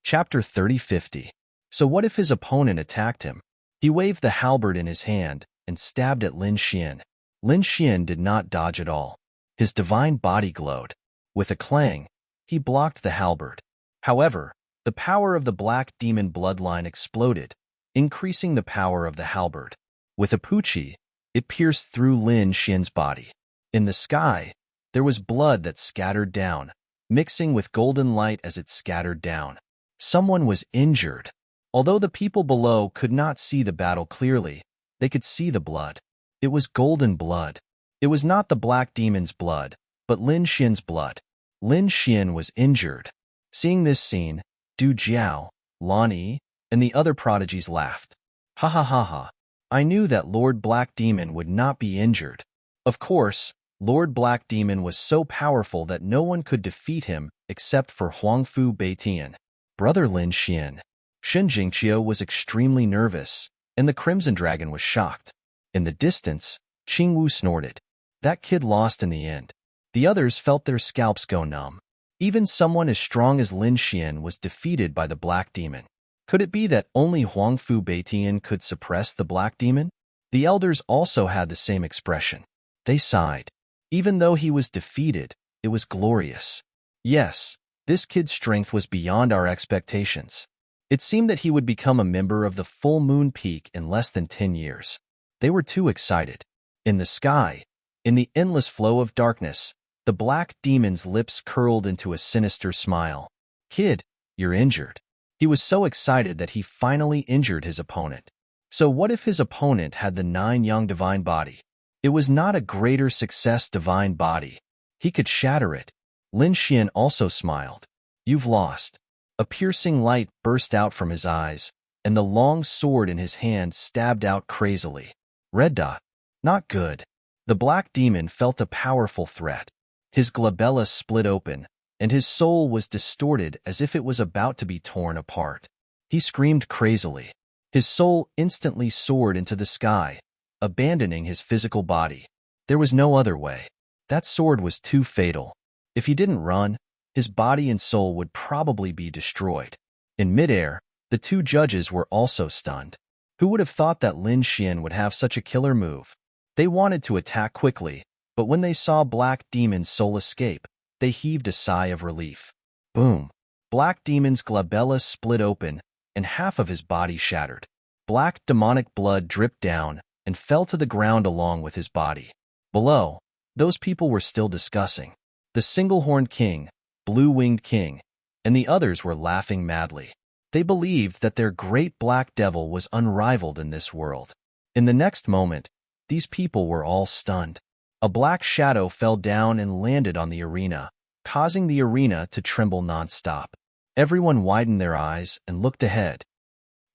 Chapter 3050. So what if his opponent attacked him? He waved the halberd in his hand and stabbed at Lin Xian. Lin Xian did not dodge at all. His divine body glowed. With a clang, he blocked the halberd. However, the power of the black demon bloodline exploded, increasing the power of the halberd. With a puchi, it pierced through Lin Xian's body. In the sky, there was blood that scattered down, mixing with golden light as it scattered down. Someone was injured. Although the people below could not see the battle clearly, they could see the blood. It was golden blood. It was not the black demon's blood, but Lin Xian's blood. Lin Xian was injured. Seeing this scene, Du Jiao, Lan Yi, and the other prodigies laughed. Ha ha ha ha. I knew that Lord Black Demon would not be injured. Of course, Lord Black Demon was so powerful that no one could defeat him except for Huangfu Beitian. Brother Lin Xian. Shen Jingqiu was extremely nervous, and the Crimson Dragon was shocked. In the distance, Qingwu snorted. That kid lost in the end. The others felt their scalps go numb. Even someone as strong as Lin Xian was defeated by the Black Demon. Could it be that only Huangfu Beitian could suppress the Black Demon? The elders also had the same expression. They sighed. Even though he was defeated, it was glorious. Yes, this kid's strength was beyond our expectations. It seemed that he would become a member of the Full Moon Peak in less than 10 years. They were too excited. In the sky, in the endless flow of darkness, the Black Demon's lips curled into a sinister smile. Kid, you're injured. He was so excited that he finally injured his opponent. So what if his opponent had the 9 Yang Divine Body? It was not a greater success Divine Body. He could shatter it. Lin Xian also smiled. You've lost. A piercing light burst out from his eyes, and the long sword in his hand stabbed out crazily. Red dot. Not good. The Black Demon felt a powerful threat. His glabella split open, and his soul was distorted as if it was about to be torn apart. He screamed crazily. His soul instantly soared into the sky, abandoning his physical body. There was no other way. That sword was too fatal. If he didn't run, his body and soul would probably be destroyed. In midair, the 2 judges were also stunned. Who would have thought that Lin Xian would have such a killer move? They wanted to attack quickly, but when they saw Black Demon's soul escape, they heaved a sigh of relief. Boom! Black Demon's glabella split open, and half of his body shattered. Black demonic blood dripped down and fell to the ground along with his body. Below, those people were still discussing. The Single-Horned King, Blue-Winged King, and the others were laughing madly. They believed that their great black devil was unrivaled in this world. In the next moment, these people were all stunned. A black shadow fell down and landed on the arena, causing the arena to tremble nonstop. Everyone widened their eyes and looked ahead.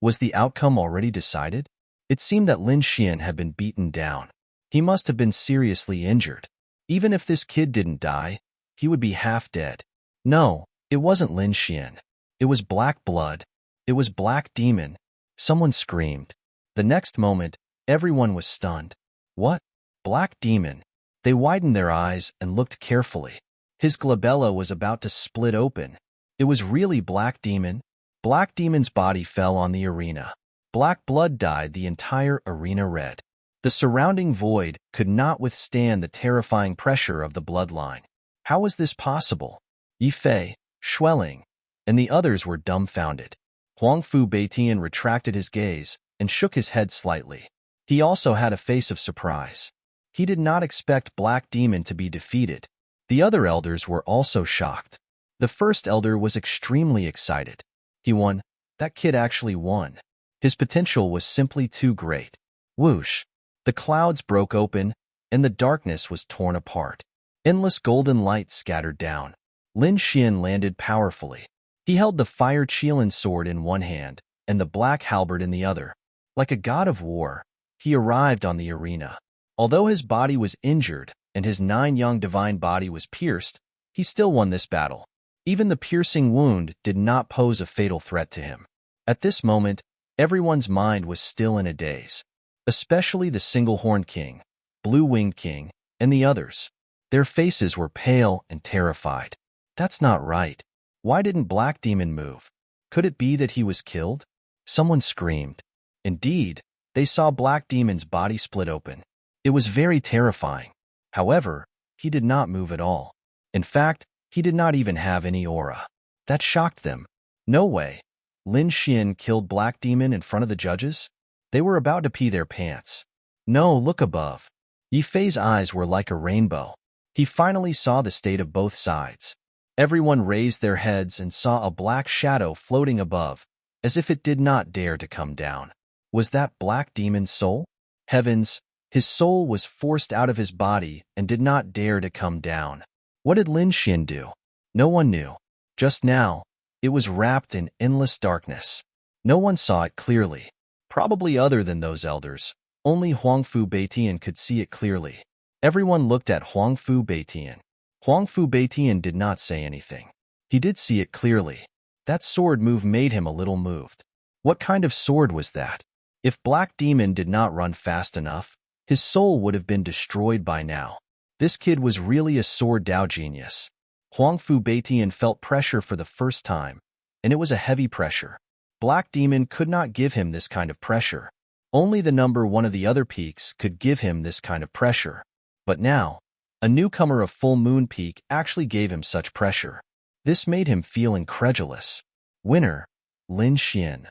Was the outcome already decided? It seemed that Lin Xian had been beaten down. He must have been seriously injured. Even if this kid didn't die, he would be half dead. No, it wasn't Lin Xian. It was black blood. It was Black Demon. Someone screamed. The next moment, everyone was stunned. What? Black Demon? They widened their eyes and looked carefully. His glabella was about to split open. It was really Black Demon. Black Demon's body fell on the arena. Black blood dyed the entire arena red. The surrounding void could not withstand the terrifying pressure of the bloodline. How was this possible? Yifei, Xueling, and the others were dumbfounded. Huangfu Beitian retracted his gaze and shook his head slightly. He also had a face of surprise. He did not expect Black Demon to be defeated. The other elders were also shocked. The first elder was extremely excited. He won. That kid actually won. His potential was simply too great. Whoosh! The clouds broke open, and the darkness was torn apart. Endless golden light scattered down. Lin Xian landed powerfully. He held the fire Qilin sword in one hand and the black halberd in the other. Like a god of war, he arrived on the arena. Although his body was injured and his 9 Yang Divine Body was pierced, he still won this battle. Even the piercing wound did not pose a fatal threat to him. At this moment, everyone's mind was still in a daze. Especially the Single-Horned King, Blue-Winged King, and the others. Their faces were pale and terrified. That's not right. Why didn't Black Demon move? Could it be that he was killed? Someone screamed. Indeed, they saw Black Demon's body split open. It was very terrifying. However, he did not move at all. In fact, he did not even have any aura. That shocked them. No way. Lin Xian killed Black Demon in front of the judges? They were about to pee their pants. No, look above. Yi Fei's eyes were like a rainbow. He finally saw the state of both sides. Everyone raised their heads and saw a black shadow floating above, as if it did not dare to come down. Was that Black Demon's soul? Heavens, his soul was forced out of his body and did not dare to come down. What did Lin Xian do? No one knew. Just now, it was wrapped in endless darkness. No one saw it clearly. Probably other than those elders. Only Huangfu Beitian could see it clearly. Everyone looked at Huangfu Beitian. Huangfu Beitian did not say anything. He did see it clearly. That sword move made him a little moved. What kind of sword was that? If Black Demon did not run fast enough, his soul would have been destroyed by now. This kid was really a sword Dao genius. Huangfu Beitian felt pressure for the first time, and it was a heavy pressure. Black Demon could not give him this kind of pressure. Only the number one of the other peaks could give him this kind of pressure. But now, a newcomer of Full Moon Peak actually gave him such pressure. This made him feel incredulous. Winner, Lin Xian.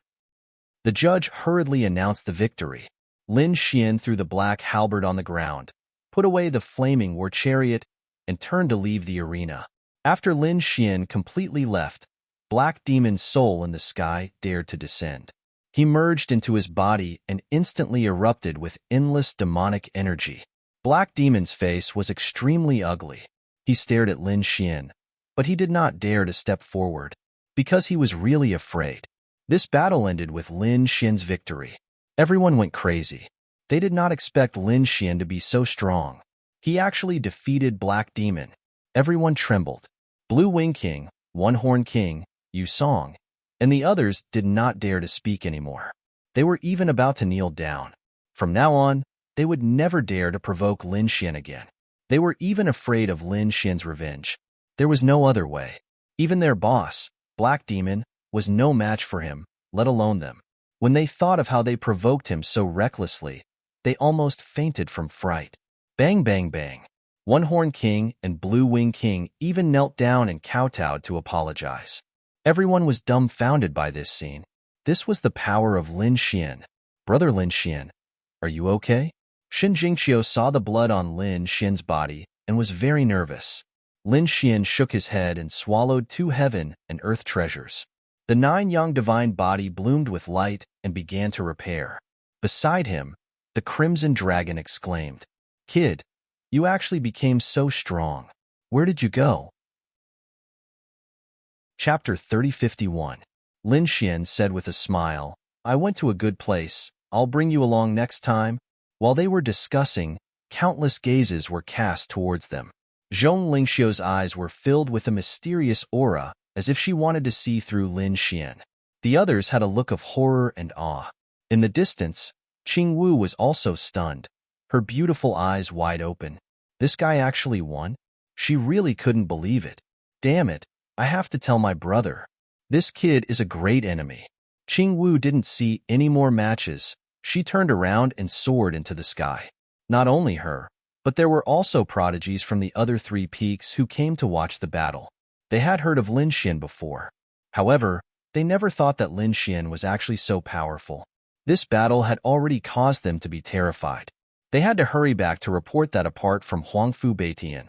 The judge hurriedly announced the victory. Lin Xian threw the black halberd on the ground, put away the flaming war chariot, and turned to leave the arena. After Lin Xian completely left, Black Demon's soul in the sky dared to descend. He merged into his body and instantly erupted with endless demonic energy. Black Demon's face was extremely ugly. He stared at Lin Xian, but he did not dare to step forward, because he was really afraid. This battle ended with Lin Xian's victory. Everyone went crazy. They did not expect Lin Xian to be so strong. He actually defeated Black Demon. Everyone trembled. Blue Wing King, One Horn King, Yu Song, and the others did not dare to speak anymore. They were even about to kneel down. From now on, they would never dare to provoke Lin Xian again. They were even afraid of Lin Xian's revenge. There was no other way. Even their boss, Black Demon, was no match for him, let alone them. When they thought of how they provoked him so recklessly, they almost fainted from fright. Bang, bang, bang. One Horn King and Blue Wing King even knelt down and kowtowed to apologize. Everyone was dumbfounded by this scene. This was the power of Lin Xian. Brother Lin Xian, are you okay? Xin Jingqiu saw the blood on Lin Xian's body and was very nervous. Lin Xian shook his head and swallowed 2 heaven and earth treasures. The 9 young divine body bloomed with light and began to repair. Beside him, the Crimson Dragon exclaimed, "Kid, you actually became so strong. Where did you go?" Chapter 3051. Lin Xian said with a smile, "I went to a good place. I'll bring you along next time." While they were discussing, countless gazes were cast towards them. Zhong Lingxiu's eyes were filled with a mysterious aura, as if she wanted to see through Lin Xian. The others had a look of horror and awe. In the distance, Qing Wu was also stunned, her beautiful eyes wide open. This guy actually won? She really couldn't believe it. Damn it, I have to tell my brother. This kid is a great enemy. Qing Wu didn't see any more matches. She turned around and soared into the sky. Not only her, but there were also prodigies from the other 3 peaks who came to watch the battle. They had heard of Lin Xian before. However, they never thought that Lin Xian was actually so powerful. This battle had already caused them to be terrified. They had to hurry back to report that apart from Huangfu Beitian,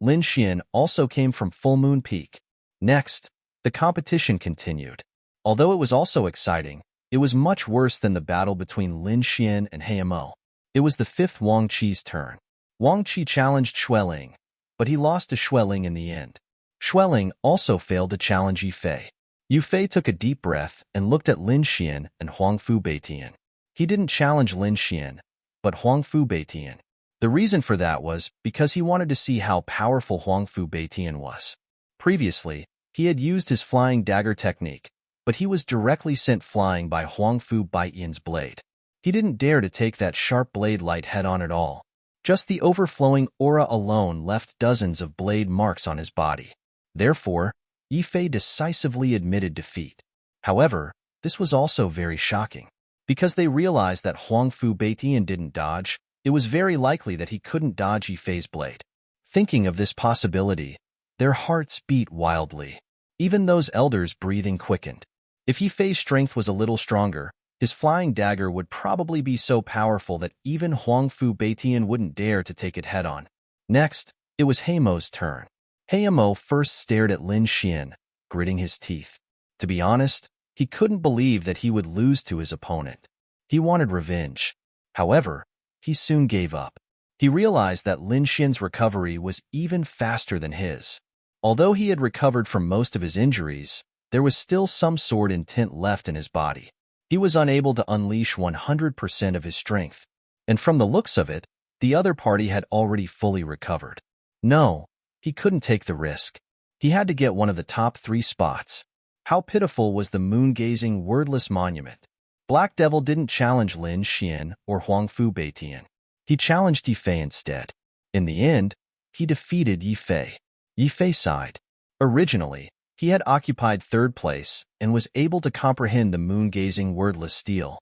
Lin Xian also came from Full Moon Peak. Next, the competition continued. Although it was also exciting, it was much worse than the battle between Lin Xian and Heimo. It was the 5th Wang Qi's turn. Wang Qi challenged Xueling, but he lost to Xueling in the end. Xueling also failed to challenge Yi Fei. Yi Fei took a deep breath and looked at Lin Xian and Huangfu Beitian. He didn't challenge Lin Xian, but Huangfu Beitian. The reason for that was because he wanted to see how powerful Huangfu Beitian was. Previously, he had used his flying dagger technique, but he was directly sent flying by Huangfu Beitian's blade. He didn't dare to take that sharp blade light head-on at all. Just the overflowing aura alone left dozens of blade marks on his body. Therefore, Yi Fei decisively admitted defeat. However, this was also very shocking. Because they realized that Huang Fu Beitian didn't dodge, it was very likely that he couldn't dodge Yifei's blade. Thinking of this possibility, their hearts beat wildly. Even those elders' breathing quickened. If Yifei's strength was a little stronger, his flying dagger would probably be so powerful that even Huang Fu Beitian wouldn't dare to take it head-on. Next, it was Heimo's turn. Heimo first stared at Lin Xian, gritting his teeth. To be honest, he couldn't believe that he would lose to his opponent. He wanted revenge. However, he soon gave up. He realized that Lin Xian's recovery was even faster than his. Although he had recovered from most of his injuries, there was still some sword intent left in his body. He was unable to unleash 100% of his strength. And from the looks of it, the other party had already fully recovered. No, he couldn't take the risk. He had to get one of the top 3 spots. How pitiful was the moon-gazing, wordless monument. Black Devil didn't challenge Lin Xian or Huang Fu Beitian. He challenged Yifei instead. In the end, he defeated Yifei. Yifei sighed. Originally, he had occupied 3rd place and was able to comprehend the moon-gazing, wordless steel.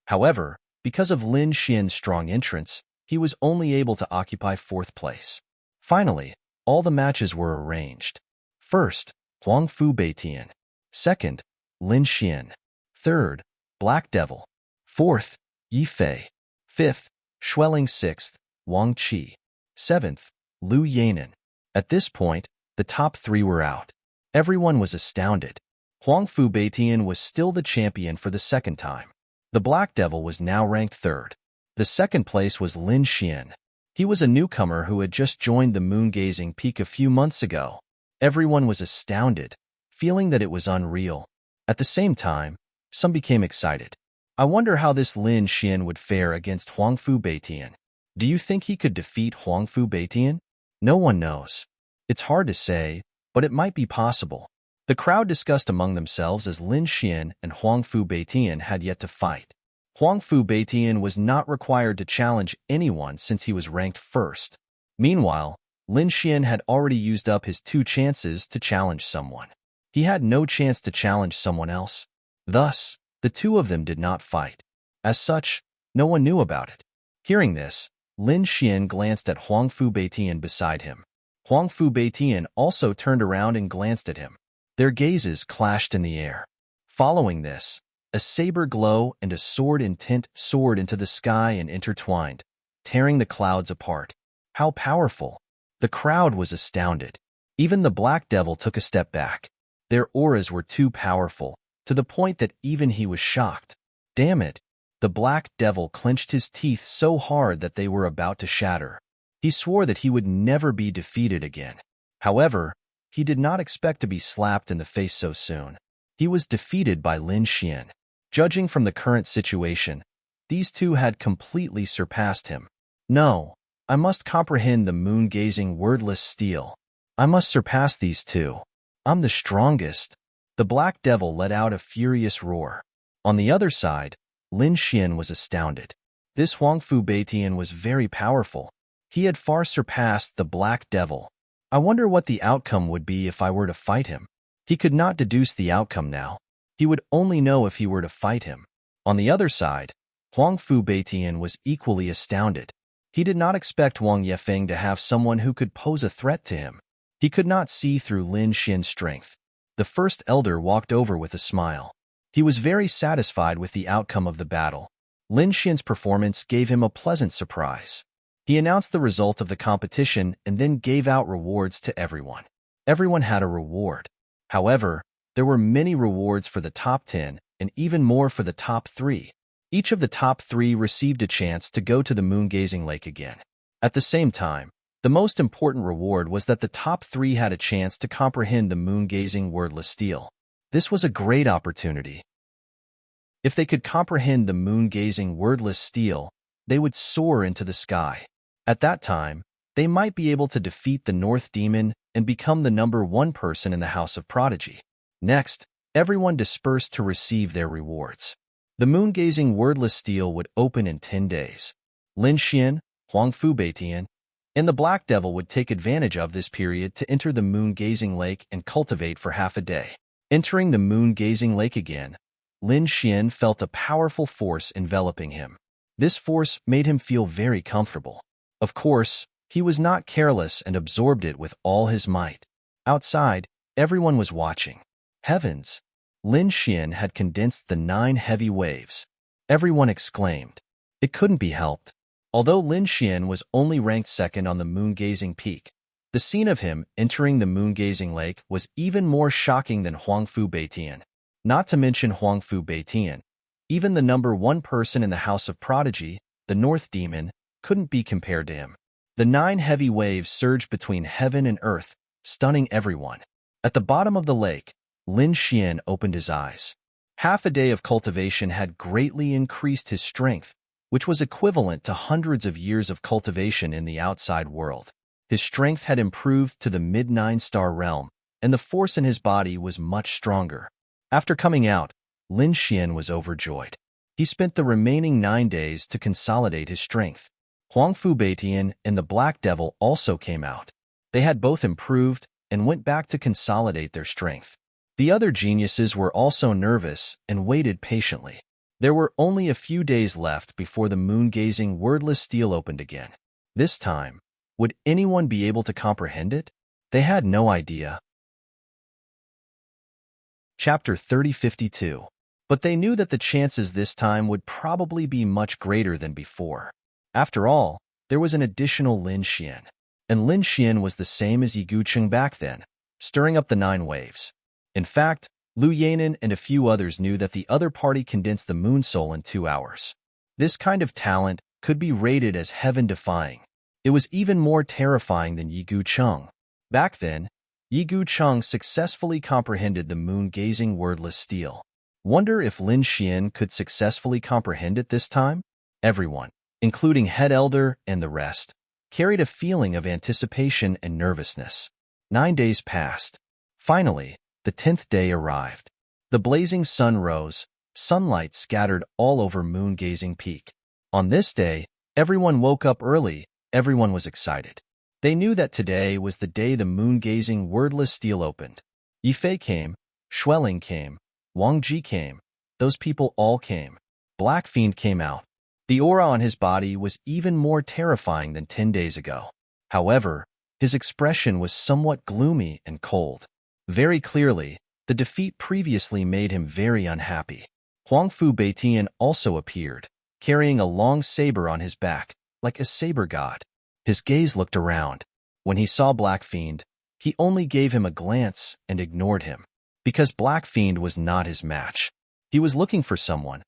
However, because of Lin Xian's strong entrance, he was only able to occupy 4th place. Finally, all the matches were arranged. First, Huang Fu Beitian. Second, Lin Xian. Third, Black Devil. Fourth, Yifei. Fifth, Xueling. 6th, Wang Qi. 7th, Lu Yanan. At this point, the top 3 were out. Everyone was astounded. Huang Fu Beitian was still the champion for the 2nd time. The Black Devil was now ranked 3rd. The 2nd place was Lin Xian. He was a newcomer who had just joined the moon-gazing peak a few months ago. Everyone was astounded, feeling that it was unreal. At the same time, some became excited. I wonder how this Lin Xian would fare against Huang Fu Beitian. Do you think he could defeat Huang Fu Beitian? No one knows. It's hard to say, but it might be possible. The crowd discussed among themselves as Lin Xian and Huang Fu Beitian had yet to fight. Huang Fu Beitian was not required to challenge anyone since he was ranked 1st. Meanwhile, Lin Xian had already used up his 2 chances to challenge someone. He had no chance to challenge someone else. Thus, the 2 of them did not fight. As such, no one knew about it. Hearing this, Lin Xian glanced at Huang Fu Beitian beside him. Huang Fu Beitian also turned around and glanced at him. Their gazes clashed in the air. Following this, a saber glow and a sword intent soared into the sky and intertwined, tearing the clouds apart. How powerful! The crowd was astounded. Even the Black Devil took a step back. Their auras were too powerful, to the point that even he was shocked. Damn it! The Black Devil clenched his teeth so hard that they were about to shatter. He swore that he would never be defeated again. However, he did not expect to be slapped in the face so soon. He was defeated by Lin Xian. Judging from the current situation, these 2 had completely surpassed him. No, I must comprehend the moon-gazing, wordless steel. I must surpass these 2. I'm the strongest. The Black Devil let out a furious roar. On the other side, Lin Xian was astounded. This Huang Fu Beitian was very powerful. He had far surpassed the Black Devil. I wonder what the outcome would be if I were to fight him. He could not deduce the outcome now. He would only know if he were to fight him. On the other side, Huang Fu Beitian was equally astounded. He did not expect Wang Yefeng to have someone who could pose a threat to him. He could not see through Lin Xian's strength. The 1st elder walked over with a smile. He was very satisfied with the outcome of the battle. Lin Xian's performance gave him a pleasant surprise. He announced the result of the competition and then gave out rewards to everyone. Everyone had a reward. However, there were many rewards for the top 10 and even more for the top 3. Each of the top 3 received a chance to go to the moon-gazing lake again. At the same time, the most important reward was that the top 3 had a chance to comprehend the moon-gazing wordless steel. This was a great opportunity. If they could comprehend the moon-gazing wordless steel, they would soar into the sky. At that time, they might be able to defeat the North Demon and become the #1 person in the House of Prodigy. Next, everyone dispersed to receive their rewards. The moon-gazing wordless steel would open in 10 days. Lin Xian, Huang Fu Beitian, and the Black Devil would take advantage of this period to enter the moon-gazing lake and cultivate for half a day. Entering the moon-gazing lake again, Lin Xian felt a powerful force enveloping him. This force made him feel very comfortable. Of course, he was not careless and absorbed it with all his might. Outside, everyone was watching. Heavens! Lin Xian had condensed the 9 heavy waves. Everyone exclaimed. It couldn't be helped. Although Lin Xian was only ranked second on the moon-gazing peak, the scene of him entering the moon-gazing lake was even more shocking than Huangfu Beitian. Not to mention Huangfu Beitian, even the number 1 person in the House of Prodigy, the North Demon, couldn't be compared to him. The 9 heavy waves surged between heaven and earth, stunning everyone. At the bottom of the lake, Lin Xian opened his eyes. Half a day of cultivation had greatly increased his strength, which was equivalent to hundreds of years of cultivation in the outside world. His strength had improved to the mid-9-star realm, and the force in his body was much stronger. After coming out, Lin Xian was overjoyed. He spent the remaining 9 days to consolidate his strength. Huangfu Beitian and the Black Devil also came out. They had both improved and went back to consolidate their strength. The other geniuses were also nervous and waited patiently. There were only a few days left before the moon-gazing wordless steel opened again. This time, would anyone be able to comprehend it? They had no idea. Chapter 3052. But they knew that the chances this time would probably be much greater than before. After all, there was an additional Lin Xian. And Lin Xian was the same as Yi Gucheng back then, stirring up the 9 waves. In fact, Lu Yanan and a few others knew that the other party condensed the moon soul in 2 hours. This kind of talent could be rated as heaven-defying. It was even more terrifying than Yi Gucheng. Back then, Yi Gucheng successfully comprehended the moon-gazing wordless steel. Wonder if Lin Xian could successfully comprehend it this time? Everyone, including Head Elder and the rest, carried a feeling of anticipation and nervousness. 9 days passed. Finally, the 10th day arrived. The blazing sun rose, sunlight scattered all over moon-gazing peak. On this day, everyone woke up early, everyone was excited. They knew that today was the day the moon-gazing wordless steel opened. Yifei came, Xueling came, Wang Ji came, those people all came. Black Fiend came out. The aura on his body was even more terrifying than 10 days ago. However, his expression was somewhat gloomy and cold. Very clearly, the defeat previously made him very unhappy. Huangfu Beitian also appeared, carrying a long saber on his back, like a saber god. His gaze looked around. When he saw Black Fiend, he only gave him a glance and ignored him. Because Black Fiend was not his match. He was looking for someone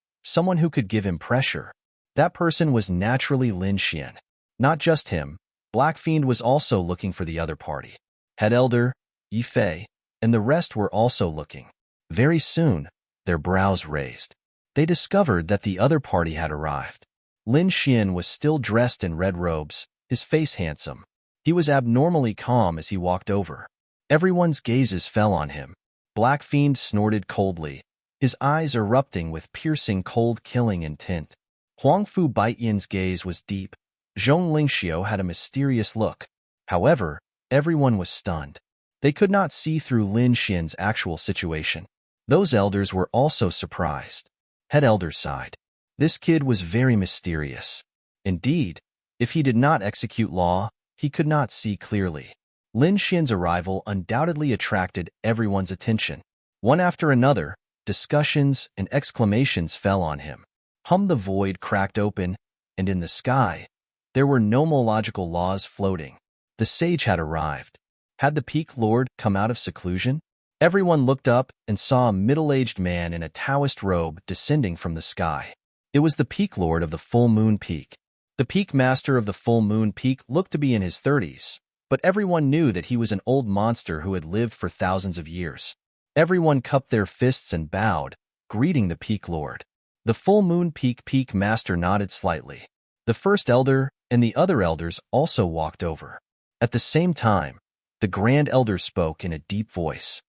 who could give him pressure. That person was naturally Lin Xian. Not just him, Black Fiend was also looking for the other party. Head Elder, Yifei, and the rest were also looking. Very soon, their brows raised. They discovered that the other party had arrived. Lin Xian was still dressed in red robes, his face handsome. He was abnormally calm as he walked over. Everyone's gazes fell on him. Black Fiend snorted coldly, his eyes erupting with piercing cold killing intent. Huangfu Beitian's gaze was deep. Zhong Lingxiu had a mysterious look. However, everyone was stunned. They could not see through Lin Xian's actual situation. Those elders were also surprised. Head Elder sighed. This kid was very mysterious. Indeed, if he did not execute law, he could not see clearly. Lin Xian's arrival undoubtedly attracted everyone's attention. One after another, discussions and exclamations fell on him. The void cracked open, and in the sky, there were nomological laws floating. The sage had arrived. Had the Peak Lord come out of seclusion? Everyone looked up and saw a middle-aged man in a Taoist robe descending from the sky. It was the Peak Lord of the Full Moon Peak. The Peak Master of the Full Moon Peak looked to be in his 30s, but everyone knew that he was an old monster who had lived for thousands of years. Everyone cupped their fists and bowed, greeting the Peak Lord. The Full Moon Peak Master nodded slightly. The first elder and the other elders also walked over. At the same time, the Grand Elder spoke in a deep voice.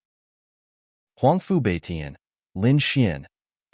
Huangfu Beitian, Lin Xian,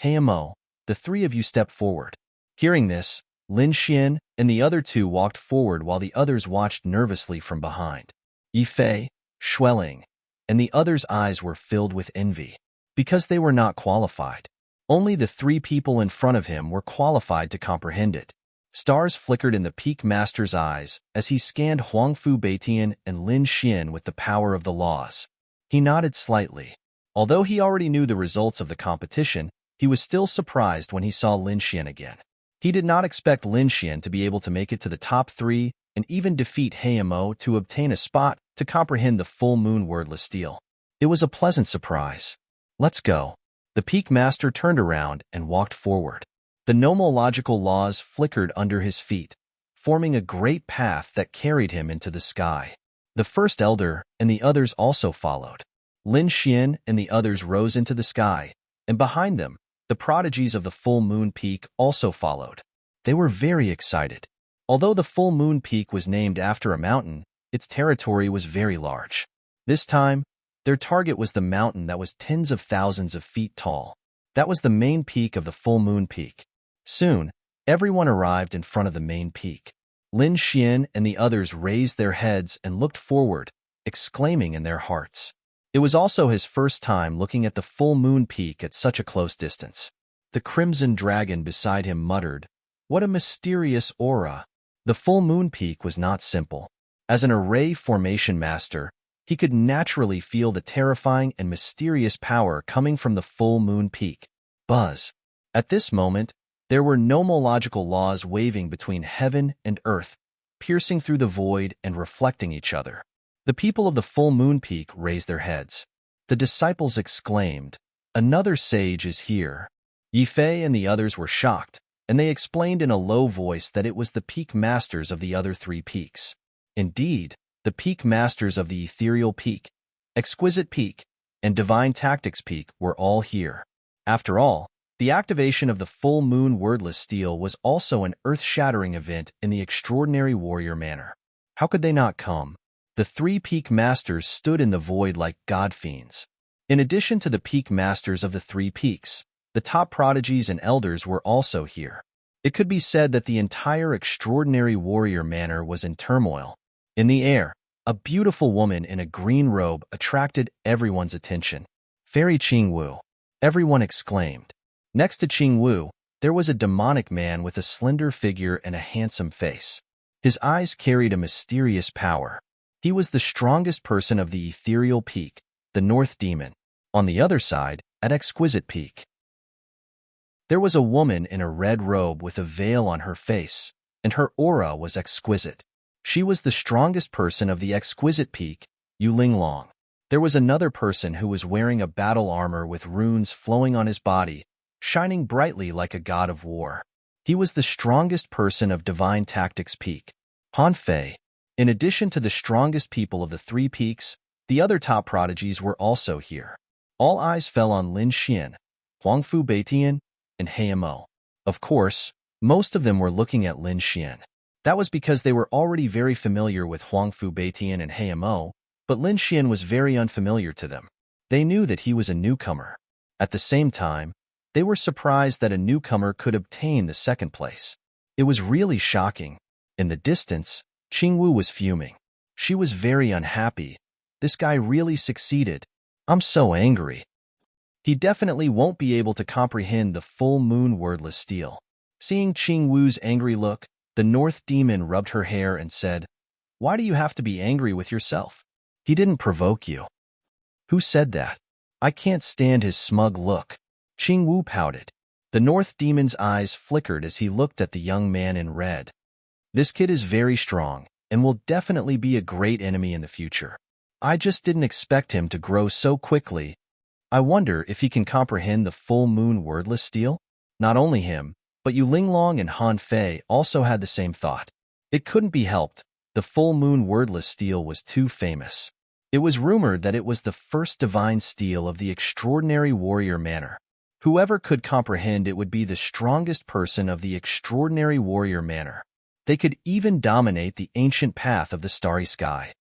Heimo, the 3 of you step forward. Hearing this, Lin Xian and the other 2 walked forward while the others watched nervously from behind. Yifei, Xueling, and the others' eyes were filled with envy. because they were not qualified. Only the three people in front of him were qualified to comprehend it. Stars flickered in the Peak Master's eyes as he scanned Huangfu Beitian and Lin Xian with the power of the laws. He nodded slightly. Although he already knew the results of the competition, he was still surprised when he saw Lin Xian again. He did not expect Lin Xian to be able to make it to the top 3 and even defeat Heimo to obtain a spot to comprehend the full moon wordless steel. It was a pleasant surprise. Let's go. The Peak Master turned around and walked forward. The nomological laws flickered under his feet, forming a great path that carried him into the sky. The first elder and the others also followed. Lin Xian and the others rose into the sky, and behind them, the prodigies of the full moon peak also followed. They were very excited. Although the full moon peak was named after a mountain, its territory was very large. This time, their target was the mountain that was tens of thousands of feet tall. That was the main peak of the full moon peak. Soon, everyone arrived in front of the main peak. Lin Xian and the others raised their heads and looked forward, exclaiming in their hearts. It was also his first time looking at the full moon peak at such a close distance. The crimson dragon beside him muttered, "What a mysterious aura!" The full moon peak was not simple. As an array formation master, he could naturally feel the terrifying and mysterious power coming from the full moon peak. Buzz. At this moment, there were nomological laws waving between heaven and earth, piercing through the void and reflecting each other. The people of the full moon peak raised their heads. The disciples exclaimed, "Another sage is here." Yifei and the others were shocked, and they explained in a low voice that it was the peak masters of the other 3 peaks. Indeed, the peak masters of the ethereal peak, exquisite peak, and divine tactics peak were all here. After all, the activation of the full moon wordless steel was also an earth-shattering event in the extraordinary warrior manner. How could they not come? The 3 peak masters stood in the void like god-fiends. In addition to the peak masters of the 3 peaks, the top prodigies and elders were also here. It could be said that the entire extraordinary warrior manor was in turmoil. In the air, a beautiful woman in a green robe attracted everyone's attention. "Fairy Qingwu," everyone exclaimed. Next to Qingwu, there was a demonic man with a slender figure and a handsome face. His eyes carried a mysterious power. He was the strongest person of the ethereal peak, the North Demon. On the other side, at Exquisite Peak, there was a woman in a red robe with a veil on her face, and her aura was exquisite. She was the strongest person of the Exquisite Peak, Yulinglong. There was another person who was wearing a battle armor with runes flowing on his body, shining brightly like a god of war. He was the strongest person of Divine Tactics Peak, Han Fei. In addition to the strongest people of the 3 peaks, the other top prodigies were also here. All eyes fell on Lin Xian, Huangfu Beitian, and Heimo. Of course, most of them were looking at Lin Xian. That was because they were already very familiar with Huangfu Beitian and Heimo, but Lin Xian was very unfamiliar to them. They knew that he was a newcomer. At the same time, they were surprised that a newcomer could obtain the 2nd place. It was really shocking. In the distance, Qingwu was fuming. She was very unhappy. This guy really succeeded. I'm so angry. He definitely won't be able to comprehend the full moon wordless steel. Seeing Qingwu's angry look, the North Demon rubbed her hair and said, "Why do you have to be angry with yourself? He didn't provoke you." "Who said that? I can't stand his smug look." Qingwu pouted. The North Demon's eyes flickered as he looked at the young man in red. "This kid is very strong and will definitely be a great enemy in the future. I just didn't expect him to grow so quickly. I wonder if he can comprehend the full moon wordless steel?" Not only him, but Yulinglong and Han Fei also had the same thought. It couldn't be helped. The full moon wordless steel was too famous. It was rumored that it was the first divine steel of the extraordinary warrior manor. Whoever could comprehend it would be the strongest person of the extraordinary warrior manor. They could even dominate the ancient path of the starry sky.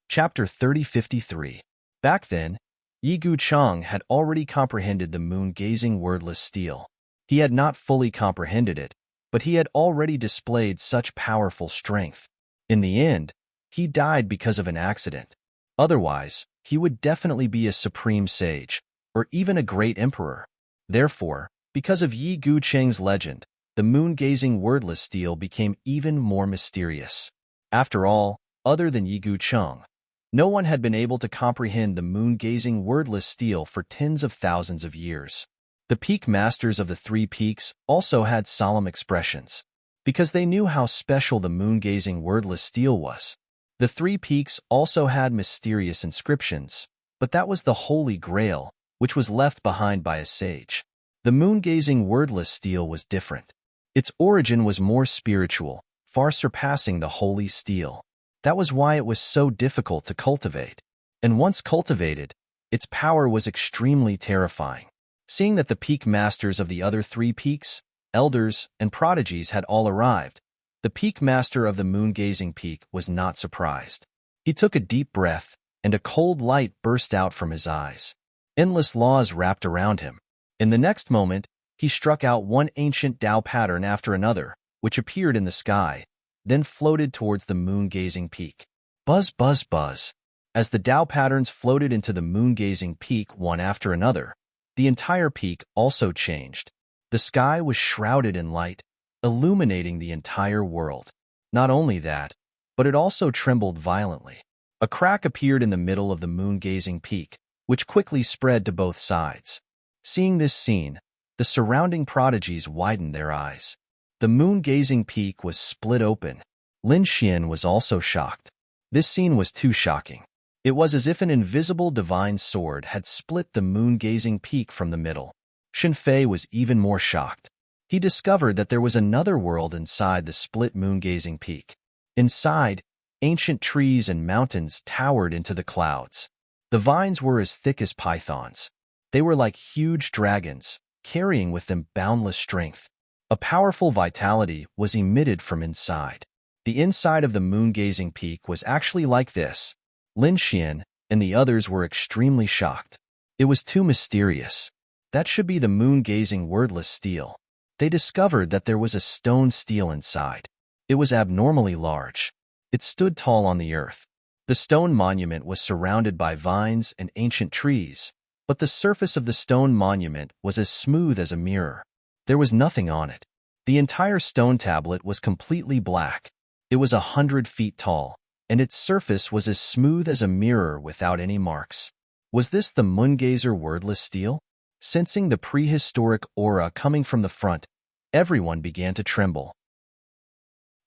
Chapter 3053. Back then, Yi Guchang had already comprehended the moon-gazing wordless steel. He had not fully comprehended it, but he had already displayed such powerful strength. In the end, he died because of an accident. Otherwise, he would definitely be a supreme sage, or even a great emperor. Therefore, because of Yi Gucheng's legend, the moon-gazing wordless steel became even more mysterious. After all, other than Yi Gucheng, no one had been able to comprehend the moon-gazing wordless steel for tens of thousands of years. The peak masters of the three peaks also had solemn expressions, because they knew how special the moon-gazing wordless steel was. The three peaks also had mysterious inscriptions, but that was the Holy Grail, which was left behind by a sage. The moon-gazing wordless steel was different. Its origin was more spiritual, far surpassing the holy steel. That was why it was so difficult to cultivate. And once cultivated, its power was extremely terrifying. Seeing that the peak masters of the other three peaks, elders, and prodigies had all arrived, the peak master of the moon-gazing peak was not surprised. He took a deep breath, and a cold light burst out from his eyes. Endless laws wrapped around him. In the next moment, he struck out one ancient Tao pattern after another, which appeared in the sky, then floated towards the moon-gazing peak. Buzz, buzz, buzz. As the Tao patterns floated into the moon-gazing peak one after another, the entire peak also changed. The sky was shrouded in light, illuminating the entire world. Not only that, but it also trembled violently. A crack appeared in the middle of the moon-gazing peak, which quickly spread to both sides. Seeing this scene, the surrounding prodigies widened their eyes. The moon-gazing peak was split open. Lin Xian was also shocked. This scene was too shocking. It was as if an invisible divine sword had split the moon-gazing peak from the middle. Xin Fei was even more shocked. He discovered that there was another world inside the split moon-gazing peak. Inside, ancient trees and mountains towered into the clouds. The vines were as thick as pythons. They were like huge dragons, carrying with them boundless strength. A powerful vitality was emitted from inside. The inside of the moon-gazing peak was actually like this. Lin Xian and the others were extremely shocked. It was too mysterious. That should be the moon-gazing wordless steel. They discovered that there was a stone steel inside. It was abnormally large. It stood tall on the earth. The stone monument was surrounded by vines and ancient trees, but the surface of the stone monument was as smooth as a mirror. There was nothing on it. The entire stone tablet was completely black. It was 100 feet tall, and its surface was as smooth as a mirror without any marks. Was this the moongazer wordless steel? Sensing the prehistoric aura coming from the front, everyone began to tremble.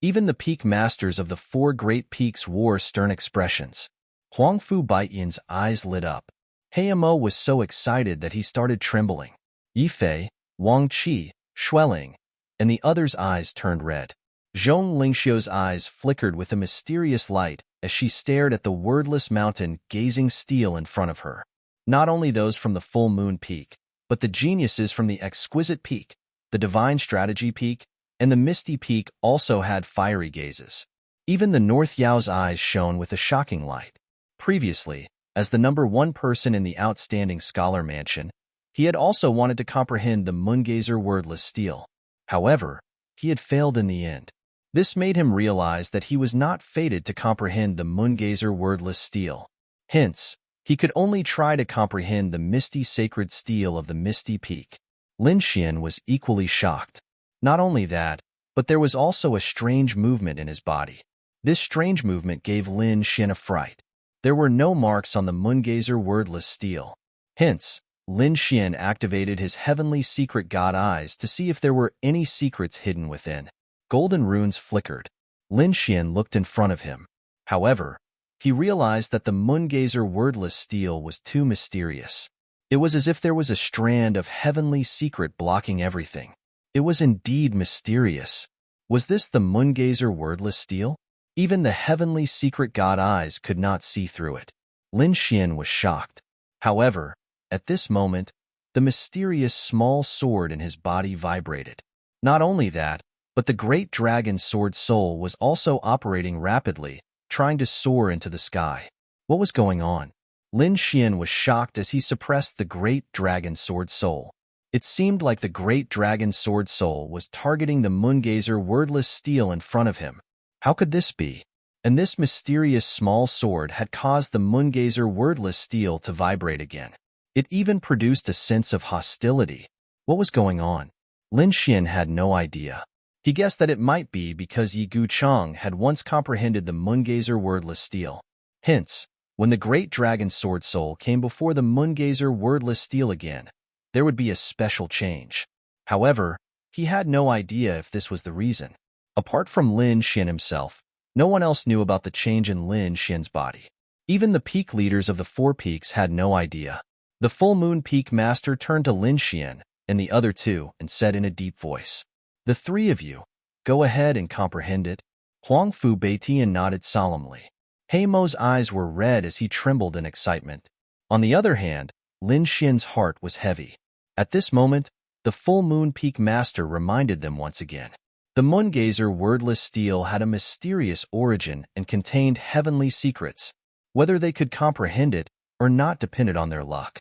Even the peak masters of the four great peaks wore stern expressions. Huangfu Baiyan's eyes lit up. Heimo was so excited that he started trembling. Yifei, Wang Qi, Xueling, and the others' eyes turned red. Zhong Lingxiu's eyes flickered with a mysterious light as she stared at the wordless mountain gazing steel in front of her. Not only those from the full moon peak, but the geniuses from the exquisite peak, the divine strategy peak, and the misty peak also had fiery gazes. Even the North Yao's eyes shone with a shocking light. Previously, as the #1 person in the outstanding scholar mansion, he had also wanted to comprehend the moongazer wordless steel. However, he had failed in the end. This made him realize that he was not fated to comprehend the moongazer wordless steel. Hence, he could only try to comprehend the misty sacred steel of the misty peak. Lin Xian was equally shocked. Not only that, but there was also a strange movement in his body. This strange movement gave Lin Xian a fright. There were no marks on the moongazer wordless steel. Hence, Lin Xian activated his heavenly secret god eyes to see if there were any secrets hidden within. Golden runes flickered. Lin Xian looked in front of him. However, he realized that the moongazer wordless steel was too mysterious. It was as if there was a strand of heavenly secret blocking everything. It was indeed mysterious. Was this the moongazer wordless steel? Even the heavenly secret god eyes could not see through it. Lin Xian was shocked. However, at this moment, the mysterious small sword in his body vibrated. Not only that, but the great dragon sword soul was also operating rapidly, trying to soar into the sky. What was going on? Lin Xian was shocked as he suppressed the great dragon sword soul. It seemed like the great dragon sword soul was targeting the moongazer wordless steel in front of him. How could this be? and this mysterious small sword had caused the moongazer wordless steel to vibrate again. It even produced a sense of hostility. What was going on? Lin Xian had no idea. He guessed that it might be because Yi Guchang had once comprehended the moongazer wordless steel. Hence, when the great dragon sword soul came before the moongazer wordless steel again, there would be a special change. However, he had no idea if this was the reason. Apart from Lin Xian himself, no one else knew about the change in Lin Xian's body. Even the peak leaders of the four peaks had no idea. The full moon peak master turned to Lin Xian and the other two and said in a deep voice, "The three of you, go ahead and comprehend it." Huang Fu Beitian nodded solemnly. He Mo's eyes were red as he trembled in excitement. On the other hand, Lin Xian's heart was heavy. At this moment, the full moon peak master reminded them once again. The moongazer wordless steel had a mysterious origin and contained heavenly secrets. Whether they could comprehend it or not depended on their luck.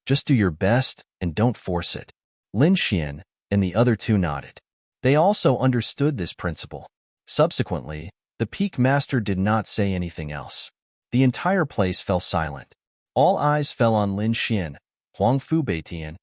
Just do your best and don't force it. Lin Xian and the other two nodded. They also understood this principle. Subsequently, the peak master did not say anything else. The entire place fell silent. All eyes fell on Lin Xian, Huang Fu Beitian,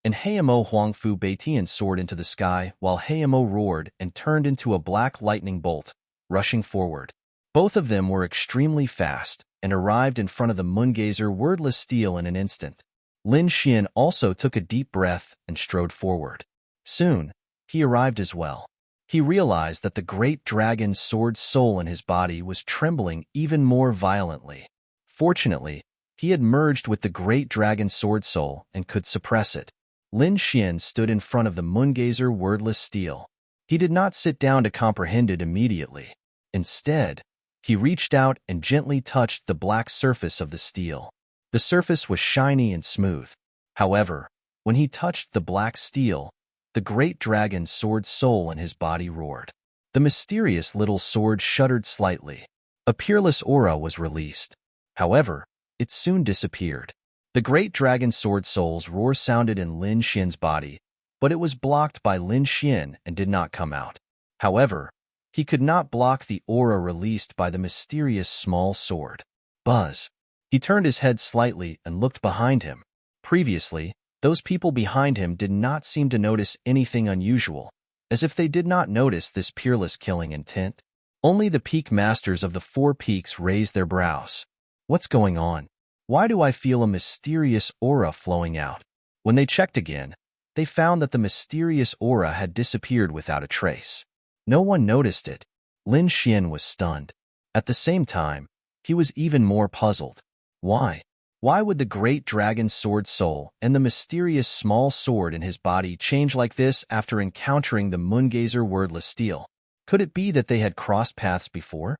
and Heimo. Huang Fu Beitian soared into the sky while Heimo roared and turned into a black lightning bolt, rushing forward. Both of them were extremely fast and arrived in front of the moongazer wordless steel in an instant. Lin Xian also took a deep breath and strode forward. Soon, he arrived as well. He realized that the great dragon sword soul in his body was trembling even more violently. Fortunately, he had merged with the great dragon sword soul and could suppress it. Lin Xian stood in front of the moongazer wordless steel. He did not sit down to comprehend it immediately. Instead, he reached out and gently touched the black surface of the steel. The surface was shiny and smooth. However, when he touched the black steel, the great dragon sword soul in his body roared. The mysterious little sword shuddered slightly. A peerless aura was released. However, it soon disappeared. The great dragon sword soul's roar sounded in Lin Xian's body, but it was blocked by Lin Xian and did not come out. However, he could not block the aura released by the mysterious small sword. Buzz. He turned his head slightly and looked behind him. Previously, those people behind him did not seem to notice anything unusual, as if they did not notice this peerless killing intent. Only the peak masters of the four peaks raised their brows. What's going on? Why do I feel a mysterious aura flowing out? When they checked again, they found that the mysterious aura had disappeared without a trace. No one noticed it. Lin Xian was stunned. At the same time, he was even more puzzled. Why? Why would the great dragon sword soul and the mysterious small sword in his body change like this after encountering the moongazer wordless steel? Could it be that they had crossed paths before?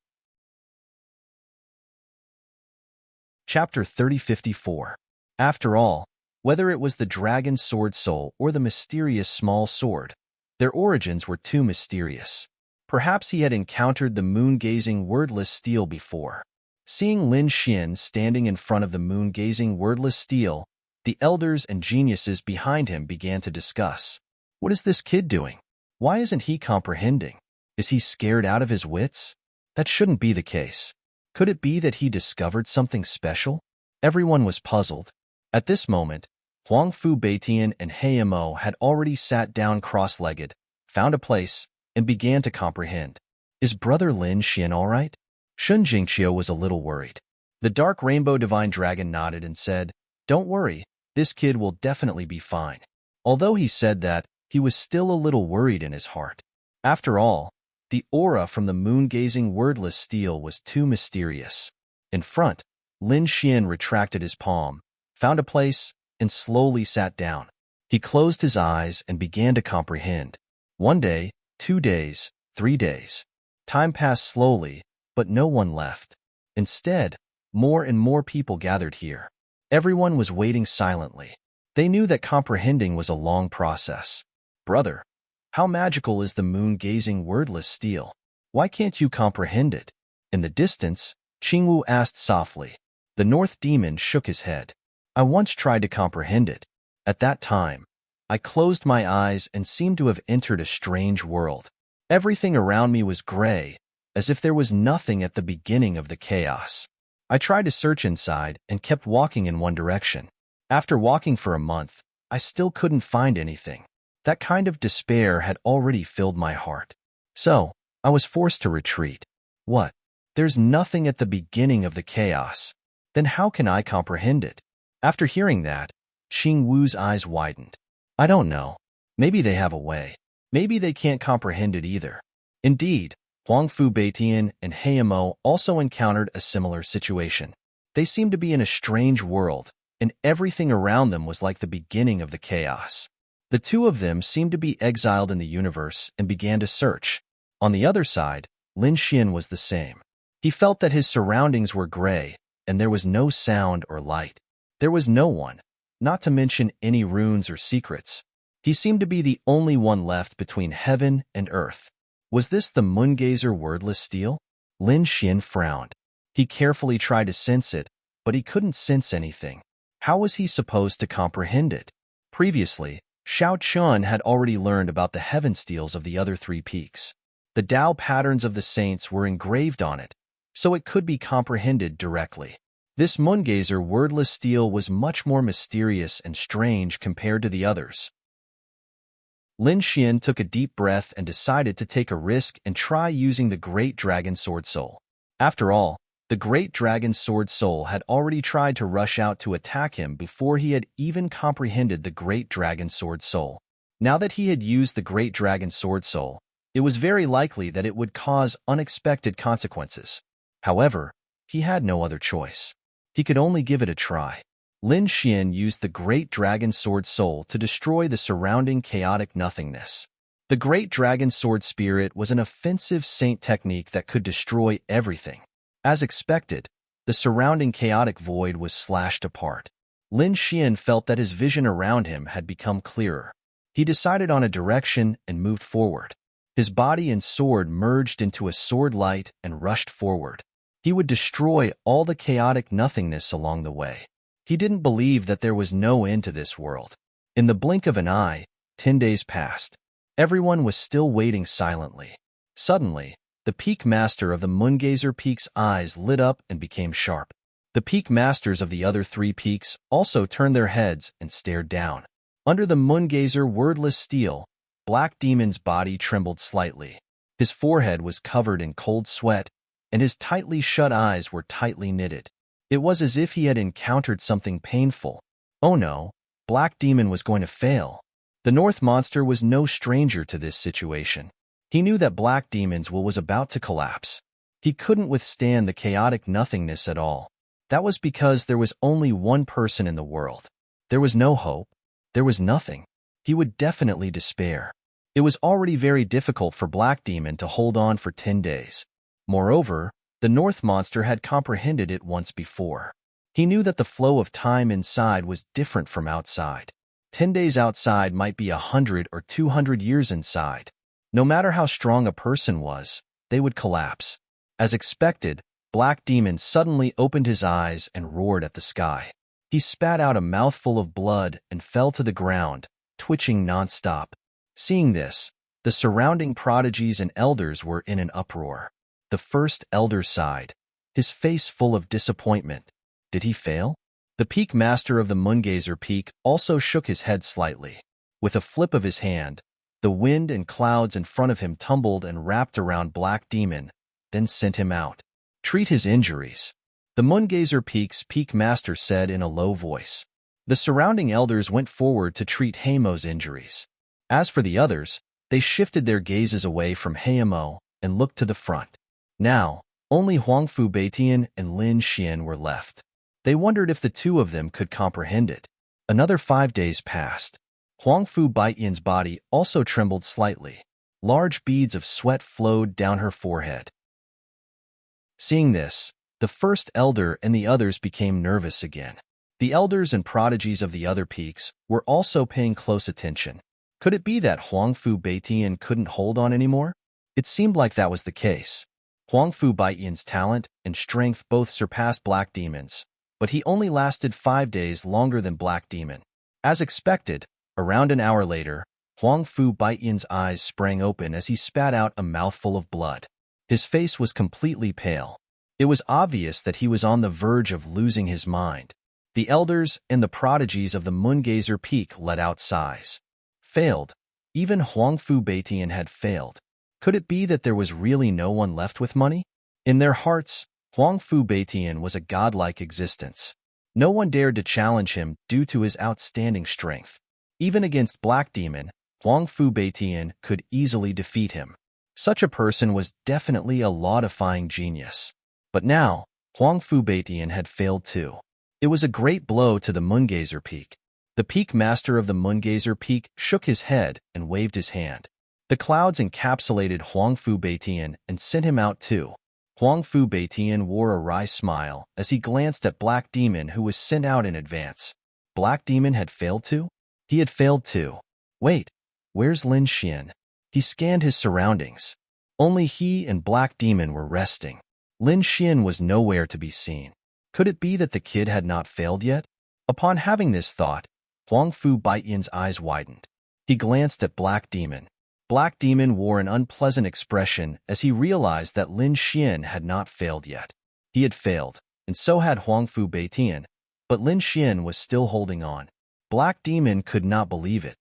Chapter 3054. After all, whether it was the dragon sword soul or the mysterious small sword, their origins were too mysterious. Perhaps he had encountered the moon-gazing wordless steel before. Seeing Lin Xian standing in front of the moon-gazing wordless steel, the elders and geniuses behind him began to discuss. What is this kid doing? Why isn't he comprehending? Is he scared out of his wits? That shouldn't be the case. Could it be that he discovered something special? Everyone was puzzled. At this moment, Huang Fu Beitian and Heimo had already sat down cross-legged, found a place, and began to comprehend. Is brother Lin Xian all right? Shun Jingqiu was a little worried. The dark rainbow divine dragon nodded and said, "Don't worry, this kid will definitely be fine." Although he said that, he was still a little worried in his heart. After all, the aura from the moon-gazing wordless steel was too mysterious. In front, Lin Xian retracted his palm, found a place, and slowly sat down. He closed his eyes and began to comprehend. 1 day, 2 days, 3 days. Time passed slowly, but no one left. Instead, more and more people gathered here. Everyone was waiting silently. They knew that comprehending was a long process. Brother, how magical is the moon-gazing wordless steel? Why can't you comprehend it? In the distance, Qingwu asked softly. The North Demon shook his head. I once tried to comprehend it. At that time, I closed my eyes and seemed to have entered a strange world. Everything around me was gray, as if there was nothing at the beginning of the chaos. I tried to search inside and kept walking in one direction. After walking for a month, I still couldn't find anything. That kind of despair had already filled my heart. So, I was forced to retreat. What? There's nothing at the beginning of the chaos. Then how can I comprehend it? After hearing that, Xing Wu's eyes widened. I don't know. Maybe they have a way. Maybe they can't comprehend it either. Indeed, Huangfu Beitian and Heimo also encountered a similar situation. They seemed to be in a strange world, and everything around them was like the beginning of the chaos. The two of them seemed to be exiled in the universe and began to search. On the other side, Lin Xian was the same. He felt that his surroundings were gray, and there was no sound or light. There was no one, not to mention any runes or secrets. He seemed to be the only one left between heaven and earth. Was this the moongazer wordless steel? Lin Xian frowned. He carefully tried to sense it, but he couldn't sense anything. How was he supposed to comprehend it? Previously, Xiao Chun had already learned about the heaven steels of the other three peaks. The Tao patterns of the saints were engraved on it, so it could be comprehended directly. This moongazer wordless steel was much more mysterious and strange compared to the others. Lin Xian took a deep breath and decided to take a risk and try using the Great Dragon Sword Soul. After all, the Great Dragon Sword Soul had already tried to rush out to attack him before he had even comprehended the Great Dragon Sword Soul. Now that he had used the Great Dragon Sword Soul, it was very likely that it would cause unexpected consequences. However, he had no other choice. He could only give it a try. Lin Xian used the Great Dragon Sword Soul to destroy the surrounding chaotic nothingness. The Great Dragon Sword Spirit was an offensive saint technique that could destroy everything. As expected, the surrounding chaotic void was slashed apart. Lin Xian felt that his vision around him had become clearer. He decided on a direction and moved forward. His body and sword merged into a sword light and rushed forward. He would destroy all the chaotic nothingness along the way. He didn't believe that there was no end to this world. In the blink of an eye, 10 days passed. Everyone was still waiting silently. Suddenly, the Peak Master of the Moongazer Peak's eyes lit up and became sharp. The Peak Masters of the other three peaks also turned their heads and stared down. Under the Moongazer wordless steel, Black Demon's body trembled slightly. His forehead was covered in cold sweat, and his tightly shut eyes were tightly knitted. It was as if he had encountered something painful. Oh no, Black Demon was going to fail. The North Monster was no stranger to this situation. He knew that Black Demon's will was about to collapse. He couldn't withstand the chaotic nothingness at all. That was because there was only one person in the world. There was no hope. There was nothing. He would definitely despair. It was already very difficult for Black Demon to hold on for 10 days. Moreover, the North Monster had comprehended it once before. He knew that the flow of time inside was different from outside. 10 days outside might be 100 or 200 years inside. No matter how strong a person was, they would collapse. As expected, Black Demon suddenly opened his eyes and roared at the sky. He spat out a mouthful of blood and fell to the ground, twitching non-stop. Seeing this, the surrounding prodigies and elders were in an uproar. The first elder sighed, his face full of disappointment. Did he fail? The Peak Master of the Moongazer Peak also shook his head slightly. With a flip of his hand, the wind and clouds in front of him tumbled and wrapped around Black Demon, then sent him out. Treat his injuries. The Moongazer Peak's Peak Master said in a low voice. The surrounding elders went forward to treat Heimo's injuries. As for the others, they shifted their gazes away from Heimo and looked to the front. Now, only Huangfu Beitian and Lin Xian were left. They wondered if the two of them could comprehend it. Another 5 days passed. Huangfu Beitian's body also trembled slightly. Large beads of sweat flowed down her forehead. Seeing this, the first elder and the others became nervous again. The elders and prodigies of the other peaks were also paying close attention. Could it be that Huangfu Beitian couldn't hold on anymore? It seemed like that was the case. Huangfu Beitian's talent and strength both surpassed Black Demon's, but he only lasted 5 days longer than Black Demon. As expected, around an hour later, Huangfu Beitian's eyes sprang open as he spat out a mouthful of blood. His face was completely pale. It was obvious that he was on the verge of losing his mind. The elders and the prodigies of the Moongazer Peak let out sighs. Failed. Even Huangfu Beitian had failed. Could it be that there was really no one left with money? In their hearts, Huangfu Beitian was a godlike existence. No one dared to challenge him due to his outstanding strength. Even against Black Demon, Huangfu Beitian could easily defeat him. Such a person was definitely a law-defying genius. But now, Huangfu Beitian had failed too. It was a great blow to the Moongazer Peak. The Peak Master of the Moongazer Peak shook his head and waved his hand. The clouds encapsulated Huangfu Beitian and sent him out too. Huangfu Beitian wore a wry smile as he glanced at Black Demon, who was sent out in advance. Black Demon had failed too? He had failed too. Wait, where's Lin Xian? He scanned his surroundings. Only he and Black Demon were resting. Lin Xian was nowhere to be seen. Could it be that the kid had not failed yet? Upon having this thought, Huangfu Beitian's eyes widened. He glanced at Black Demon. Black Demon wore an unpleasant expression as he realized that Lin Xian had not failed yet. He had failed, and so had Huangfu Beitian, but Lin Xian was still holding on. Black Demon could not believe it.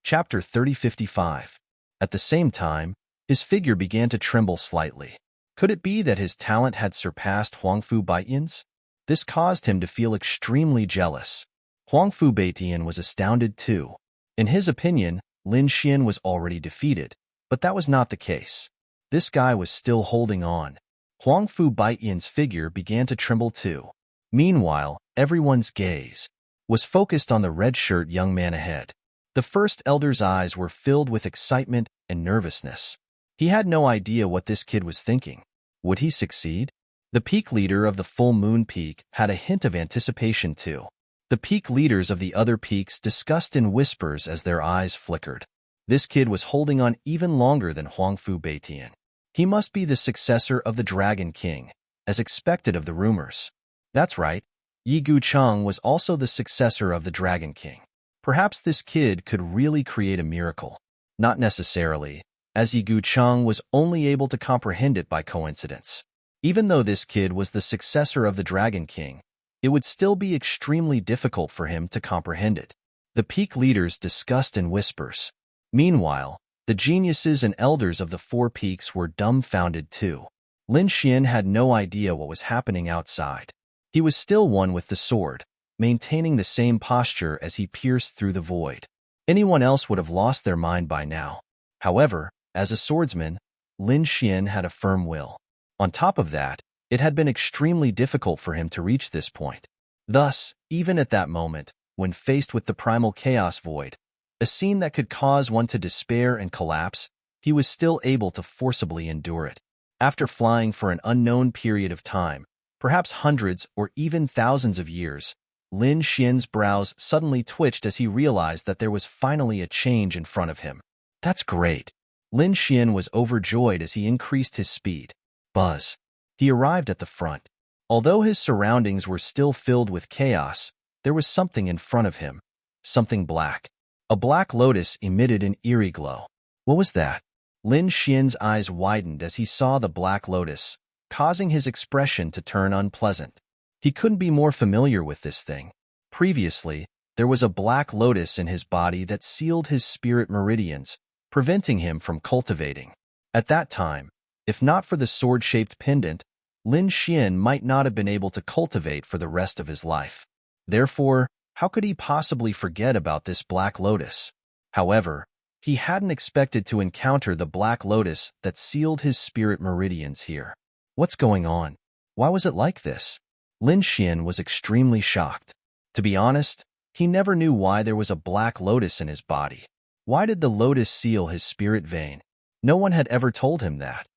Chapter 3055. At the same time, his figure began to tremble slightly. Could it be that his talent had surpassed Huangfu Beitian's? This caused him to feel extremely jealous. Huangfu Beitian was astounded too. In his opinion, Lin Xian was already defeated, but that was not the case. This guy was still holding on. Huangfu Beitian's figure began to tremble too. Meanwhile, everyone's gaze was focused on the red-shirt young man ahead. The first elder's eyes were filled with excitement and nervousness. He had no idea what this kid was thinking. Would he succeed? The peak leader of the full moon peak had a hint of anticipation too. The peak leaders of the other peaks discussed in whispers as their eyes flickered. This kid was holding on even longer than Huangfu Beitian. He must be the successor of the Dragon King, as expected of the rumors. That's right, Yi Gucheng was also the successor of the Dragon King. Perhaps this kid could really create a miracle. Not necessarily, as Yi Gucheng was only able to comprehend it by coincidence. Even though this kid was the successor of the Dragon King, it would still be extremely difficult for him to comprehend it. The peak leaders discussed in whispers. Meanwhile, the geniuses and elders of the four peaks were dumbfounded too. Lin Xian had no idea what was happening outside. He was still one with the sword, maintaining the same posture as he pierced through the void. Anyone else would have lost their mind by now. However, as a swordsman, Lin Xian had a firm will. On top of that, it had been extremely difficult for him to reach this point. Thus, even at that moment, when faced with the primal chaos void, a scene that could cause one to despair and collapse, he was still able to forcibly endure it. After flying for an unknown period of time, perhaps hundreds or even thousands of years, Lin Xian's brows suddenly twitched as he realized that there was finally a change in front of him. That's great. Lin Xian was overjoyed as he increased his speed. Buzz. He arrived at the front. Although his surroundings were still filled with chaos, there was something in front of him. Something black. A black lotus emitted an eerie glow. What was that? Lin Xian's eyes widened as he saw the black lotus, causing his expression to turn unpleasant. He couldn't be more familiar with this thing. Previously, there was a black lotus in his body that sealed his spirit meridians, preventing him from cultivating. At that time, if not for the sword-shaped pendant, Lin Xian might not have been able to cultivate for the rest of his life. Therefore, how could he possibly forget about this black lotus? However, he hadn't expected to encounter the black lotus that sealed his spirit meridians here. What's going on? Why was it like this? Lin Xian was extremely shocked. To be honest, he never knew why there was a black lotus in his body. Why did the lotus seal his spirit vein? No one had ever told him that.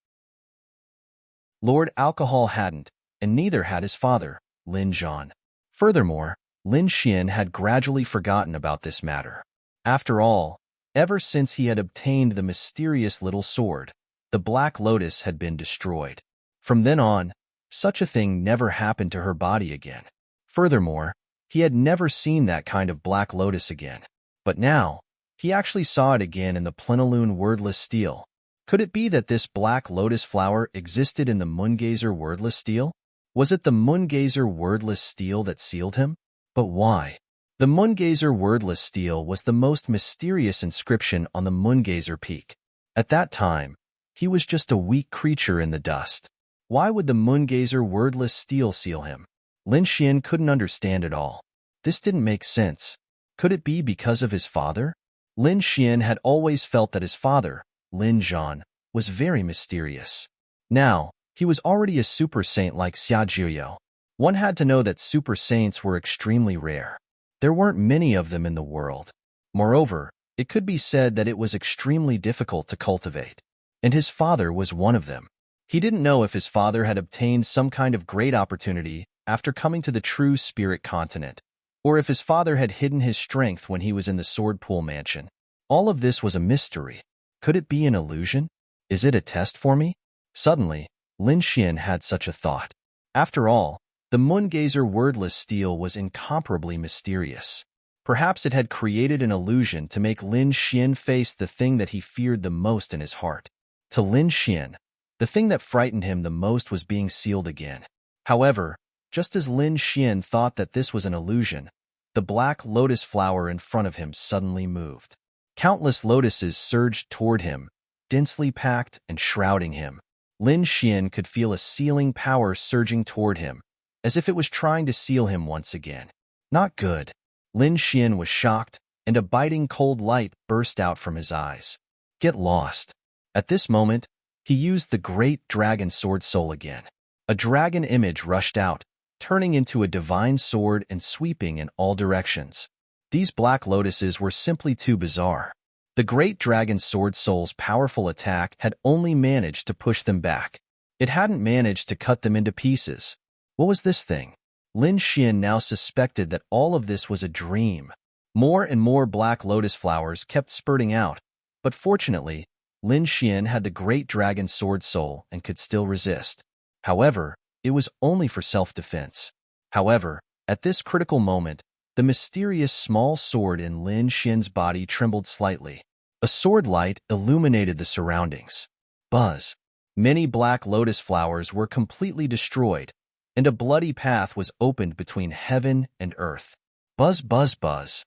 Lord Alcohol hadn't, and neither had his father, Lin Zhan. Furthermore, Lin Xian had gradually forgotten about this matter. After all, ever since he had obtained the mysterious little sword, the Black Lotus had been destroyed. From then on, such a thing never happened to her body again. Furthermore, he had never seen that kind of Black Lotus again. But now, He actually saw it again in the plenilune wordless steel. Could it be that this black lotus flower existed in the moongazer wordless steel? Was it the moongazer wordless steel that sealed him? But why? The moongazer wordless steel was the most mysterious inscription on the moongazer peak. At that time, he was just a weak creature in the dust. Why would the moongazer wordless steel seal him? Lin Xian couldn't understand it all. This didn't make sense. Could it be because of his father? Lin Xian had always felt that his father, Lin Zhan, was very mysterious. Now, he was already a super saint like Xia Jiuyo. One had to know that super saints were extremely rare. There weren't many of them in the world. Moreover, it could be said that it was extremely difficult to cultivate. And his father was one of them. He didn't know if his father had obtained some kind of great opportunity after coming to the true spirit continent, or if his father had hidden his strength when he was in the Sword Pool Mansion. All of this was a mystery. Could it be an illusion? Is it a test for me? Suddenly, Lin Xian had such a thought. After all, the moongazer wordless steel was incomparably mysterious. Perhaps it had created an illusion to make Lin Xian face the thing that he feared the most in his heart. To Lin Xian, the thing that frightened him the most was being sealed again. However, just as Lin Xian thought that this was an illusion, the black lotus flower in front of him suddenly moved. Countless lotuses surged toward him, densely packed and shrouding him. Lin Xian could feel a sealing power surging toward him, as if it was trying to seal him once again. Not good. Lin Xian was shocked, and a biting cold light burst out from his eyes. Get lost. At this moment, he used the great dragon sword soul again. A dragon image rushed out, turning into a divine sword and sweeping in all directions. These black lotuses were simply too bizarre. The great dragon sword soul's powerful attack had only managed to push them back. It hadn't managed to cut them into pieces. What was this thing? Lin Xian now suspected that all of this was a dream. More and more black lotus flowers kept spurting out, but fortunately, Lin Xian had the great dragon sword soul and could still resist. However, it was only for self-defense. However, at this critical moment, the mysterious small sword in Lin Xian's body trembled slightly. A sword light illuminated the surroundings. Buzz. Many black lotus flowers were completely destroyed, and a bloody path was opened between heaven and earth. Buzz, buzz, buzz.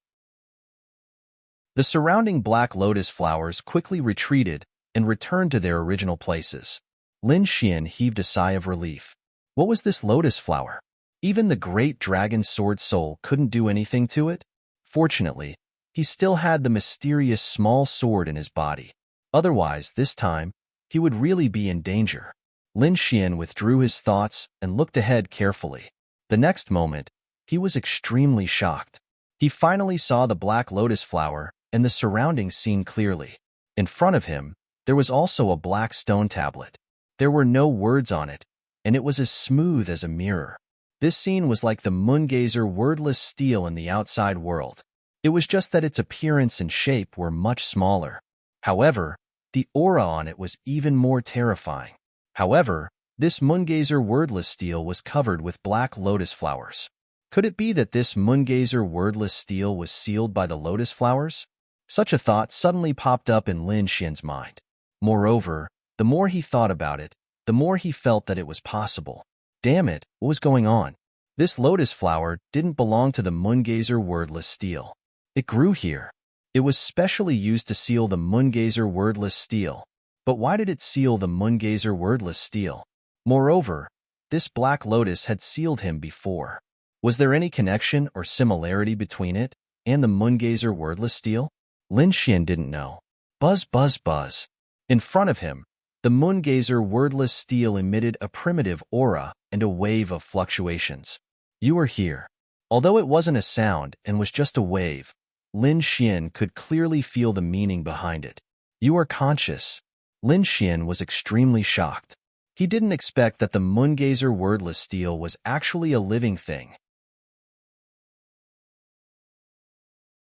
The surrounding black lotus flowers quickly retreated and returned to their original places. Lin Xian heaved a sigh of relief. What was this lotus flower? Even the great dragon sword soul couldn't do anything to it? Fortunately, he still had the mysterious small sword in his body. Otherwise, this time, he would really be in danger. Lin Xian withdrew his thoughts and looked ahead carefully. The next moment, he was extremely shocked. He finally saw the black lotus flower and the surrounding scene clearly. In front of him, there was also a black stone tablet. There were no words on it, and it was as smooth as a mirror. This scene was like the moongazer wordless steel in the outside world. It was just that its appearance and shape were much smaller. However, the aura on it was even more terrifying. However, this moongazer wordless steel was covered with black lotus flowers. Could it be that this moongazer wordless steel was sealed by the lotus flowers? Such a thought suddenly popped up in Lin Xian's mind. Moreover, the more he thought about it, the more he felt that it was possible. Damn it, what was going on? This lotus flower didn't belong to the moongazer wordless steel. It grew here. It was specially used to seal the moongazer wordless steel. But why did it seal the moongazer wordless steel? Moreover, this black lotus had sealed him before. Was there any connection or similarity between it and the moongazer wordless steel? Lin Xian didn't know. Buzz, buzz, buzz. In front of him, the moongazer wordless steel emitted a primitive aura and a wave of fluctuations. You are here. Although it wasn't a sound and was just a wave, Lin Xian could clearly feel the meaning behind it. You are conscious. Lin Xian was extremely shocked. He didn't expect that the moongazer wordless steel was actually a living thing.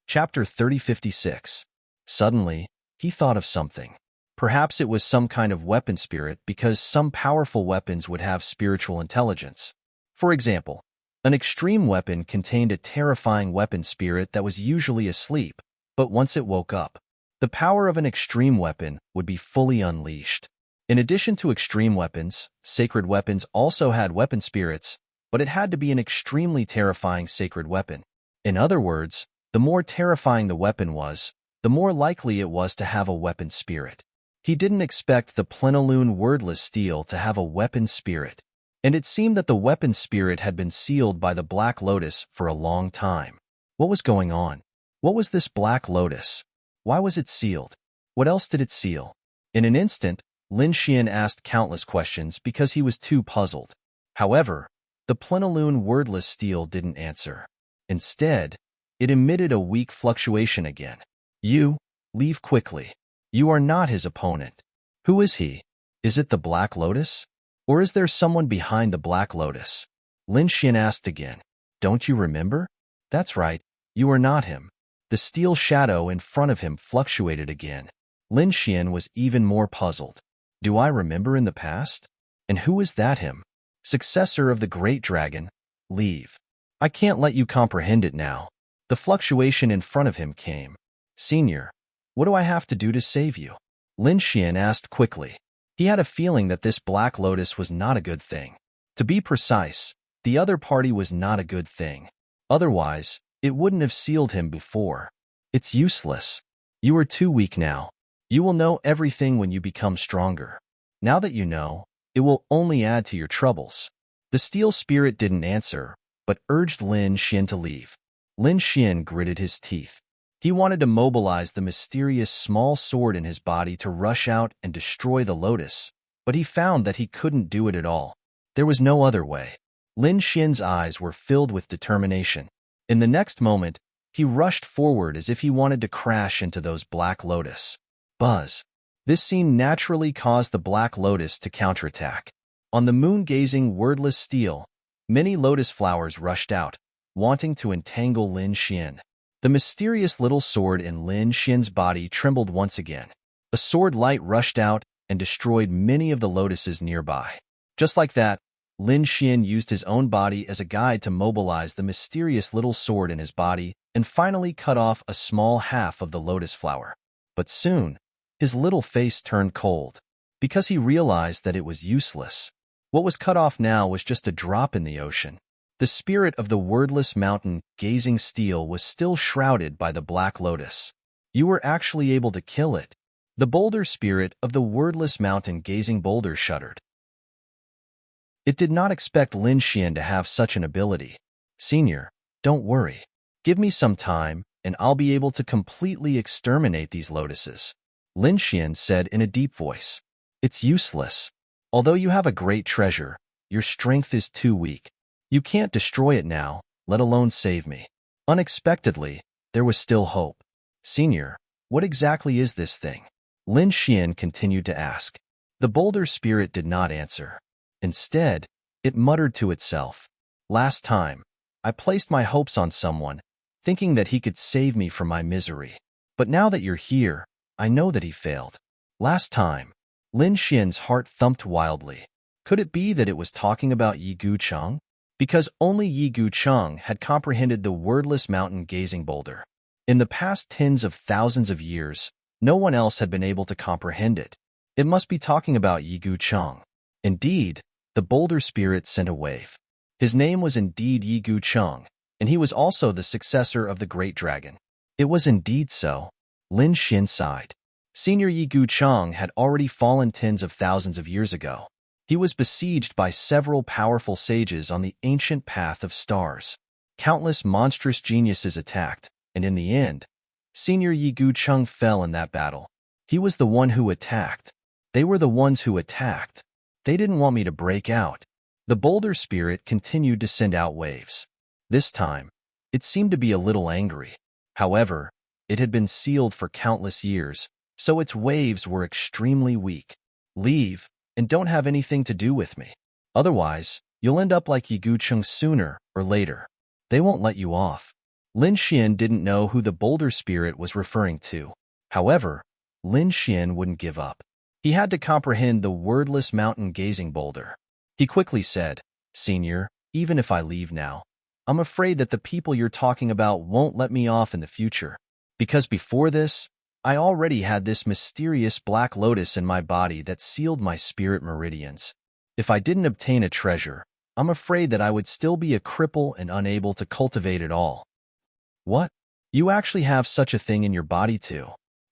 Chapter 3056. Suddenly, he thought of something. Perhaps it was some kind of weapon spirit because some powerful weapons would have spiritual intelligence. For example, an extreme weapon contained a terrifying weapon spirit that was usually asleep, But once it woke up, the power of an extreme weapon would be fully unleashed. In addition to extreme weapons, sacred weapons also had weapon spirits, but it had to be an extremely terrifying sacred weapon. In other words, the more terrifying the weapon was, the more likely it was to have a weapon spirit. He didn't expect the plenilune wordless steel to have a weapon spirit, and it seemed that the weapon spirit had been sealed by the Black Lotus for a long time. What was going on? What was this Black Lotus? Why was it sealed? What else did it seal? In an instant, Lin Xian asked countless questions because he was too puzzled. However, the plenilune wordless steel didn't answer. Instead, it emitted a weak fluctuation again. You, leave quickly. You are not his opponent. Who is he? Is it the Black Lotus? Or is there someone behind the Black Lotus? Lin Xian asked again. Don't you remember? That's right, you are not him. The steel shadow in front of him fluctuated again. Lin Xian was even more puzzled. Do I remember in the past? And who is that him? Successor of the great dragon, leave. I can't let you comprehend it now. The fluctuation in front of him came. Senior, what do I have to do to save you? Lin Xian asked quickly. He had a feeling that this Black Lotus was not a good thing. To be precise, the other party was not a good thing. Otherwise, it wouldn't have sealed him before. It's useless. You are too weak now. You will know everything when you become stronger. Now that you know, it will only add to your troubles. The steel spirit didn't answer, but urged Lin Xian to leave. Lin Xian gritted his teeth. He wanted to mobilize the mysterious small sword in his body to rush out and destroy the lotus, but he found that he couldn't do it at all. There was no other way. Lin Xian's eyes were filled with determination. In the next moment, he rushed forward as if he wanted to crash into those Black Lotus. Buzz. This scene naturally caused the Black Lotus to counterattack. On the moon-gazing, wordless steel, many lotus flowers rushed out, wanting to entangle Lin Xian. The mysterious little sword in Lin Xian's body trembled once again. A sword light rushed out and destroyed many of the lotuses nearby. Just like that, Lin Xian used his own body as a guide to mobilize the mysterious little sword in his body and finally cut off a small half of the lotus flower. But soon, his little face turned cold, because he realized that it was useless. What was cut off now was just a drop in the ocean. The spirit of the wordless mountain, gazing steel, was still shrouded by the Black Lotus. You were actually able to kill it. The boulder spirit of the wordless mountain, gazing boulder, shuddered. It did not expect Lin Xian to have such an ability. Senior, don't worry. Give me some time, and I'll be able to completely exterminate these lotuses. Lin Xian said in a deep voice. It's useless. Although you have a great treasure, your strength is too weak. You can't destroy it now, let alone save me. Unexpectedly, there was still hope. Senior, what exactly is this thing? Lin Xian continued to ask. The boulder spirit did not answer. Instead, it muttered to itself. Last time, I placed my hopes on someone, thinking that he could save me from my misery. But now that you're here, I know that he failed. Last time, Lin Xian's heart thumped wildly. Could it be that it was talking about Yi Gucheng? Because only Yi Gucheng had comprehended the wordless mountain gazing boulder. In the past tens of thousands of years, no one else had been able to comprehend it. It must be talking about Yi Gucheng. Indeed, the boulder spirit sent a wave. His name was indeed Yi Gucheng, and he was also the successor of the great dragon. It was indeed so. Lin Xian sighed. Senior Yi Gucheng had already fallen tens of thousands of years ago. He was besieged by several powerful sages on the ancient path of stars. Countless monstrous geniuses attacked, and in the end, Senior Yi Gucheng fell in that battle. He was the one who attacked. They were the ones who attacked. They didn't want me to break out. The boulder spirit continued to send out waves. This time, it seemed to be a little angry. However, it had been sealed for countless years, so its waves were extremely weak. Leave, and don't have anything to do with me. Otherwise, you'll end up like Yi Gucheng sooner or later. They won't let you off. Lin Xian didn't know who the boulder spirit was referring to. However, Lin Xian wouldn't give up. He had to comprehend the wordless mountain gazing boulder. He quickly said, Senior, even if I leave now, I'm afraid that the people you're talking about won't let me off in the future. Because before this, I already had this mysterious black lotus in my body that sealed my spirit meridians. If I didn't obtain a treasure, I'm afraid that I would still be a cripple and unable to cultivate it all. What? You actually have such a thing in your body too?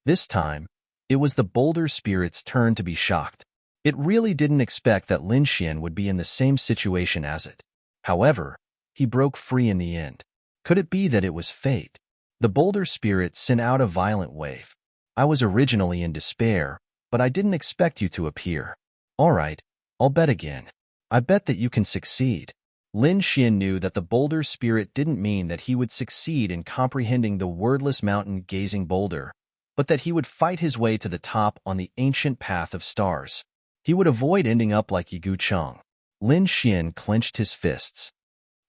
This time, it was the boulder spirit's turn to be shocked. It really didn't expect that Lin Xian would be in the same situation as it. However, he broke free in the end. Could it be that it was fate? The boulder spirit sent out a violent wave. I was originally in despair, but I didn't expect you to appear. All right, I'll bet again. I bet that you can succeed. Lin Xian knew that the boulder spirit didn't mean that he would succeed in comprehending the wordless mountain-gazing boulder, but that he would fight his way to the top on the ancient path of stars. He would avoid ending up like Yigu Cheng. Lin Xian clenched his fists.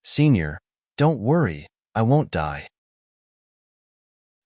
Senior, don't worry, I won't die.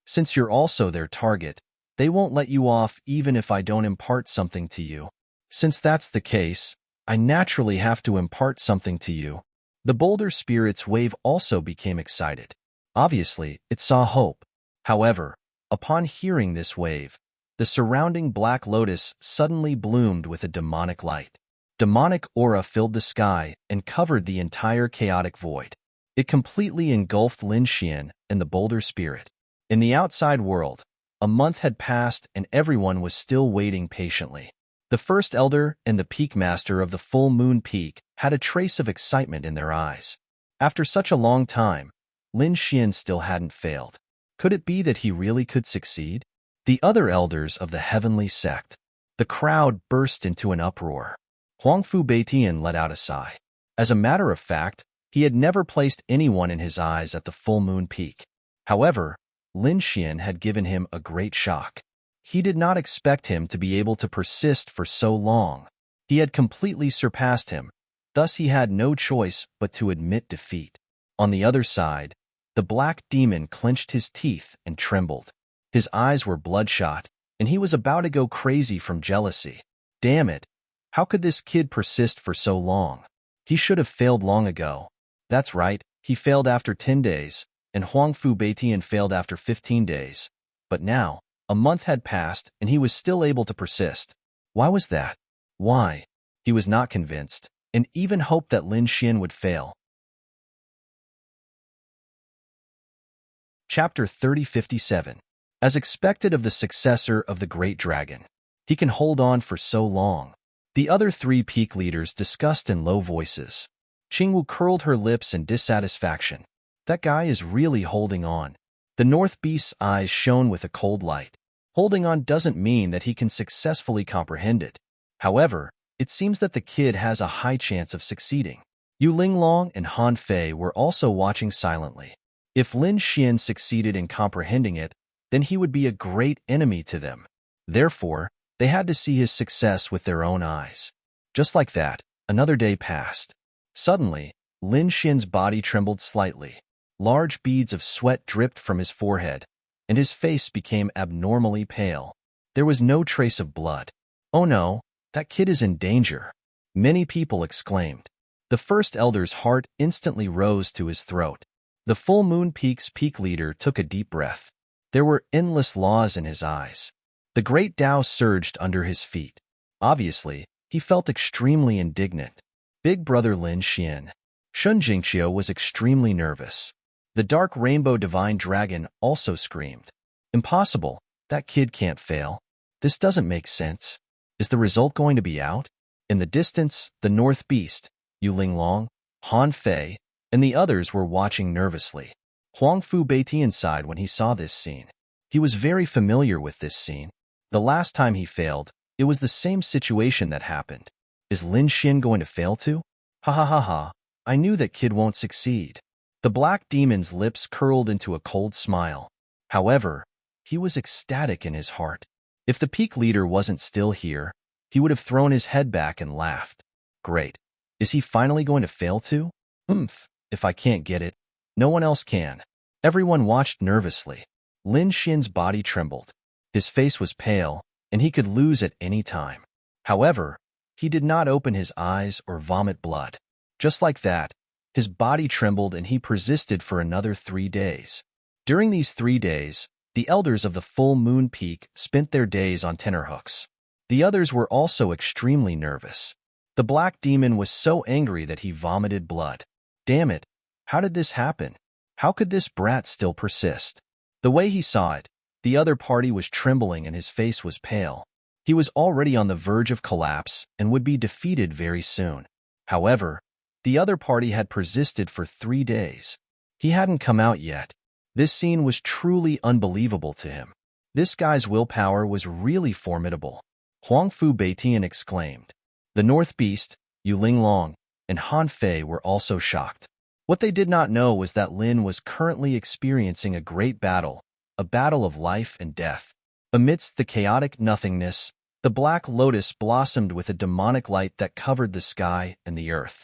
Since you're also their target, they won't let you off even if I don't impart something to you. Since that's the case, I naturally have to impart something to you. The boulder spirit's wave also became excited. Obviously, it saw hope. However, upon hearing this wave, the surrounding black lotus suddenly bloomed with a demonic light. Demonic aura filled the sky and covered the entire chaotic void. It completely engulfed Lin Xian and the boulder spirit. In the outside world, a month had passed and everyone was still waiting patiently. The first elder and the peak master of the full moon peak had a trace of excitement in their eyes. After such a long time, Lin Xian still hadn't failed. Could it be that he really could succeed? The other elders of the heavenly sect. The crowd burst into an uproar. Huangfu Beitian let out a sigh. As a matter of fact, he had never placed anyone in his eyes at the full moon peak. However, Lin Xian had given him a great shock. He did not expect him to be able to persist for so long. He had completely surpassed him, thus he had no choice but to admit defeat. On the other side, the black demon clenched his teeth and trembled. His eyes were bloodshot, and he was about to go crazy from jealousy. Damn it! How could this kid persist for so long? He should have failed long ago. That's right, he failed after 10 days, and Huangfu Beitian failed after 15 days. But now, a month had passed, and he was still able to persist. Why was that? Why? He was not convinced, and even hoped that Lin Xian would fail. Chapter 3057. As expected of the successor of the Great Dragon, he can hold on for so long. The other three peak leaders discussed in low voices. Qingwu curled her lips in dissatisfaction. That guy is really holding on. The North Beast's eyes shone with a cold light. Holding on doesn't mean that he can successfully comprehend it. However, it seems that the kid has a high chance of succeeding. Yu Linglong and Han Fei were also watching silently. If Lin Xian succeeded in comprehending it, then he would be a great enemy to them. Therefore, they had to see his success with their own eyes. Just like that, another day passed. Suddenly, Lin Xian's body trembled slightly. Large beads of sweat dripped from his forehead, and his face became abnormally pale. There was no trace of blood. Oh no, that kid is in danger. Many people exclaimed. The first elder's heart instantly rose to his throat. The full moon peak's peak leader took a deep breath. There were endless laws in his eyes. The great Tao surged under his feet. Obviously, he felt extremely indignant. Big brother Lin Xian. Shun Jingqiu was extremely nervous. The dark rainbow divine dragon also screamed. Impossible, that kid can't fail. This doesn't make sense. Is the result going to be out? In the distance, the North Beast, Yu Linglong, Han Fei, and the others were watching nervously. Huangfu Beitian sighed when he saw this scene. He was very familiar with this scene. The last time he failed, it was the same situation that happened. Is Lin Xian going to fail too? Ha ha ha ha, I knew that kid won't succeed. The black demon's lips curled into a cold smile. However, he was ecstatic in his heart. If the peak leader wasn't still here, he would have thrown his head back and laughed. Great. Is he finally going to fail too? If I can't get it, no one else can. Everyone watched nervously. Lin Xian's body trembled. His face was pale, and he could lose at any time. However, he did not open his eyes or vomit blood. Just like that, his body trembled and he persisted for another 3 days. During these 3 days, The elders of the full moon peak spent their days on tenterhooks. The others were also extremely nervous. The black demon was so angry that he vomited blood. Damn it! How did this happen? How could this brat still persist? The way he saw it, the other party was trembling and his face was pale. He was already on the verge of collapse and would be defeated very soon. However, the other party had persisted for 3 days. He hadn't come out yet. This scene was truly unbelievable to him. This guy's willpower was really formidable. Huang Fu Beitian exclaimed. The North Beast, Yu Linglong, and Han Fei were also shocked. What they did not know was that Lin was currently experiencing a great battle, a battle of life and death. Amidst the chaotic nothingness, the Black Lotus blossomed with a demonic light that covered the sky and the earth.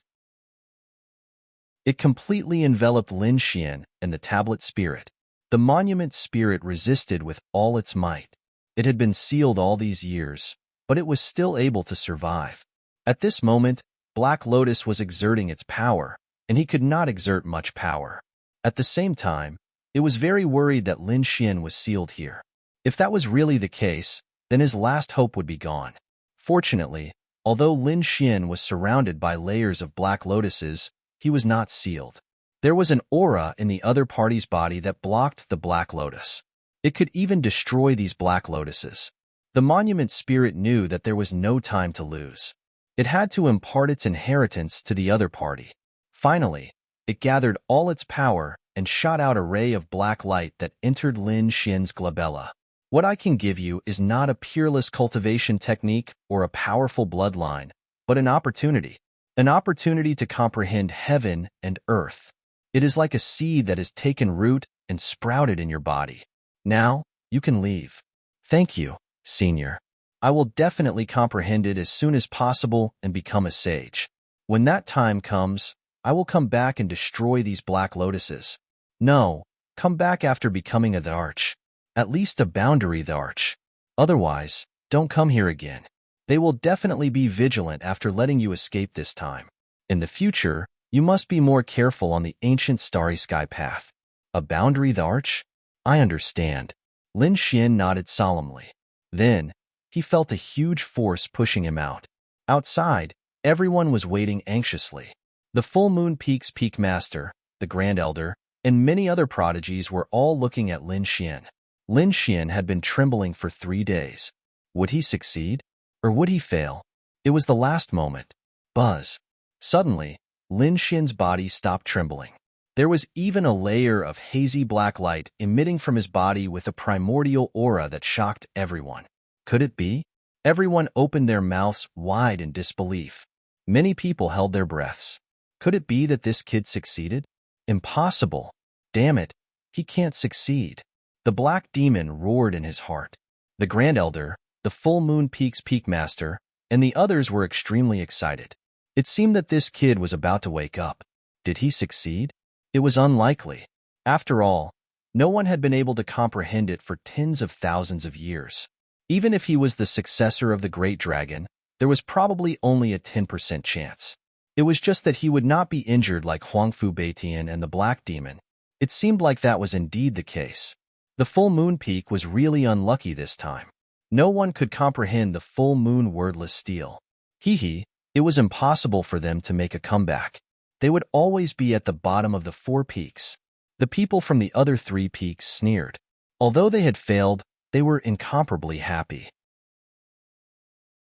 It completely enveloped Lin Xian and the tablet spirit. The monument spirit resisted with all its might. It had been sealed all these years, but it was still able to survive. At this moment, Black Lotus was exerting its power, and he could not exert much power. At the same time, it was very worried that Lin Xian was sealed here. If that was really the case, then his last hope would be gone. Fortunately, although Lin Xian was surrounded by layers of black lotuses, he was not sealed. There was an aura in the other party's body that blocked the black lotus. It could even destroy these black lotuses. The monument spirit knew that there was no time to lose. It had to impart its inheritance to the other party. Finally, it gathered all its power and shot out a ray of black light that entered Lin Xian's glabella. What I can give you is not a peerless cultivation technique or a powerful bloodline, but an opportunity to comprehend heaven and earth. It is like a seed that has taken root and sprouted in your body. Now, you can leave. Thank you, Senior. I will definitely comprehend it as soon as possible and become a sage. When that time comes, I will come back and destroy these black lotuses. No, come back after becoming the arch. At least a boundary the arch. Otherwise, don't come here again. They will definitely be vigilant after letting you escape this time. In the future, you must be more careful on the ancient starry sky path. A boundary the arch? I understand. Lin Xian nodded solemnly. Then, he felt a huge force pushing him out. Outside, everyone was waiting anxiously. The Full Moon Peak's Peak Master, the Grand Elder, and many other prodigies were all looking at Lin Xian. Lin Xian had been trembling for 3 days. Would he succeed? Or would he fail? It was the last moment. Buzz. Suddenly, Lin Xian's body stopped trembling. There was even a layer of hazy black light emitting from his body with a primordial aura that shocked everyone. Could it be? Everyone opened their mouths wide in disbelief. Many people held their breaths. Could it be that this kid succeeded? Impossible. Damn it, he can't succeed. The black demon roared in his heart. The Grand Elder, the Full Moon Peak's Peak Master, and the others were extremely excited. It seemed that this kid was about to wake up. Did he succeed? It was unlikely. After all, no one had been able to comprehend it for tens of thousands of years. Even if he was the successor of the Great Dragon, there was probably only a 10% chance. It was just that he would not be injured like Huang Fu Beitian and the Black Demon. It seemed like that was indeed the case. The Full Moon Peak was really unlucky this time. No one could comprehend the full moon wordless steel. It was impossible for them to make a comeback. They would always be at the bottom of the 4 peaks. The people from the other 3 peaks sneered. Although they had failed, they were incomparably happy.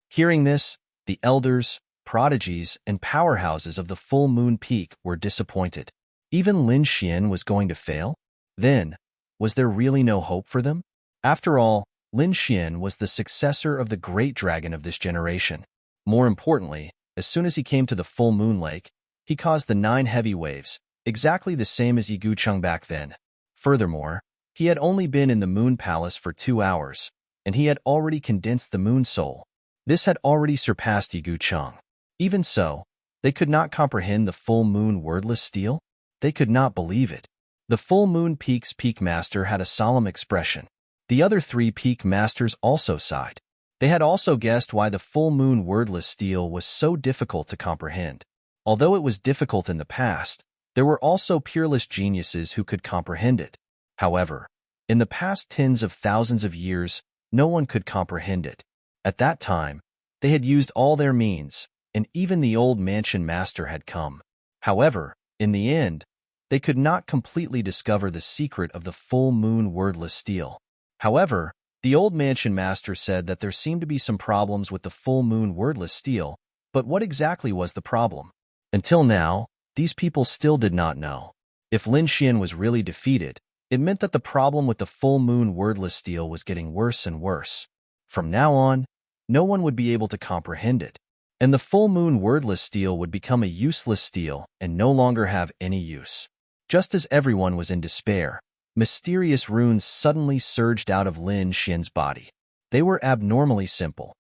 Hearing this, the elders, prodigies, and powerhouses of the Full Moon Peak were disappointed. Even Lin Xian was going to fail? Then, was there really no hope for them? After all, Lin Xian was the successor of the Great Dragon of this generation. More importantly, as soon as he came to the Full Moon Lake, he caused the 9 heavy waves, exactly the same as Yi Gucheng back then. Furthermore, he had only been in the Moon Palace for 2 hours, and he had already condensed the Moon Soul. This had already surpassed Yi Gucheng. Even so, they could not comprehend the full moon wordless steel. They could not believe it. The Full Moon Peak's Peak Master had a solemn expression. The other 3 Peak Masters also sighed. They had also guessed why the full moon wordless steel was so difficult to comprehend. Although it was difficult in the past, there were also peerless geniuses who could comprehend it. However, In the past tens of thousands of years, no one could comprehend it. At that time, they had used all their means, and even the old mansion master had come. However, in the end, they could not completely discover the secret of the full moon wordless steel. However, the old mansion master said that there seemed to be some problems with the full moon wordless steel, but what exactly was the problem? Until now, these people still did not know. If Lin Xian was really defeated, it meant that the problem with the full moon wordless steel was getting worse and worse. From now on, no one would be able to comprehend it, and the full moon wordless steel would become a useless steel and no longer have any use. Just as everyone was in despair, mysterious runes suddenly surged out of Lin Xian's body. They were abnormally simple.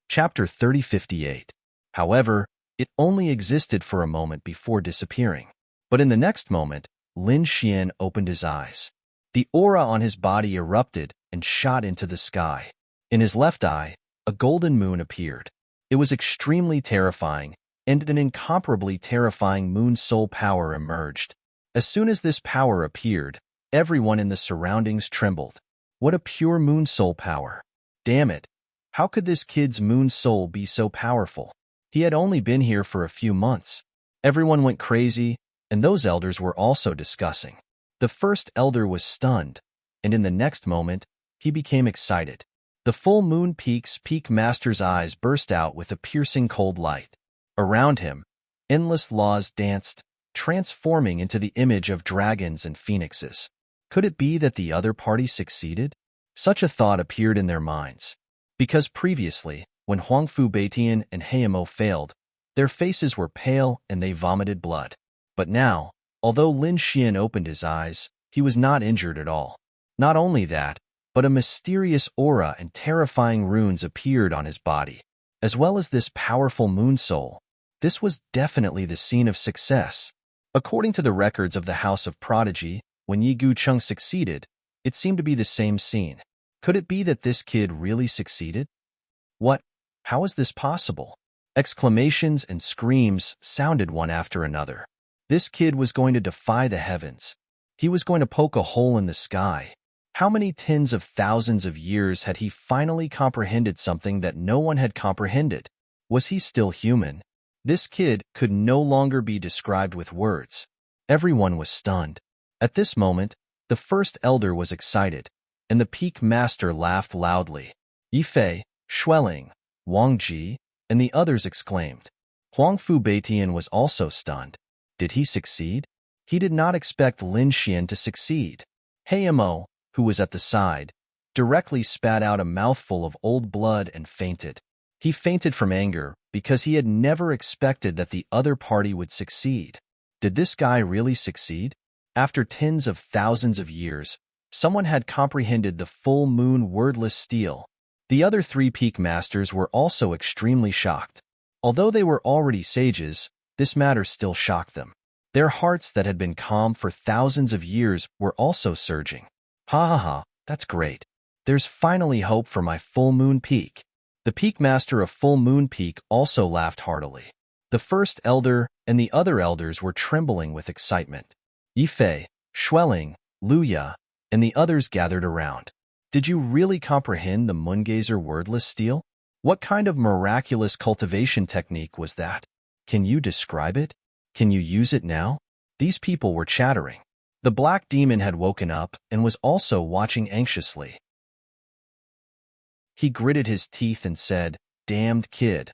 Chapter 3058. However, it only existed for a moment before disappearing. But in the next moment, Lin Xian opened his eyes. The aura on his body erupted and shot into the sky. In his left eye, a golden moon appeared. It was extremely terrifying, and an incomparably terrifying moon soul power emerged. As soon as this power appeared, everyone in the surroundings trembled. What a pure moon soul power! Damn it! How could this kid's moon soul be so powerful? He had only been here for a few months. Everyone went crazy, and those elders were also discussing. The first elder was stunned, and in the next moment, he became excited. The full moon peak master's eyes burst out with a piercing cold light. Around him, endless laws danced, transforming into the image of dragons and phoenixes. Could it be that the other party succeeded? Such a thought appeared in their minds. Because previously, when Huangfu Beitian and Heimo failed, their faces were pale and they vomited blood. But now, although Lin Xian opened his eyes, he was not injured at all. Not only that, but a mysterious aura and terrifying runes appeared on his body, as well as this powerful moon soul. This was definitely the scene of success. According to the records of the House of Prodigy, when Yi Gucheng succeeded, it seemed to be the same scene. Could it be that this kid really succeeded? What? How is this possible? Exclamations and screams sounded one after another. This kid was going to defy the heavens. He was going to poke a hole in the sky. How many tens of thousands of years had he finally comprehended something that no one had comprehended? Was he still human? This kid could no longer be described with words. Everyone was stunned. At this moment, the first elder was excited, and the peak master laughed loudly. Yifei, Xueling, Wang Ji, and the others exclaimed. Huangfu Beitian was also stunned. Did he succeed? He did not expect Lin Xian to succeed. Heimo, who was at the side, directly spat out a mouthful of old blood and fainted. He fainted from anger because he had never expected that the other party would succeed. Did this guy really succeed? After tens of thousands of years, someone had comprehended the full moon wordless steel. The other three peak masters were also extremely shocked. Although they were already sages, this matter still shocked them. Their hearts that had been calm for thousands of years were also surging. Ha ha ha, that's great. There's finally hope for my full moon peak. The peak master of Full Moon Peak also laughed heartily. The first elder and the other elders were trembling with excitement. Yifei, Xueling, Luya, and the others gathered around. Did you really comprehend the Moongazer wordless steel? What kind of miraculous cultivation technique was that? Can you describe it? Can you use it now? These people were chattering. The black demon had woken up and was also watching anxiously. He gritted his teeth and said, "Damned kid.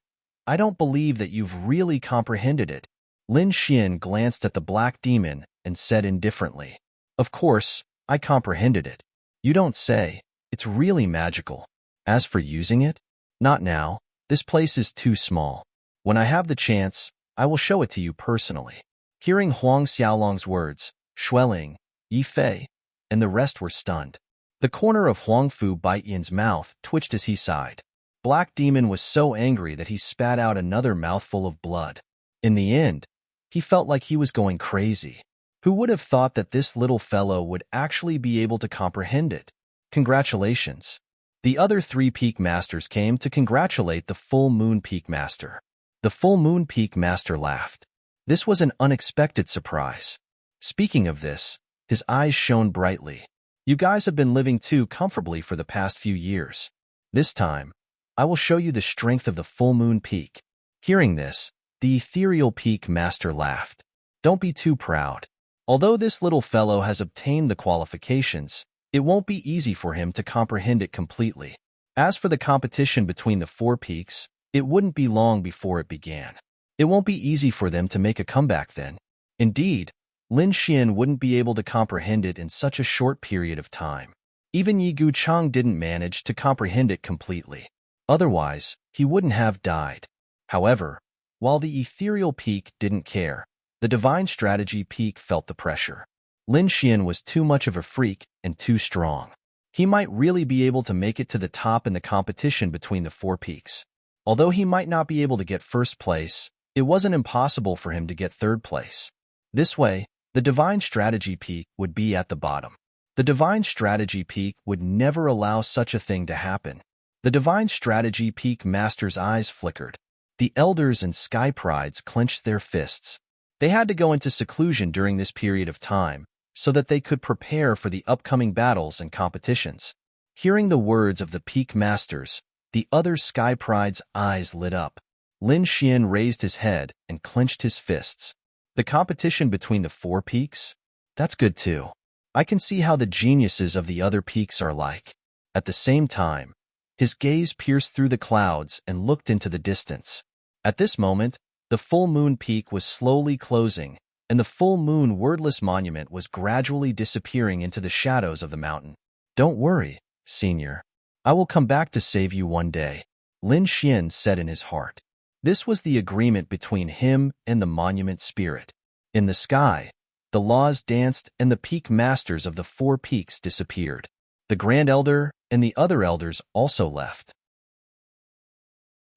I don't believe that you've really comprehended it." Lin Xian glanced at the black demon and said indifferently, "Of course, I comprehended it. You don't say. It's really magical. As for using it, not now. This place is too small. When I have the chance, I will show it to you personally." Hearing Huang Xiaolong's words, Xueling, Yifei, and the rest were stunned. The corner of Huangfu Beitian's mouth twitched as he sighed. Black Demon was so angry that he spat out another mouthful of blood. In the end, he felt like he was going crazy. Who would have thought that this little fellow would actually be able to comprehend it? Congratulations. The other three Peak Masters came to congratulate the Full Moon Peak Master. The Full Moon Peak Master laughed. This was an unexpected surprise. Speaking of this, his eyes shone brightly. You guys have been living too comfortably for the past few years. This time, I will show you the strength of the full moon peak. Hearing this, the ethereal peak master laughed. Don't be too proud. Although this little fellow has obtained the qualifications, it won't be easy for him to comprehend it completely. As for the competition between the four peaks, it wouldn't be long before it began. It won't be easy for them to make a comeback then. Indeed, Lin Xian wouldn't be able to comprehend it in such a short period of time. Even Yi Guchang didn't manage to comprehend it completely. Otherwise, he wouldn't have died. However, while the ethereal peak didn't care, the divine strategy peak felt the pressure. Lin Xian was too much of a freak and too strong. He might really be able to make it to the top in the competition between the four peaks. Although he might not be able to get first place, it wasn't impossible for him to get third place. This way, the divine strategy peak would be at the bottom. The divine strategy peak would never allow such a thing to happen. The divine strategy peak master's eyes flickered. The elders and sky prides clenched their fists. They had to go into seclusion during this period of time so that they could prepare for the upcoming battles and competitions. Hearing the words of the peak masters, the other sky pride's eyes lit up. Lin Xian raised his head and clenched his fists. The competition between the four peaks? That's good too. I can see how the geniuses of the other peaks are like. At the same time, his gaze pierced through the clouds and looked into the distance. At this moment, the full moon peak was slowly closing, and the full moon wordless monument was gradually disappearing into the shadows of the mountain. Don't worry, senior. I will come back to save you one day, Lin Xian said in his heart. This was the agreement between him and the monument spirit. In the sky, the laws danced and the peak masters of the four peaks disappeared. The Grand Elder and the other elders also left.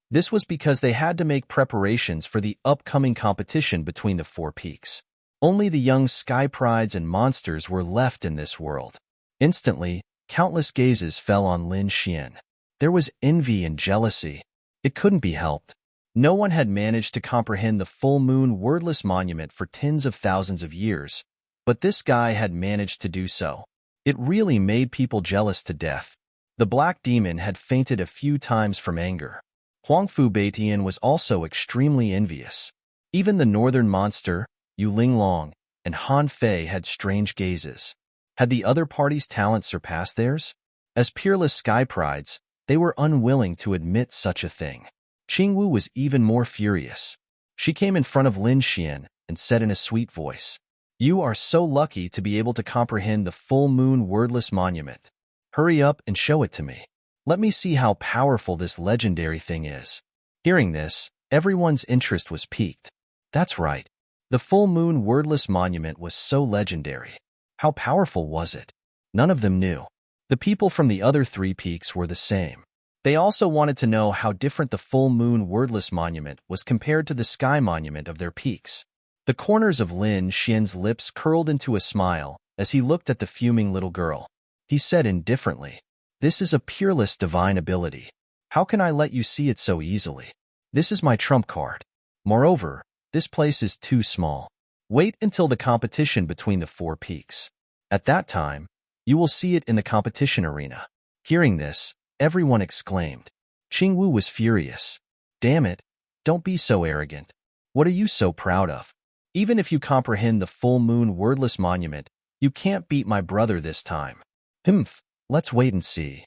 This was because they had to make preparations for the upcoming competition between the four peaks. Only the young sky prides and monsters were left in this world. Instantly, countless gazes fell on Lin Xian. There was envy and jealousy. It couldn't be helped. No one had managed to comprehend the full moon wordless monument for tens of thousands of years, but this guy had managed to do so. It really made people jealous to death. The black demon had fainted a few times from anger. Huangfu Beitian was also extremely envious. Even the northern monster, Yu Linglong, and Han Fei had strange gazes. Had the other party's talent surpassed theirs? As peerless sky prides, they were unwilling to admit such a thing. Qingwu was even more furious. She came in front of Lin Xian and said in a sweet voice, "You are so lucky to be able to comprehend the full moon wordless monument. Hurry up and show it to me. Let me see how powerful this legendary thing is." Hearing this, everyone's interest was piqued. That's right. The full moon wordless monument was so legendary. How powerful was it? None of them knew. The people from the other three peaks were the same. They also wanted to know how different the full moon wordless monument was compared to the sky monument of their peaks. The corners of Lin Xian's lips curled into a smile as he looked at the fuming little girl. He said indifferently, "This is a peerless divine ability. How can I let you see it so easily? This is my trump card. Moreover, this place is too small. Wait until the competition between the four peaks. At that time, you will see it in the competition arena." Hearing this, everyone exclaimed. Qingwu was furious. "Damn it, don't be so arrogant. What are you so proud of? Even if you comprehend the full moon wordless monument, you can't beat my brother this time. Humph, let's wait and see."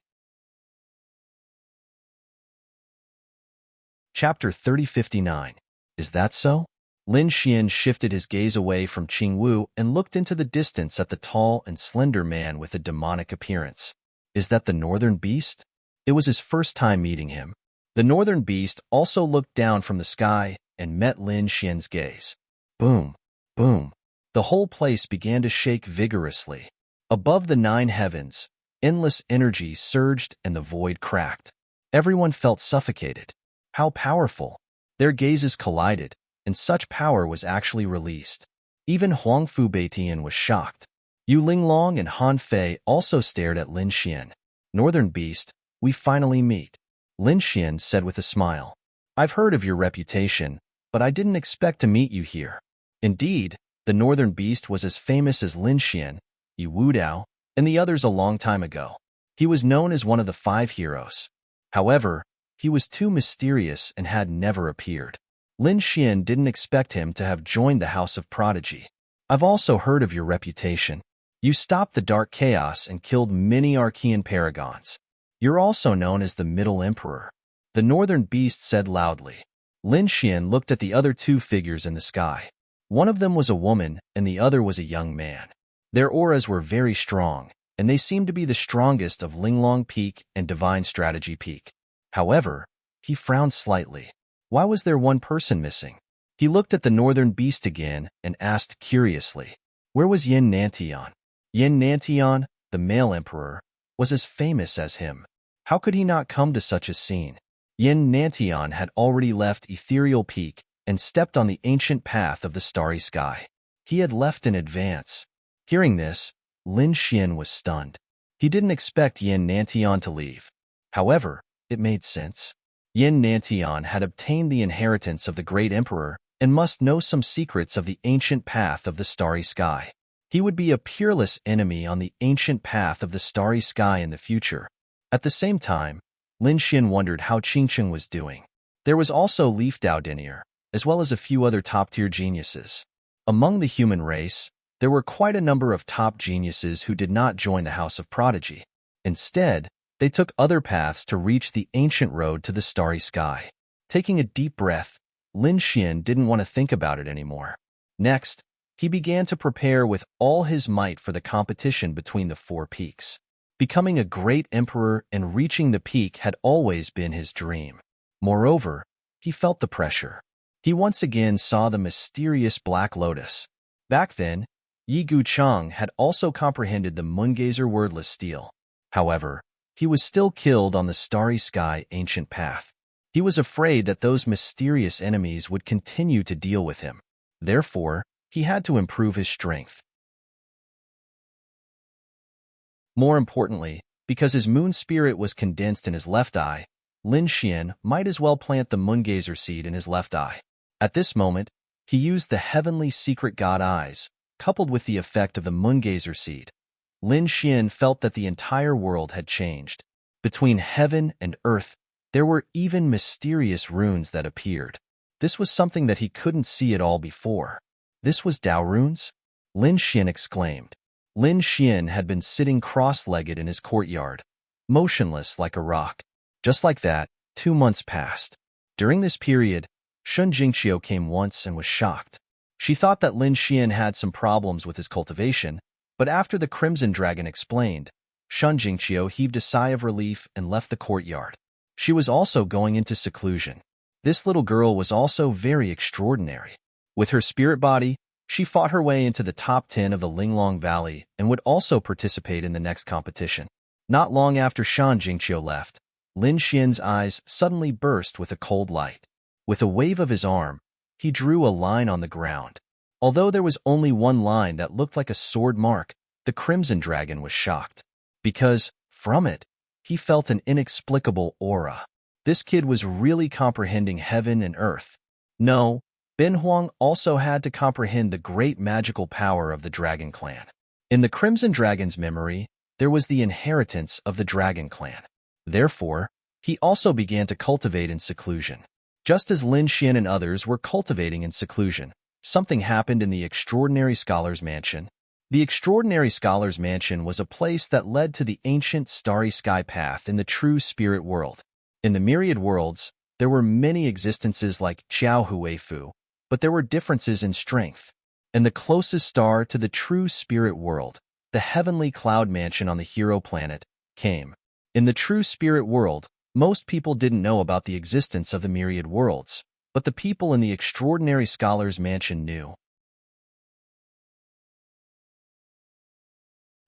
Chapter 3059. Is that so? Lin Xian shifted his gaze away from Qingwu and looked into the distance at the tall and slender man with a demonic appearance. Is that the northern beast? It was his first time meeting him. The northern beast also looked down from the sky and met Lin Xian's gaze. Boom, boom. The whole place began to shake vigorously. Above the 9 heavens, endless energy surged and the void cracked. Everyone felt suffocated. How powerful! Their gazes collided, and such power was actually released. Even Huangfu Beitian was shocked. Yu Linglong and Han Fei also stared at Lin Xian. "Northern beast, we finally meet," Lin Xian said with a smile. "I've heard of your reputation, but I didn't expect to meet you here. Indeed, The northern beast was as famous as Lin Xian, Yi Wudao, and the others a long time ago. He was known as one of the 5 heroes. However, he was too mysterious and had never appeared. Lin Xian didn't expect him to have joined the House of Prodigy. I've also heard of your reputation. You stopped the Dark Chaos and killed many Archean paragons. You're also known as the Middle Emperor. The northern beast said loudly. Lin Xian looked at the other 2 figures in the sky. One of them was a woman and the other was a young man. Their auras were very strong, and they seemed to be the strongest of Linglong Peak and Divine Strategy Peak. However, he frowned slightly. Why was there one person missing? He looked at the northern beast again and asked curiously, where was Yin Nantian? Yin Nantian, the male emperor, was as famous as him. How could he not come to such a scene? Yin Nantian had already left Ethereal Peak and stepped on the ancient path of the starry sky. He had left in advance. Hearing this, Lin Xian was stunned. He didn't expect Yin Nantian to leave. However, it made sense. Yin Nantian had obtained the inheritance of the great emperor and must know some secrets of the ancient path of the starry sky. He would be a peerless enemy on the ancient path of the starry sky in the future. At the same time, Lin Xian wondered how Qingqing was doing. There was also Leaf Dao Denier, as well as a few other top-tier geniuses. Among the human race, there were quite a number of top geniuses who did not join the House of Prodigy. Instead, they took other paths to reach the ancient road to the starry sky. Taking a deep breath, Lin Xian didn't want to think about it anymore. Next, he began to prepare with all his might for the competition between the 4 peaks. Becoming a great emperor and reaching the peak had always been his dream. Moreover, he felt the pressure. He once again saw the mysterious Black Lotus. Back then, Yi Guchang had also comprehended the Moongazer wordless steel. However, he was still killed on the starry sky ancient path. He was afraid that those mysterious enemies would continue to deal with him. Therefore, he had to improve his strength. More importantly, because his moon spirit was condensed in his left eye, Lin Xian might as well plant the Moongazer seed in his left eye. At this moment, he used the heavenly secret god eyes, coupled with the effect of the Moongazer seed. Lin Xian felt that the entire world had changed. Between heaven and earth, there were even mysterious runes that appeared. This was something that he couldn't see at all before. This was Dao runes? Lin Xian exclaimed. Lin Xian had been sitting cross-legged in his courtyard, motionless like a rock. Just like that, 2 months passed. During this period, Shun Jingqiu came once and was shocked. She thought that Lin Xian had some problems with his cultivation, but after the Crimson Dragon explained, Shun Jingqiu heaved a sigh of relief and left the courtyard. She was also going into seclusion. This little girl was also very extraordinary. With her spirit body, she fought her way into the top 10 of the Linglong Valley and would also participate in the next competition. Not long after Shan Jingqiu left, Lin Xian's eyes suddenly burst with a cold light. With a wave of his arm, he drew a line on the ground. Although there was only one line that looked like a sword mark, the Crimson Dragon was shocked. Because, from it, he felt an inexplicable aura. This kid was really comprehending heaven and earth. No, Ben Huang also had to comprehend the great magical power of the Dragon Clan. In the Crimson Dragon's memory, there was the inheritance of the Dragon Clan. Therefore, he also began to cultivate in seclusion. Just as Lin Xian and others were cultivating in seclusion, something happened in the Extraordinary Scholar's Mansion. The Extraordinary Scholar's Mansion was a place that led to the ancient starry sky path in the true spirit world. In the myriad worlds, there were many existences like Qiao Huifu, but there were differences in strength. And the closest star to the true spirit world, the heavenly cloud mansion on the hero planet, came. In the true spirit world, most people didn't know about the existence of the myriad worlds, but the people in the Extraordinary Scholar's Mansion knew.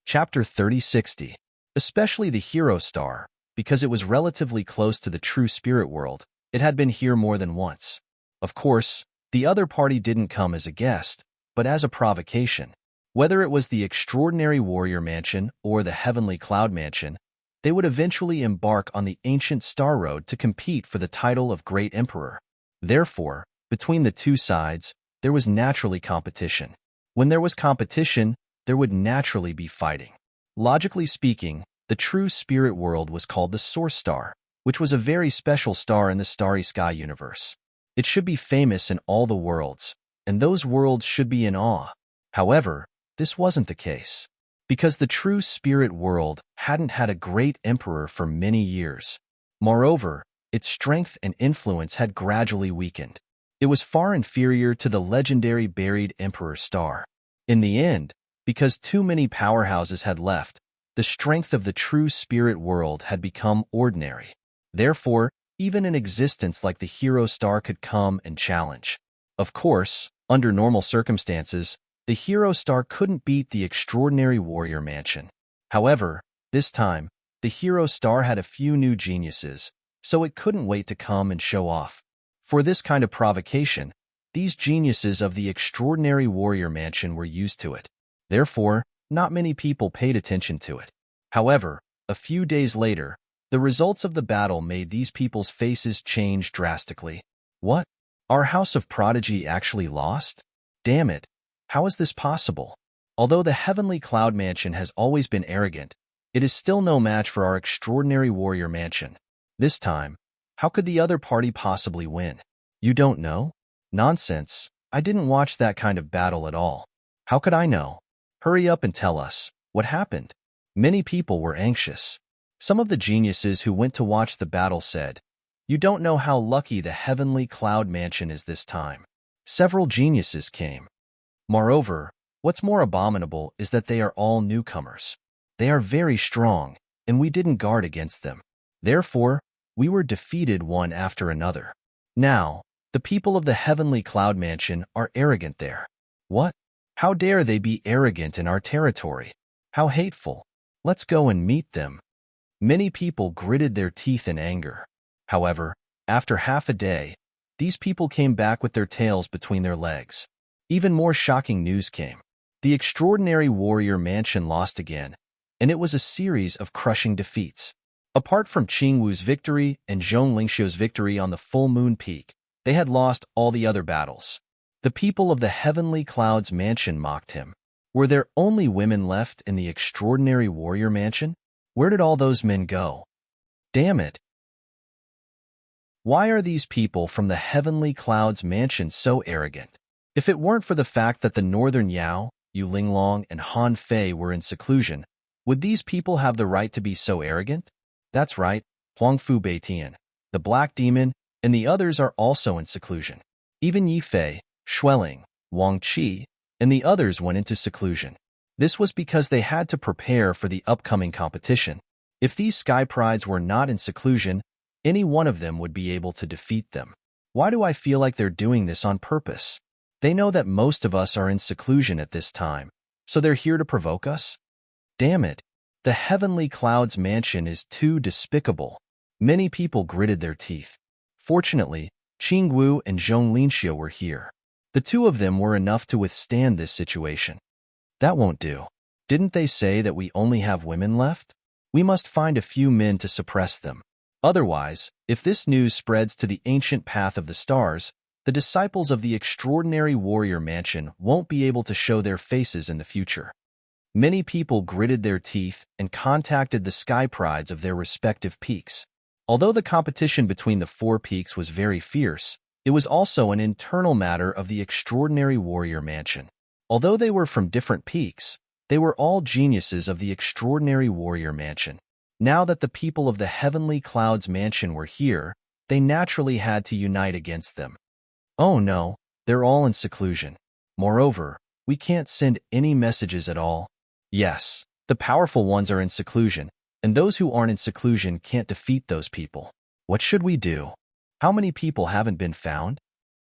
Chapter 3060. Especially the hero star, because it was relatively close to the true spirit world, it had been here more than once. Of course, the other party didn't come as a guest, but as a provocation. Whether it was the Extraordinary Warrior Mansion or the Heavenly Cloud Mansion, they would eventually embark on the ancient Star Road to compete for the title of Great Emperor. Therefore, between the two sides, there was naturally competition. When there was competition, there would naturally be fighting. Logically speaking, the true spirit world was called the source star, which was a very special star in the starry sky universe. It should be famous in all the worlds, and those worlds should be in awe. However, this wasn't the case, because the true spirit world hadn't had a great emperor for many years. Moreover, its strength and influence had gradually weakened. It was far inferior to the legendary buried emperor star. In the end, because too many powerhouses had left, the strength of the true spirit world had become ordinary. Therefore, even an existence like the hero star could come and challenge. Of course, under normal circumstances, the hero star couldn't beat the extraordinary warrior mansion. However, this time, the hero star had a few new geniuses, so it couldn't wait to come and show off. For this kind of provocation, these geniuses of the extraordinary warrior mansion were used to it. Therefore, not many people paid attention to it. However, a few days later, the results of the battle made these people's faces change drastically. What? Our House of Prodigy actually lost? Damn it! How is this possible? Although the Heavenly Cloud Mansion has always been arrogant, it is still no match for our extraordinary warrior mansion. This time, how could the other party possibly win? You don't know? Nonsense. I didn't watch that kind of battle at all. How could I know? Hurry up and tell us. What happened? Many people were anxious. Some of the geniuses who went to watch the battle said, "You don't know how lucky the Heavenly Cloud Mansion is this time." Several geniuses came. Moreover, what's more abominable is that they are all newcomers. They are very strong, and we didn't guard against them. Therefore, we were defeated one after another. Now, the people of the Heavenly Cloud Mansion are arrogant there. What? How dare they be arrogant in our territory? How hateful. Let's go and meet them. Many people gritted their teeth in anger. However, after half a day, these people came back with their tails between their legs. Even more shocking news came. The extraordinary warrior mansion lost again, and it was a series of crushing defeats. Apart from Qingwu's victory and Zhong Lingxiu's victory on the Full Moon Peak, they had lost all the other battles. The people of the Heavenly Clouds Mansion mocked him. Were there only women left in the extraordinary warrior mansion? Where did all those men go? Damn it! Why are these people from the Heavenly Clouds Mansion so arrogant? If it weren't for the fact that the Northern Yao, Yu Linglong, and Han Fei were in seclusion, would these people have the right to be so arrogant? That's right, Huangfu Beitian, the Black Demon, and the others are also in seclusion. Even Yi Fei, Xueling, Wang Qi, and the others went into seclusion. This was because they had to prepare for the upcoming competition. If these Sky Prides were not in seclusion, any one of them would be able to defeat them. Why do I feel like they're doing this on purpose? They know that most of us are in seclusion at this time, so they're here to provoke us? Damn it! The Heavenly Clouds Mansion is too despicable. Many people gritted their teeth. Fortunately, Qingwu and Zhong Lingxiu were here. The two of them were enough to withstand this situation. That won't do. Didn't they say that we only have women left? We must find a few men to suppress them. Otherwise, if this news spreads to the ancient path of the stars, the disciples of the extraordinary warrior mansion won't be able to show their faces in the future. Many people gritted their teeth and contacted the Sky Prides of their respective peaks. Although the competition between the four peaks was very fierce, it was also an internal matter of the extraordinary warrior mansion. Although they were from different peaks, they were all geniuses of the extraordinary warrior mansion. Now that the people of the Heavenly Clouds Mansion were here, they naturally had to unite against them. Oh no, they're all in seclusion. Moreover, we can't send any messages at all. Yes, the powerful ones are in seclusion, and those who aren't in seclusion can't defeat those people. What should we do? How many people haven't been found?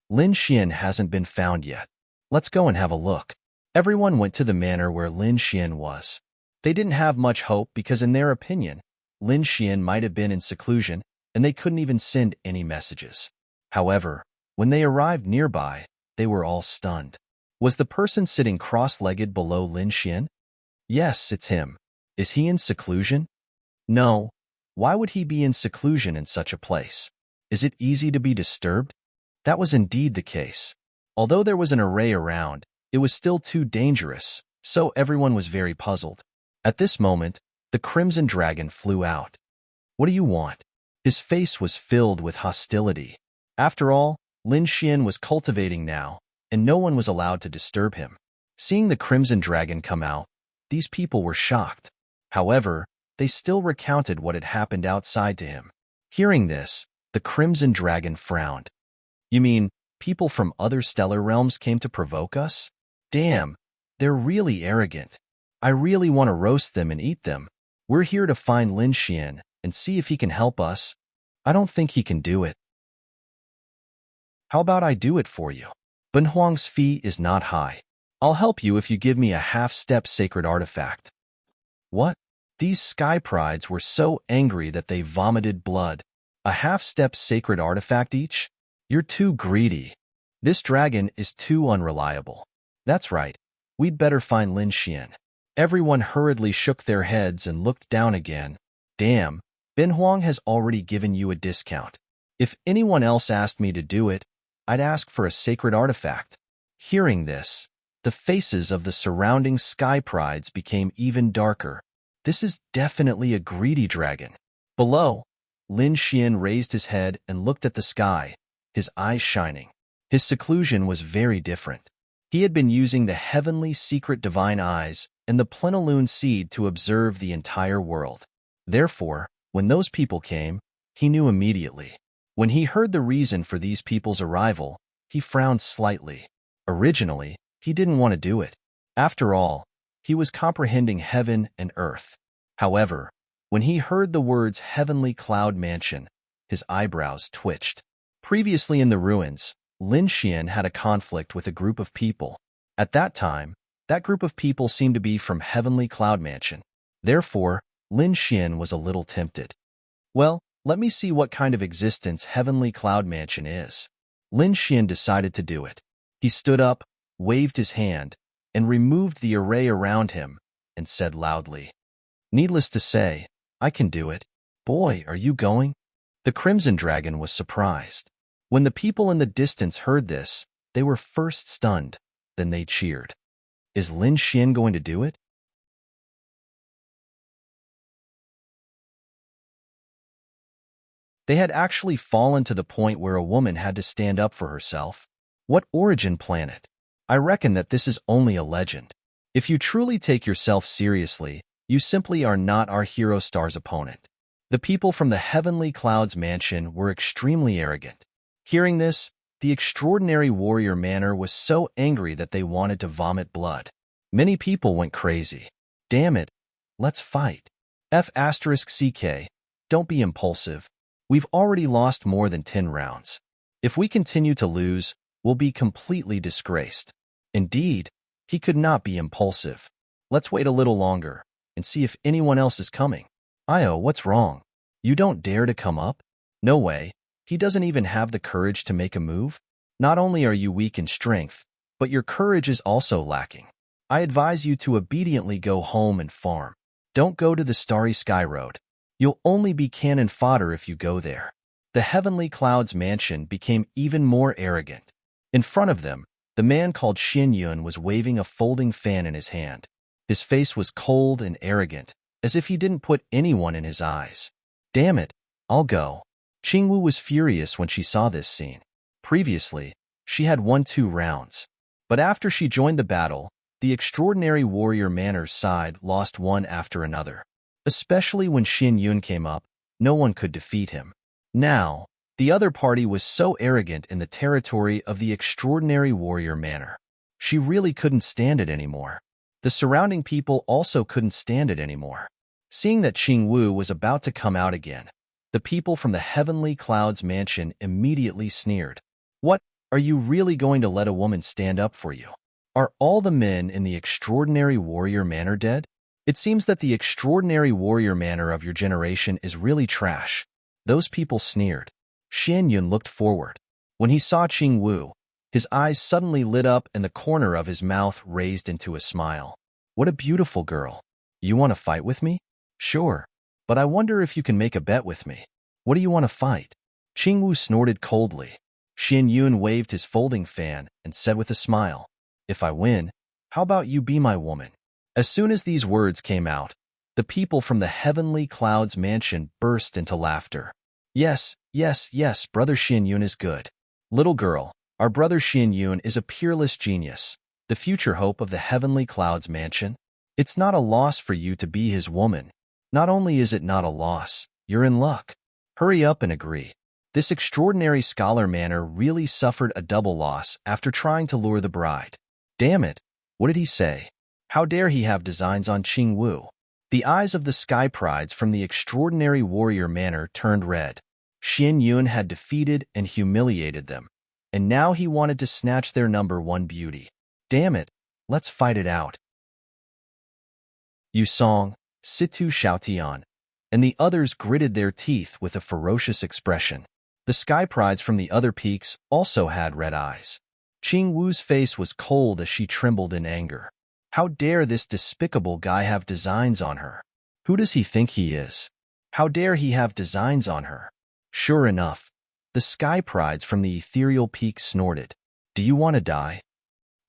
Lin Xian hasn't been found yet. Let's go and have a look. Everyone went to the manor where Lin Xian was. They didn't have much hope because in their opinion, Lin Xian might have been in seclusion and they couldn't even send any messages. However, when they arrived nearby, they were all stunned. Was the person sitting cross-legged below Lin Xian? Yes, it's him. Is he in seclusion? No. Why would he be in seclusion in such a place? Is it easy to be disturbed? That was indeed the case. Although there was an array around, It was still too dangerous, so everyone was very puzzled. At this moment, the Crimson Dragon flew out. What do you want? His face was filled with hostility. After all, Lin Xian was cultivating now, and no one was allowed to disturb him. Seeing the Crimson Dragon come out, these people were shocked. However, they still recounted what had happened outside to him. Hearing this, the Crimson Dragon frowned. You mean, people from other stellar realms came to provoke us? Damn, they're really arrogant. I really want to roast them and eat them. We're here to find Lin Xian and see if he can help us. I don't think he can do it. How about I do it for you? Ben Huang's fee is not high. I'll help you if you give me a half-step sacred artifact. What? These sky prides were so angry that they vomited blood. A half-step sacred artifact each? You're too greedy. This dragon is too unreliable. That's right. We'd better find Lin Xian. Everyone hurriedly shook their heads and looked down again. Damn, Ben Huang has already given you a discount. If anyone else asked me to do it, I'd ask for a sacred artifact. Hearing this, the faces of the surrounding sky prides became even darker. This is definitely a greedy dragon. Below, Lin Xian raised his head and looked at the sky, his eyes shining. His seclusion was very different. He had been using the heavenly secret divine eyes and the plenilune seed to observe the entire world. Therefore, when those people came, he knew immediately. When he heard the reason for these people's arrival, he frowned slightly. Originally, he didn't want to do it. After all, he was comprehending heaven and earth. However, when he heard the words Heavenly Cloud Mansion, his eyebrows twitched. Previously in the ruins, Lin Xian had a conflict with a group of people. At that time, that group of people seemed to be from Heavenly Cloud Mansion. Therefore, Lin Xian was a little tempted. Well, let me see what kind of existence Heavenly Cloud Mansion is. Lin Xian decided to do it. He stood up, waved his hand, and removed the array around him, and said loudly, "Needless to say, I can do it. Boy, are you going?" The Crimson Dragon was surprised. When the people in the distance heard this, they were first stunned, then they cheered. Is Lin Xian going to do it? They had actually fallen to the point where a woman had to stand up for herself. What origin planet? I reckon that this is only a legend. If you truly take yourself seriously, you simply are not our hero star's opponent. The people from the Heavenly Clouds Mansion were extremely arrogant. Hearing this, the extraordinary warrior manor was so angry that they wanted to vomit blood. Many people went crazy. Damn it, let's fight. F***CK, don't be impulsive. We've already lost more than 10 rounds. If we continue to lose, we'll be completely disgraced. Indeed, he could not be impulsive. Let's wait a little longer and see if anyone else is coming. Io, what's wrong? You don't dare to come up? No way. He doesn't even have the courage to make a move? Not only are you weak in strength, but your courage is also lacking. I advise you to obediently go home and farm. Don't go to the Starry Sky Road. You'll only be cannon fodder if you go there. The Heavenly Clouds Mansion became even more arrogant. In front of them, the man called Xin Yun was waving a folding fan in his hand. His face was cold and arrogant, as if he didn't put anyone in his eyes. Damn it, I'll go. Qingwu was furious when she saw this scene. Previously, she had won 2 rounds. But after she joined the battle, the extraordinary warrior manor's side lost one after another. Especially when Xin Yun came up, no one could defeat him. Now, the other party was so arrogant in the territory of the extraordinary warrior manor. She really couldn't stand it anymore. The surrounding people also couldn't stand it anymore. Seeing that Qingwu was about to come out again, the people from the Heavenly Clouds Mansion immediately sneered. What, are you really going to let a woman stand up for you? Are all the men in the extraordinary warrior manor dead? It seems that the extraordinary warrior manor of your generation is really trash. Those people sneered. Xian Yun looked forward. When he saw Qingwu, his eyes suddenly lit up and the corner of his mouth raised into a smile. What a beautiful girl. You want to fight with me? Sure, but I wonder if you can make a bet with me. What do you want to fight? Qingwu snorted coldly. Xian Yun waved his folding fan and said with a smile, If I win, how about you be my woman? As soon as these words came out, the people from the heavenly clouds mansion burst into laughter. Yes, yes, yes, Brother Xianyun is good. Little girl, our brother Xianyun is a peerless genius, the future hope of the heavenly clouds mansion. It's not a loss for you to be his woman. Not only is it not a loss, you're in luck. Hurry up and agree. This extraordinary scholar manor really suffered a double loss after trying to lure the bride. Damn it, what did he say? How dare he have designs on Qing Wu? The eyes of the sky prides from the extraordinary warrior manor turned red. Xian Yun had defeated and humiliated them, and now he wanted to snatch their number one beauty. Damn it, let's fight it out. Yu Song, Situ Xiaotian, and the others gritted their teeth with a ferocious expression. The sky prides from the other peaks also had red eyes. Qing Wu's face was cold as she trembled in anger. How dare this despicable guy have designs on her? Who does he think he is? How dare he have designs on her? Sure enough, the sky prides from the ethereal peak snorted. Do you want to die?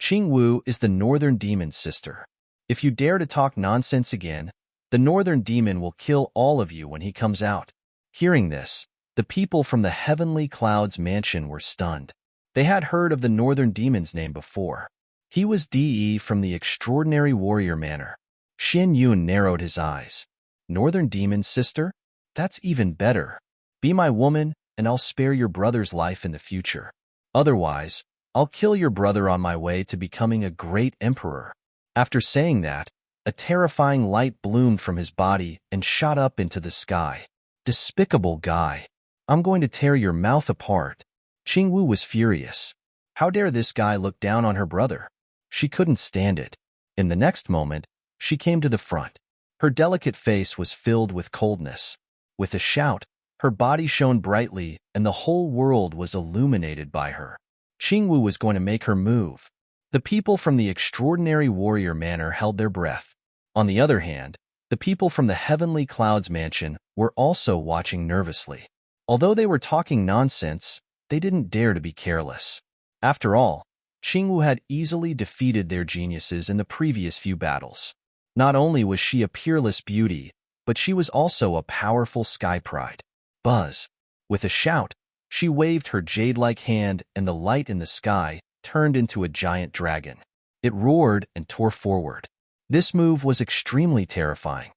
Qing Wu is the northern demon's sister. If you dare to talk nonsense again, the northern demon will kill all of you when he comes out. Hearing this, the people from the heavenly clouds mansion were stunned. They had heard of the northern demon's name before. He was De from the extraordinary warrior manor. Xian Yun narrowed his eyes. Northern demon's sister? That's even better. Be my woman, and I'll spare your brother's life in the future. Otherwise, I'll kill your brother on my way to becoming a great emperor. After saying that, a terrifying light bloomed from his body and shot up into the sky. Despicable guy. I'm going to tear your mouth apart. Qing Wu was furious. How dare this guy look down on her brother? She couldn't stand it. In the next moment, she came to the front. Her delicate face was filled with coldness. With a shout, her body shone brightly and the whole world was illuminated by her. Qing Wu was going to make her move. The people from the extraordinary warrior manor held their breath. On the other hand, the people from the heavenly clouds mansion were also watching nervously. Although they were talking nonsense, they didn't dare to be careless. After all, Qing Wu had easily defeated their geniuses in the previous few battles. Not only was she a peerless beauty, but she was also a powerful sky pride. Buzz. With a shout, she waved her jade-like hand and the light in the sky turned into a giant dragon. It roared and tore forward. This move was extremely terrifying.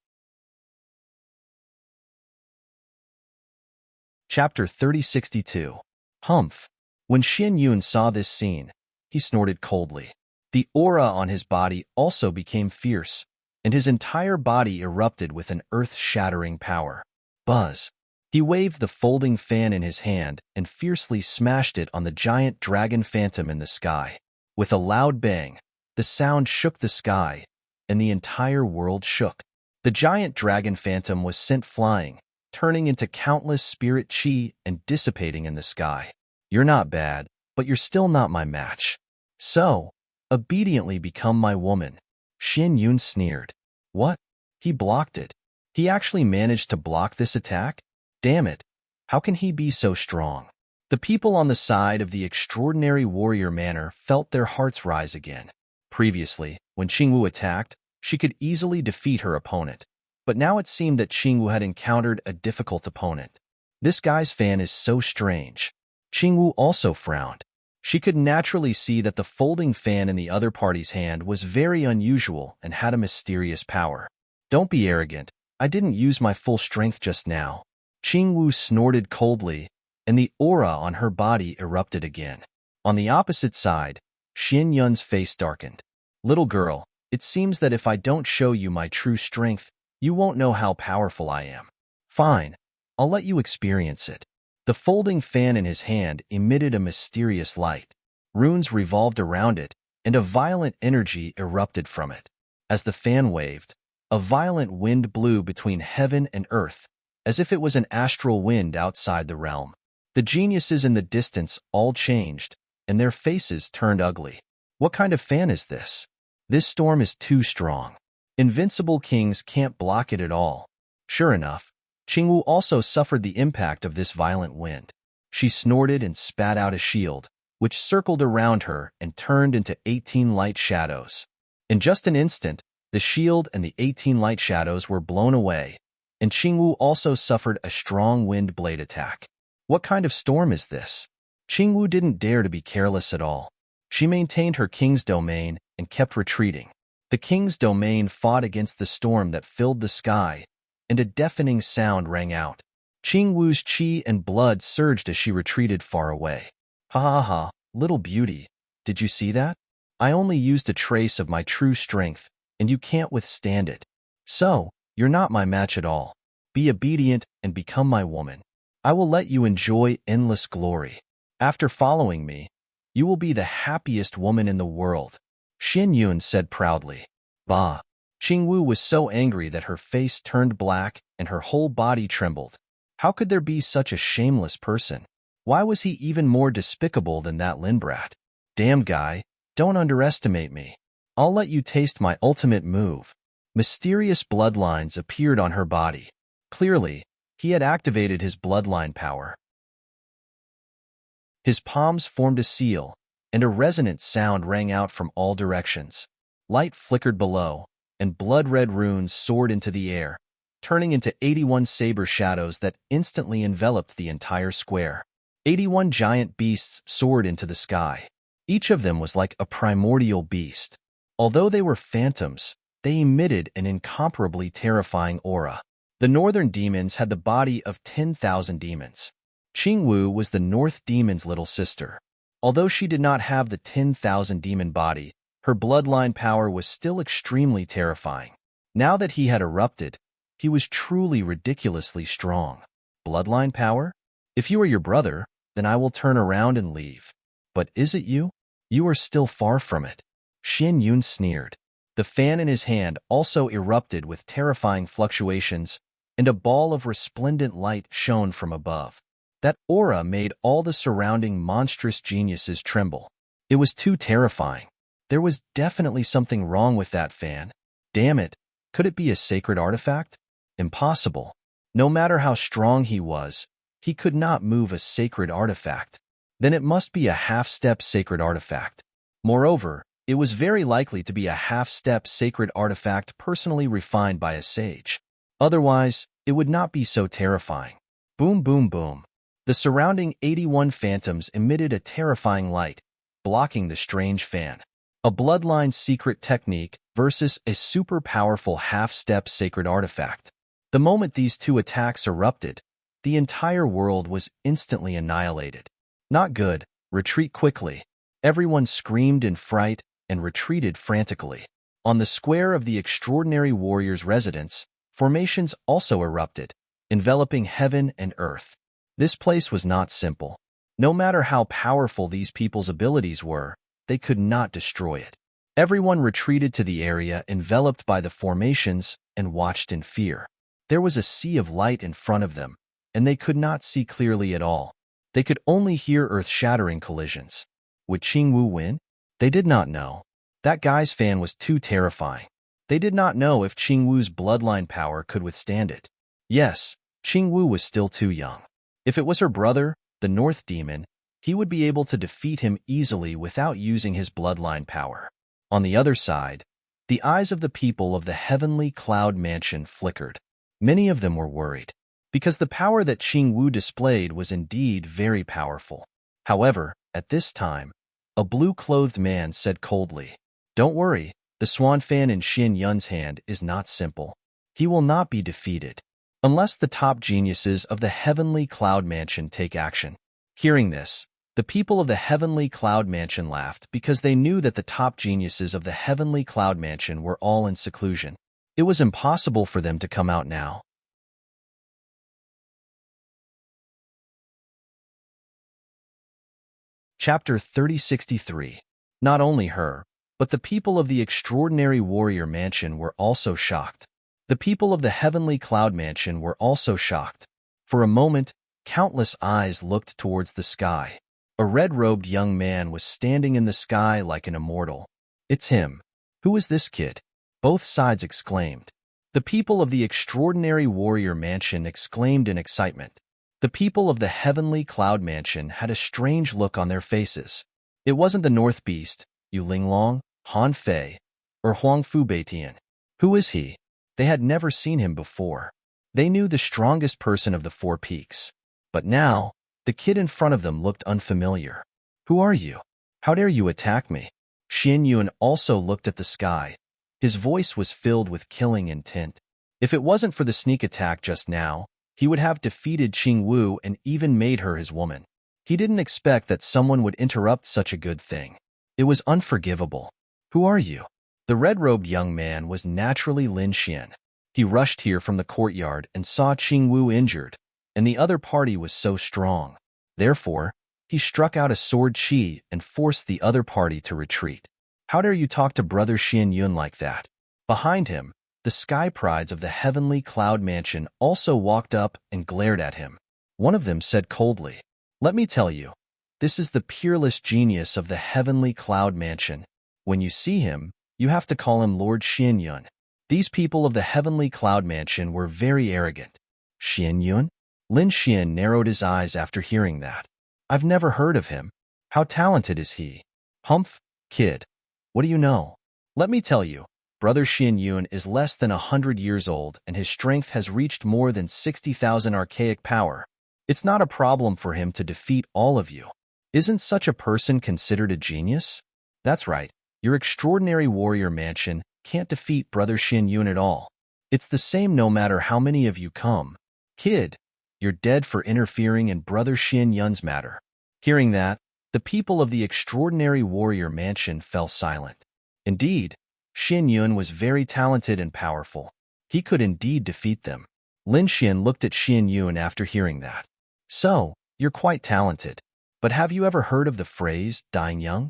Chapter 3062. Humph. When Xian Yun saw this scene, he snorted coldly. The aura on his body also became fierce, and his entire body erupted with an earth-shattering power. Buzz. He waved the folding fan in his hand and fiercely smashed it on the giant dragon phantom in the sky. With a loud bang, the sound shook the sky, and the entire world shook. The giant dragon phantom was sent flying, turning into countless spirit chi and dissipating in the sky. You're not bad, but you're still not my match. So, obediently become my woman. Xian Yun sneered. What? He blocked it. He actually managed to block this attack? Damn it, how can he be so strong? The people on the side of the extraordinary warrior manor felt their hearts rise again. Previously, when Qing Wu attacked, she could easily defeat her opponent. But now it seemed that Qing Wu had encountered a difficult opponent. This guy's fan is so strange. Qing Wu also frowned. She could naturally see that the folding fan in the other party's hand was very unusual and had a mysterious power. Don't be arrogant. I didn't use my full strength just now. Qing Wu snorted coldly, and the aura on her body erupted again. On the opposite side, Xian Yun's face darkened. Little girl, it seems that if I don't show you my true strength, you won't know how powerful I am. Fine, I'll let you experience it. The folding fan in his hand emitted a mysterious light. Runes revolved around it, and a violent energy erupted from it. As the fan waved, a violent wind blew between heaven and earth, as if it was an astral wind outside the realm. The geniuses in the distance all changed, and their faces turned ugly. What kind of fan is this? This storm is too strong. Invincible kings can't block it at all. Sure enough, Qing Wu also suffered the impact of this violent wind. She snorted and spat out a shield, which circled around her and turned into 18 light shadows. In just an instant, the shield and the 18 light shadows were blown away, and Qingwu also suffered a strong wind blade attack. What kind of storm is this? Qingwu didn't dare to be careless at all. She maintained her king's domain and kept retreating. The king's domain fought against the storm that filled the sky, and a deafening sound rang out. Qingwu's qi and blood surged as she retreated far away. Ha ha ha, little beauty, did you see that? I only used a trace of my true strength, and you can't withstand it. So, you're not my match at all. Be obedient and become my woman. I will let you enjoy endless glory. After following me, you will be the happiest woman in the world, Xin Yun said proudly. Bah! Qingwu was so angry that her face turned black and her whole body trembled. How could there be such a shameless person? Why was he even more despicable than that Lin brat? Damn guy, don't underestimate me. I'll let you taste my ultimate move. Mysterious bloodlines appeared on her body. Clearly, he had activated his bloodline power. His palms formed a seal, and a resonant sound rang out from all directions. Light flickered below, and blood-red runes soared into the air, turning into 81 saber shadows that instantly enveloped the entire square. 81 giant beasts soared into the sky. Each of them was like a primordial beast. Although they were phantoms, they emitted an incomparably terrifying aura. The northern demons had the body of 10,000 demons. Qingwu was the North Demon's little sister. Although she did not have the 10,000 demon body, her bloodline power was still extremely terrifying. Now that he had erupted, he was truly ridiculously strong. Bloodline power? If you are your brother, then I will turn around and leave. But is it you? You are still far from it. Xin Yun sneered. The fan in his hand also erupted with terrifying fluctuations, and a ball of resplendent light shone from above. That aura made all the surrounding monstrous geniuses tremble. It was too terrifying. There was definitely something wrong with that fan. Damn it, could it be a sacred artifact? Impossible. No matter how strong he was, he could not move a sacred artifact. Then it must be a half-step sacred artifact. Moreover, it was very likely to be a half-step sacred artifact personally refined by a sage. Otherwise, it would not be so terrifying. Boom, boom, boom. The surrounding 81 phantoms emitted a terrifying light, blocking the strange fan. A bloodline secret technique versus a super powerful half-step sacred artifact. The moment these two attacks erupted, the entire world was instantly annihilated. Not good, retreat quickly. Everyone screamed in fright and retreated frantically. On the square of the extraordinary warrior's residence, formations also erupted, enveloping heaven and earth. This place was not simple. No matter how powerful these people's abilities were, they could not destroy it. Everyone retreated to the area enveloped by the formations and watched in fear. There was a sea of light in front of them, and they could not see clearly at all. They could only hear earth-shattering collisions. Would Qingwu win? They did not know. That guy's fan was too terrifying. They did not know if Qingwu's bloodline power could withstand it. Yes, Qingwu was still too young. If it was her brother, the North Demon, he would be able to defeat him easily without using his bloodline power. On the other side, the eyes of the people of the heavenly cloud mansion flickered. Many of them were worried, because the power that Qingwu displayed was indeed very powerful. However, at this time, a blue-clothed man said coldly, "Don't worry, the swan fan in Xin Yun's hand is not simple. He will not be defeated, unless the top geniuses of the heavenly cloud mansion take action." Hearing this, the people of the heavenly cloud mansion laughed because they knew that the top geniuses of the heavenly cloud mansion were all in seclusion. It was impossible for them to come out now. Chapter 3063. Not only her, but the people of the extraordinary warrior mansion were also shocked. The people of the heavenly cloud mansion were also shocked. For a moment, countless eyes looked towards the sky. A red-robed young man was standing in the sky like an immortal. "It's him. Who is this kid?" Both sides exclaimed. The people of the extraordinary warrior mansion exclaimed in excitement. The people of the heavenly cloud mansion had a strange look on their faces. It wasn't the North Beast, Yu Linglong, Han Fei, or Huang Fu Beitian. Who is he? They had never seen him before. They knew the strongest person of the Four Peaks. But now, the kid in front of them looked unfamiliar. Who are you? How dare you attack me? Xian Yun also looked at the sky. His voice was filled with killing intent. If it wasn't for the sneak attack just now, he would have defeated Qing Wu and even made her his woman. He didn't expect that someone would interrupt such a good thing. It was unforgivable. Who are you? The red-robed young man was naturally Lin Xian. He rushed here from the courtyard and saw Qing Wu injured, and the other party was so strong. Therefore, he struck out a sword chi and forced the other party to retreat. How dare you talk to Brother Xian Yun like that? Behind him, the sky prides of the heavenly cloud mansion also walked up and glared at him. One of them said coldly, "Let me tell you, this is the peerless genius of the heavenly cloud mansion. When you see him, you have to call him Lord Xian Yun." These people of the heavenly cloud mansion were very arrogant. Xian Yun? Lin Xian narrowed his eyes after hearing that. I've never heard of him. How talented is he? Humph, kid. What do you know? Let me tell you, Brother Xian Yun is less than 100 years old and his strength has reached more than 60,000 archaic power. It's not a problem for him to defeat all of you. Isn't such a person considered a genius? That's right, your extraordinary warrior mansion can't defeat Brother Xian Yun at all. It's the same no matter how many of you come. Kid, you're dead for interfering in Brother Xian Yun's matter. Hearing that, the people of the extraordinary warrior mansion fell silent. Indeed, Xian Yun was very talented and powerful. He could indeed defeat them. Lin Xian looked at Xian Yun after hearing that. So, you're quite talented. But have you ever heard of the phrase, dying young?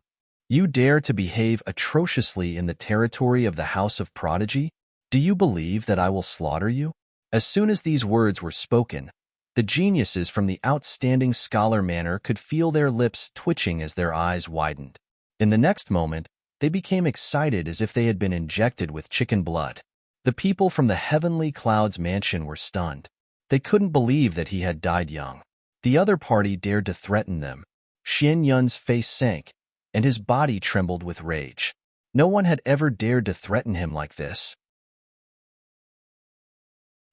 You dare to behave atrociously in the territory of the House of Prodigy? Do you believe that I will slaughter you? As soon as these words were spoken, the geniuses from the outstanding scholar manor could feel their lips twitching as their eyes widened. In the next moment, they became excited as if they had been injected with chicken blood. The people from the heavenly clouds mansion were stunned. They couldn't believe that he had died young. The other party dared to threaten them. Xian Yun's face sank, and his body trembled with rage. No one had ever dared to threaten him like this.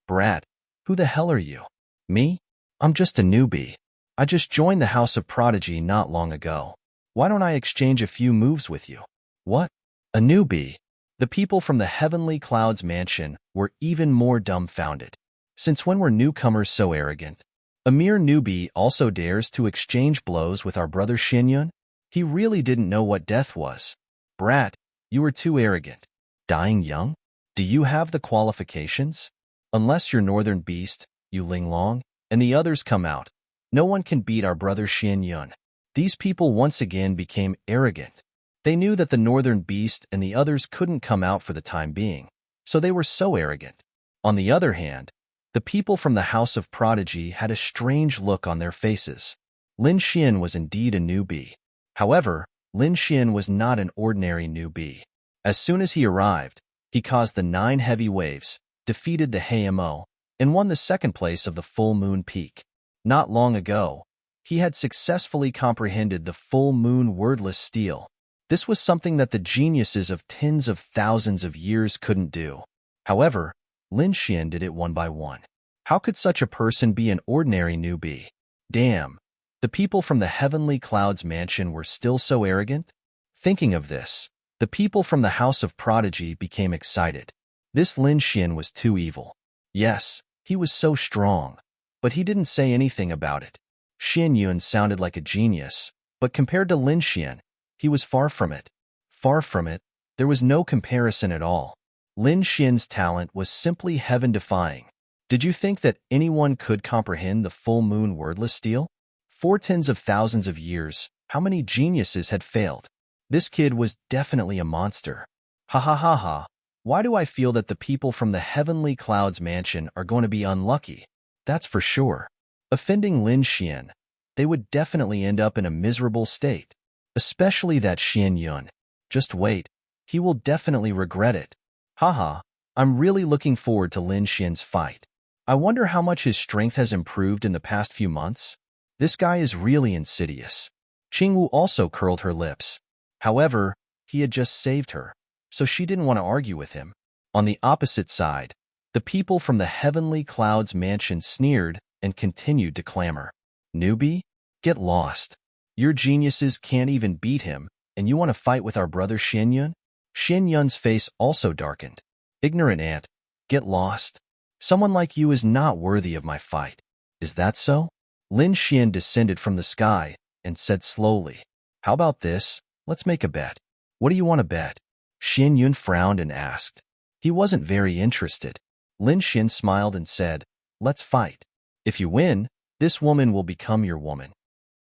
Brat, who the hell are you? Me? I'm just a newbie. I just joined the House of Prodigy not long ago. Why don't I exchange a few moves with you? What? A newbie? The people from the Heavenly Clouds mansion were even more dumbfounded. Since when were newcomers so arrogant? A mere newbie also dares to exchange blows with our brother Xian Yun? He really didn't know what death was. Brat, you were too arrogant. Dying young? Do you have the qualifications? Unless your northern beast, Yu Linglong, and the others come out, no one can beat our brother Xian Yun. These people once again became arrogant. They knew that the northern beast and the others couldn't come out for the time being, so they were so arrogant. On the other hand, the people from the House of Prodigy had a strange look on their faces. Lin Xian was indeed a newbie. However, Lin Xian was not an ordinary newbie. As soon as he arrived, he caused the 9 heavy waves, defeated the HMO, and won the second place of the Full Moon Peak. Not long ago, he had successfully comprehended the full moon wordless steel. This was something that the geniuses of tens of thousands of years couldn't do. However, Lin Xian did it one by one. How could such a person be an ordinary newbie? Damn, the people from the Heavenly Clouds mansion were still so arrogant? Thinking of this, the people from the House of Prodigy became excited. This Lin Xian was too evil. Yes, he was so strong, but he didn't say anything about it. Xian Yun sounded like a genius, but compared to Lin Xian, he was far from it. Far from it, there was no comparison at all. Lin Xian's talent was simply heaven-defying. Did you think that anyone could comprehend the full moon wordless steel? For tens of thousands of years, how many geniuses had failed? This kid was definitely a monster. Ha ha ha ha. Why do I feel that the people from the Heavenly Clouds mansion are going to be unlucky? That's for sure. Offending Lin Xian, they would definitely end up in a miserable state. Especially that Xian Yun. Just wait. He will definitely regret it. Haha, I'm really looking forward to Lin Xian's fight. I wonder how much his strength has improved in the past few months. This guy is really insidious. Qingwu also curled her lips. However, he had just saved her, so she didn't want to argue with him. On the opposite side, the people from the Heavenly Clouds mansion sneered and continued to clamor. Newbie? Get lost. Your geniuses can't even beat him, and you want to fight with our brother Xianyun? Xianyun's face also darkened. Ignorant ant. Get lost. Someone like you is not worthy of my fight. Is that so? Lin Xian descended from the sky and said slowly, How about this? Let's make a bet. What do you want to bet? Xianyun frowned and asked. He wasn't very interested. Lin Xian smiled and said, Let's fight. If you win, this woman will become your woman.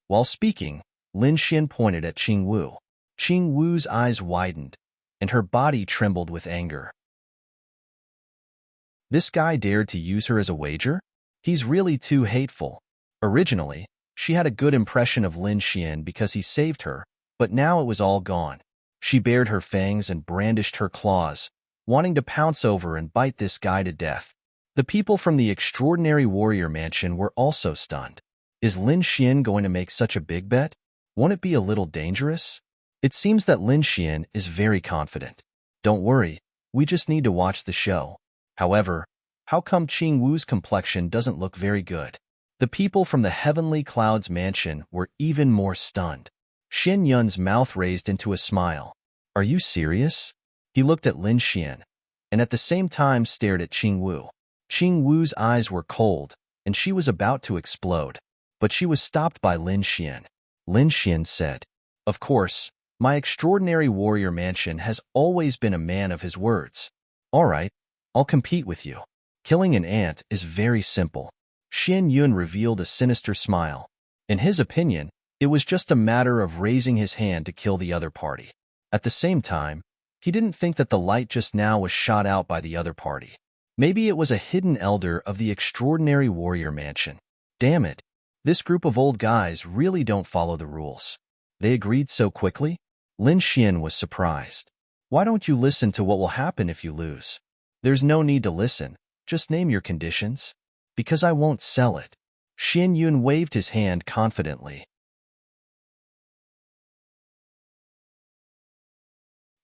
While speaking, Lin Xian pointed at Qingwu. Qingwu's eyes widened, and her body trembled with anger. This guy dared to use her as a wager? He's really too hateful. Originally, she had a good impression of Lin Xian because he saved her, but now it was all gone. She bared her fangs and brandished her claws, wanting to pounce over and bite this guy to death. The people from the extraordinary warrior mansion were also stunned. Is Lin Xian going to make such a big bet? Won't it be a little dangerous? It seems that Lin Xian is very confident. Don't worry, we just need to watch the show. However, how come Qingwu's complexion doesn't look very good? The people from the Heavenly Clouds mansion were even more stunned. Xianyun's mouth raised into a smile. Are you serious? He looked at Lin Xian, and at the same time stared at Qingwu. Qingwu's eyes were cold, and she was about to explode, but she was stopped by Lin Xian. Lin Xian said, Of course, my extraordinary warrior mansion has always been a man of his words. All right, I'll compete with you. Killing an ant is very simple. Xianyun revealed a sinister smile. In his opinion, it was just a matter of raising his hand to kill the other party. At the same time, he didn't think that the light just now was shot out by the other party. Maybe it was a hidden elder of the extraordinary warrior mansion. Damn it, this group of old guys really don't follow the rules. They agreed so quickly? Lin Xian was surprised. Why don't you listen to what will happen if you lose? There's no need to listen. Just name your conditions. Because I won't sell it. Xianyun waved his hand confidently.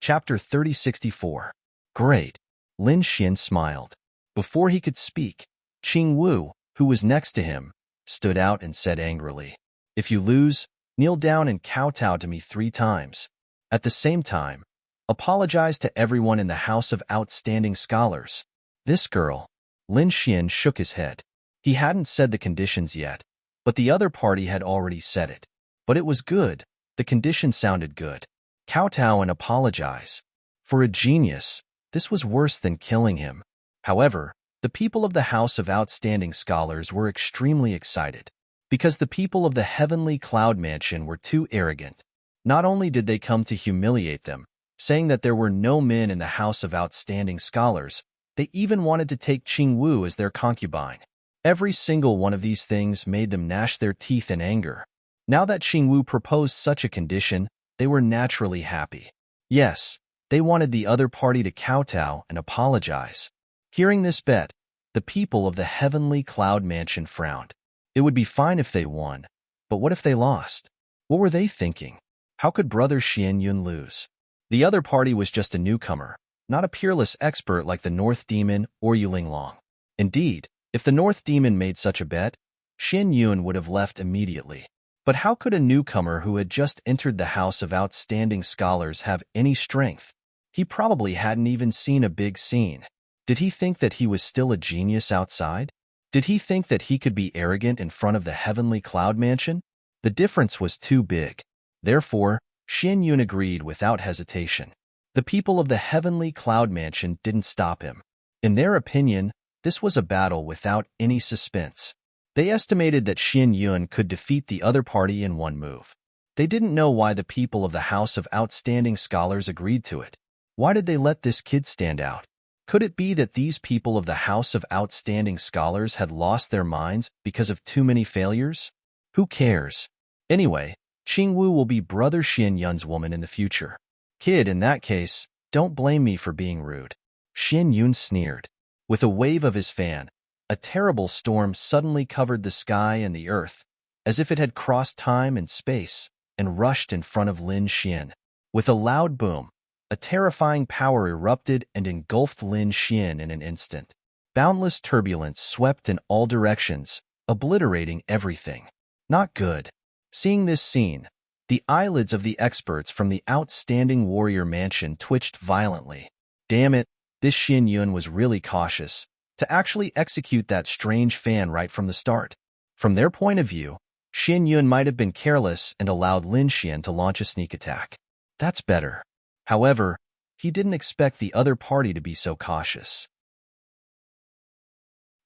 Chapter 3064. Great. Lin Xian smiled. Before he could speak, Qingwu, who was next to him, stood out and said angrily, If you lose, kneel down and kowtow to me 3 times. At the same time, apologize to everyone in the House of Outstanding Scholars. This girl. Lin Xian shook his head. He hadn't said the conditions yet, but the other party had already said it. But it was good. The condition sounded good. Kowtow and apologize. For a genius, this was worse than killing him. However, the people of the House of Outstanding Scholars were extremely excited, because the people of the Heavenly Cloud Mansion were too arrogant. Not only did they come to humiliate them, saying that there were no men in the House of Outstanding Scholars, they even wanted to take Qingwu as their concubine. Every single one of these things made them gnash their teeth in anger. Now that Qingwu proposed such a condition, they were naturally happy. Yes, they wanted the other party to kowtow and apologize. Hearing this bet, the people of the Heavenly Cloud Mansion frowned. It would be fine if they won, but what if they lost? What were they thinking? How could Brother Xianyun lose? The other party was just a newcomer, not a peerless expert like the North Demon or Yulinglong. Indeed, if the North Demon made such a bet, Xianyun would have left immediately. But how could a newcomer who had just entered the House of Outstanding Scholars have any strength? He probably hadn't even seen a big scene. Did he think that he was still a genius outside? Did he think that he could be arrogant in front of the Heavenly Cloud Mansion? The difference was too big. Therefore, Xianyun agreed without hesitation. The people of the Heavenly Cloud Mansion didn't stop him. In their opinion, this was a battle without any suspense. They estimated that Xianyun could defeat the other party in one move. They didn't know why the people of the House of Outstanding Scholars agreed to it. Why did they let this kid stand out? Could it be that these people of the House of Outstanding Scholars had lost their minds because of too many failures? Who cares? Anyway, Qingwu will be Brother Xianyun's woman in the future. Kid, in that case, don't blame me for being rude. Xianyun sneered. With a wave of his fan, a terrible storm suddenly covered the sky and the earth, as if it had crossed time and space and rushed in front of Lin Xian. With a loud boom, a terrifying power erupted and engulfed Lin Xian in an instant. Boundless turbulence swept in all directions, obliterating everything. Not good. Seeing this scene, the eyelids of the experts from the outstanding warrior mansion twitched violently. Damn it, this Xin Yun was really cautious to actually execute that strange fan right from the start. From their point of view, Xin Yun might have been careless and allowed Lin Xian to launch a sneak attack. That's better. However, he didn't expect the other party to be so cautious.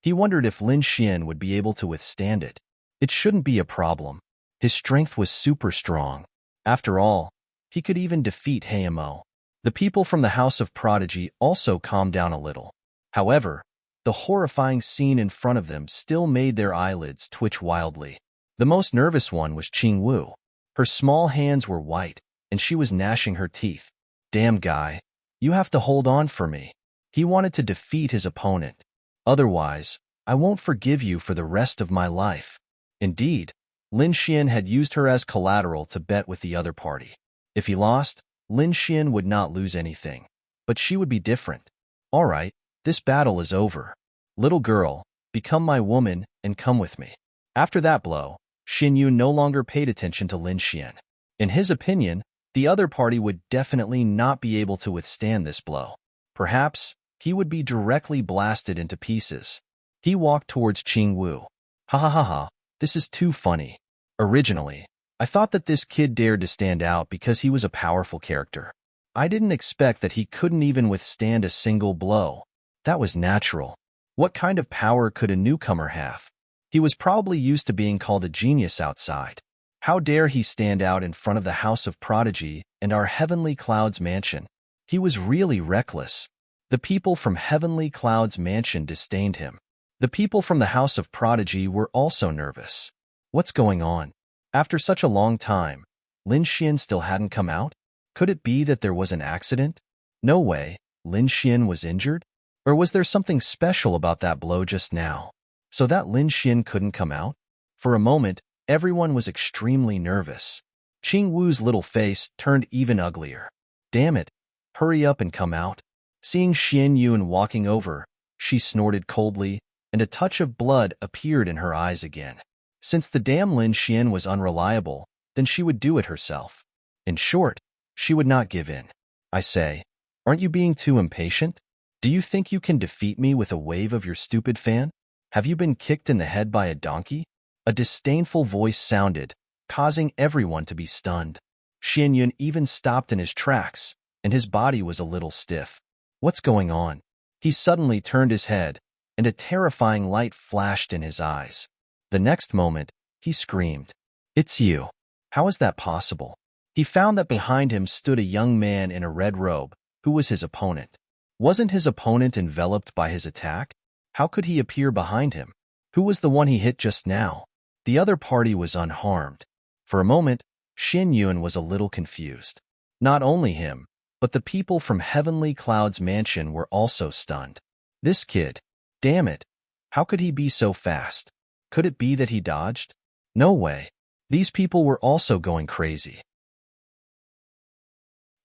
He wondered if Lin Xian would be able to withstand it. It shouldn't be a problem. His strength was super strong. After all, he could even defeat Heimo. The people from the House of Prodigy also calmed down a little. However, the horrifying scene in front of them still made their eyelids twitch wildly. The most nervous one was Qing Wu. Her small hands were white, and she was gnashing her teeth. Damn guy, you have to hold on for me. He wanted to defeat his opponent. Otherwise, I won't forgive you for the rest of my life. Indeed, Lin Xian had used her as collateral to bet with the other party. If he lost, Lin Xian would not lose anything. But she would be different. All right, this battle is over. Little girl, become my woman and come with me. After that blow, Xin Yun no longer paid attention to Lin Xian. In his opinion, the other party would definitely not be able to withstand this blow. Perhaps he would be directly blasted into pieces. He walked towards Qing Wu. Ha ha ha ha, this is too funny. Originally, I thought that this kid dared to stand out because he was a powerful character. I didn't expect that he couldn't even withstand a single blow. That was natural. What kind of power could a newcomer have? He was probably used to being called a genius outside. How dare he stand out in front of the House of Prodigy and our Heavenly Clouds mansion? He was really reckless. The people from Heavenly Clouds mansion disdained him. The people from the House of Prodigy were also nervous. What's going on? After such a long time, Lin Xian still hadn't come out? Could it be that there was an accident? No way, Lin Xian was injured? Or was there something special about that blow just now, so that Lin Xian couldn't come out? For a moment, everyone was extremely nervous. Qing Wu's little face turned even uglier. Damn it, hurry up and come out. Seeing Xian Yun walking over, she snorted coldly, and a touch of blood appeared in her eyes again. Since the damn Lin Xian was unreliable, then she would do it herself. In short, she would not give in. I say, aren't you being too impatient? Do you think you can defeat me with a wave of your stupid fan? Have you been kicked in the head by a donkey? A disdainful voice sounded, causing everyone to be stunned. Xian Yun even stopped in his tracks, and his body was a little stiff. What's going on? He suddenly turned his head, and a terrifying light flashed in his eyes. The next moment, he screamed, "It's you! How is that possible?" He found that behind him stood a young man in a red robe, who was his opponent. Wasn't his opponent enveloped by his attack? How could he appear behind him? Who was the one he hit just now? The other party was unharmed. For a moment, Xin Yun was a little confused. Not only him, but the people from Heavenly Cloud's mansion were also stunned. This kid, damn it, how could he be so fast? Could it be that he dodged? No way. These people were also going crazy.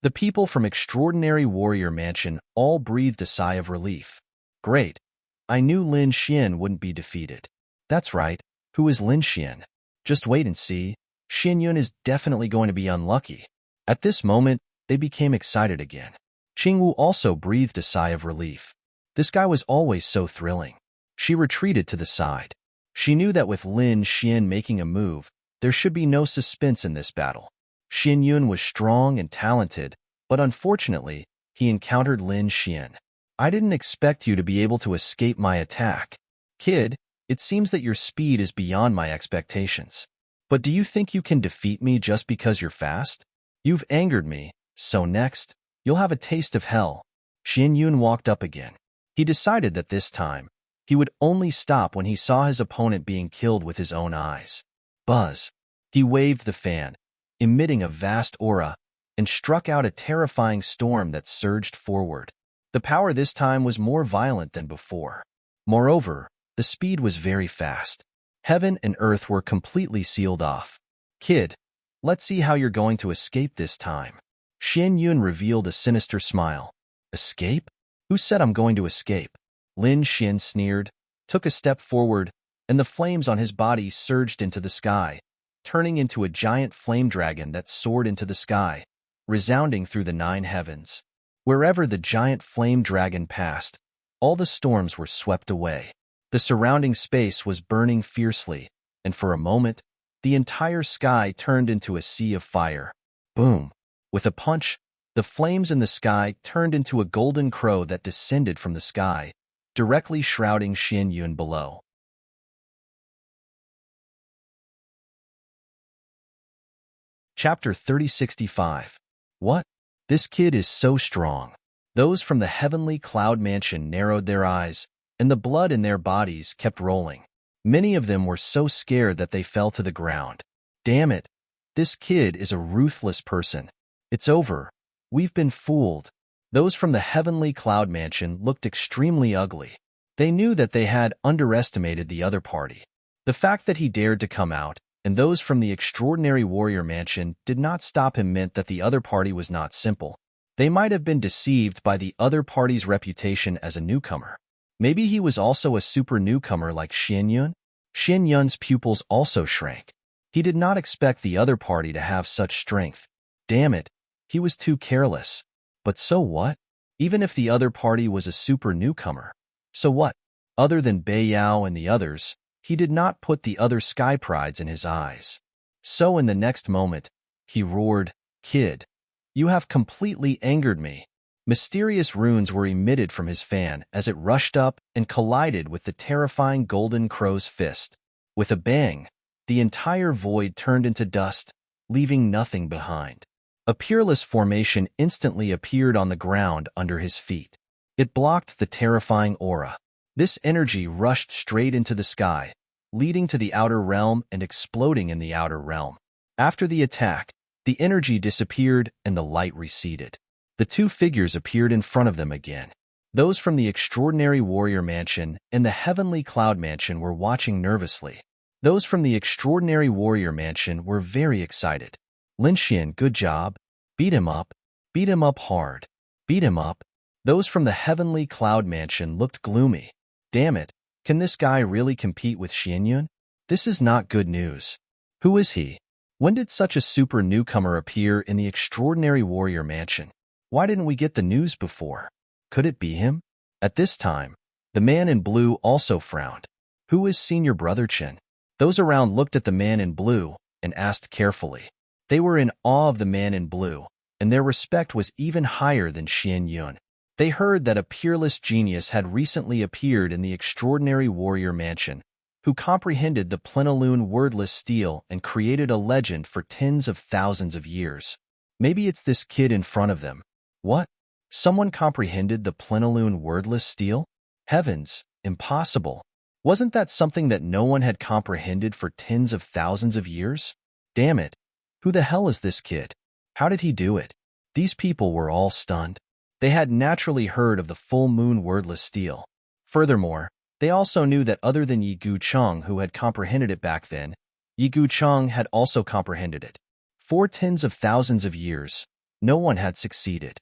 The people from Extraordinary Warrior Mansion all breathed a sigh of relief. Great. I knew Lin Xian wouldn't be defeated. That's right. Who is Lin Xian? Just wait and see. Xin Yun is definitely going to be unlucky. At this moment, they became excited again. Qing Wu also breathed a sigh of relief. This guy was always so thrilling. She retreated to the side. She knew that with Lin Xian making a move, there should be no suspense in this battle. Xin Yun was strong and talented, but unfortunately, he encountered Lin Xian. I didn't expect you to be able to escape my attack. Kid, it seems that your speed is beyond my expectations. But do you think you can defeat me just because you're fast? You've angered me, so next, you'll have a taste of hell. Xin Yun walked up again. He decided that this time, he would only stop when he saw his opponent being killed with his own eyes. Buzz. He waved the fan, emitting a vast aura, and struck out a terrifying storm that surged forward. The power this time was more violent than before. Moreover, the speed was very fast. Heaven and earth were completely sealed off. Kid, Let's see how you're going to escape this time. Xian Yun revealed a sinister smile. Escape? Who said I'm going to escape? Lin Xian sneered, took a step forward, and the flames on his body surged into the sky, turning into a giant flame dragon that soared into the sky, resounding through the 9 heavens. Wherever the giant flame dragon passed, all the storms were swept away. The surrounding space was burning fiercely, and for a moment, the entire sky turned into a sea of fire. Boom! With a punch, the flames in the sky turned into a golden crow that descended from the sky, directly shrouding Xian Yun below. Chapter 3065. What? This kid is so strong. Those from the heavenly cloud mansion narrowed their eyes, and the blood in their bodies kept rolling. Many of them were so scared that they fell to the ground. Damn it! This kid is a ruthless person. It's over. We've been fooled. Those from the heavenly cloud mansion looked extremely ugly. They knew that they had underestimated the other party. The fact that he dared to come out, and those from the extraordinary warrior mansion did not stop him meant that the other party was not simple. They might have been deceived by the other party's reputation as a newcomer. Maybe he was also a super newcomer like Xian Yun? Xian Yun's pupils also shrank. He did not expect the other party to have such strength. Damn it, he was too careless. But so what? Even if the other party was a super newcomer, so what? Other than Bei Yao and the others, he did not put the other sky prides in his eyes. So in the next moment, he roared, "Kid, you have completely angered me." Mysterious runes were emitted from his fan as it rushed up and collided with the terrifying golden crow's fist. With a bang, the entire void turned into dust, leaving nothing behind. A peerless formation instantly appeared on the ground under his feet. It blocked the terrifying aura. This energy rushed straight into the sky, leading to the outer realm and exploding in the outer realm. After the attack, the energy disappeared and the light receded. The two figures appeared in front of them again. Those from the extraordinary warrior mansion and the heavenly cloud mansion were watching nervously. Those from the extraordinary warrior mansion were very excited. Lin Xian, good job. Beat him up. Beat him up hard. Beat him up. Those from the heavenly cloud mansion looked gloomy. Damn it, can this guy really compete with Xian Yun? This is not good news. Who is he? When did such a super newcomer appear in the extraordinary warrior mansion? Why didn't we get the news before? Could it be him? At this time, the man in blue also frowned. Who is Senior Brother Chen? Those around looked at the man in blue and asked carefully. They were in awe of the man in blue, and their respect was even higher than Xian Yun. They heard that a peerless genius had recently appeared in the extraordinary warrior mansion, who comprehended the plenilune wordless steel and created a legend for tens of thousands of years. Maybe it's this kid in front of them. What? Someone comprehended the plenilune wordless steel? Heavens, impossible. Wasn't that something that no one had comprehended for tens of thousands of years? Damn it. Who the hell is this kid? How did he do it? These people were all stunned. They had naturally heard of the full moon wordless steel. Furthermore, they also knew that other than Yi Gucheng, who had comprehended it back then, Yi Gucheng had also comprehended it. For tens of thousands of years, no one had succeeded.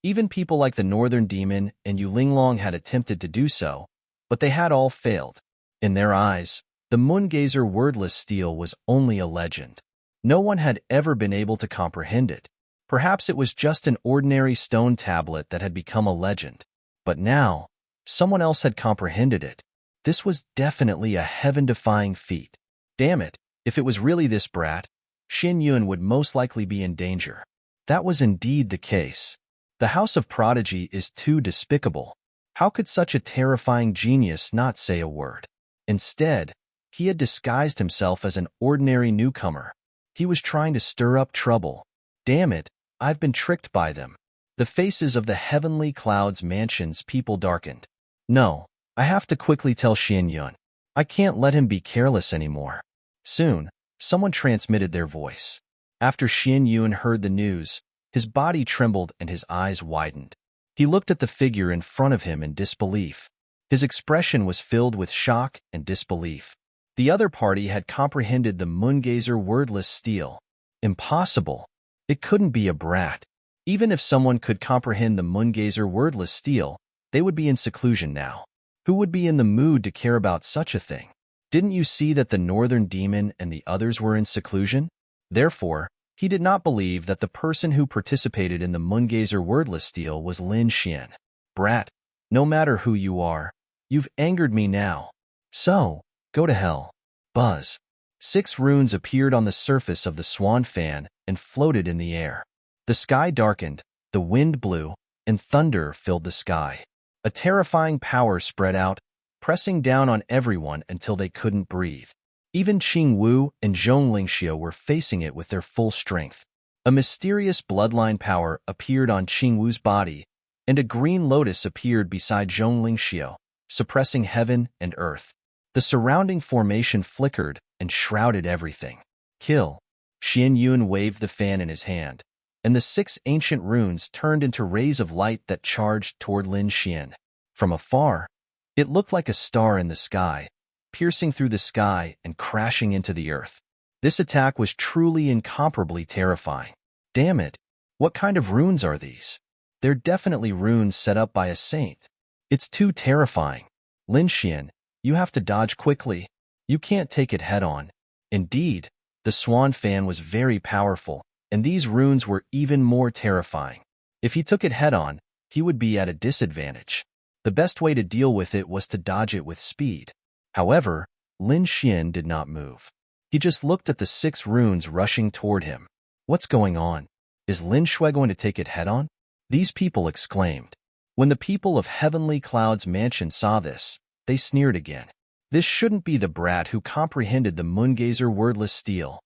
Even people like the Northern Demon and Yu Linglong had attempted to do so, but they had all failed. In their eyes, the Moongazer wordless steel was only a legend. No one had ever been able to comprehend it. Perhaps it was just an ordinary stone tablet that had become a legend. But now, someone else had comprehended it. This was definitely a heaven-defying feat. Damn it, if it was really this brat, Xian Yun would most likely be in danger. That was indeed the case. The House of Prodigy is too despicable. How could such a terrifying genius not say a word? Instead, he had disguised himself as an ordinary newcomer. He was trying to stir up trouble. Damn it, I've been tricked by them. The faces of the heavenly clouds mansion's people darkened. No, I have to quickly tell Xian Yun. I can't let him be careless anymore. Soon, someone transmitted their voice. After Xian Yun heard the news, his body trembled and his eyes widened. He looked at the figure in front of him in disbelief. His expression was filled with shock and disbelief. The other party had comprehended the moongazer wordless steel. Impossible. It couldn't be a brat. Even if someone could comprehend the moongazer wordless steel, they would be in seclusion now. Who would be in the mood to care about such a thing? Didn't you see that the northern demon and the others were in seclusion? Therefore, he did not believe that the person who participated in the moongazer wordless steel was Lin Xian. Brat, no matter who you are, you've angered me now. So, go to hell. Buzz. 6 runes appeared on the surface of the swan fan and floated in the air. The sky darkened, the wind blew, and thunder filled the sky. A terrifying power spread out, pressing down on everyone until they couldn't breathe. Even Qing Wu and Zhong Lingxiu were facing it with their full strength. A mysterious bloodline power appeared on Qing Wu's body, and a green lotus appeared beside Zhong Lingxiu, suppressing heaven and earth. The surrounding formation flickered and shrouded everything. Kill. Xian Yun waved the fan in his hand, and the 6 ancient runes turned into rays of light that charged toward Lin Xian. From afar, it looked like a star in the sky, piercing through the sky and crashing into the earth. This attack was truly incomparably terrifying. Damn it, what kind of runes are these? They're definitely runes set up by a saint. It's too terrifying. Lin Xian, you have to dodge quickly. You can't take it head-on. Indeed, the swan fan was very powerful, and these runes were even more terrifying. If he took it head-on, he would be at a disadvantage. The best way to deal with it was to dodge it with speed. However, Lin Xian did not move. He just looked at the 6 runes rushing toward him. What's going on? Is Lin Shui going to take it head-on? These people exclaimed. When the people of Heavenly Cloud's mansion saw this, they sneered again. This shouldn't be the brat who comprehended the moongazer wordless steel.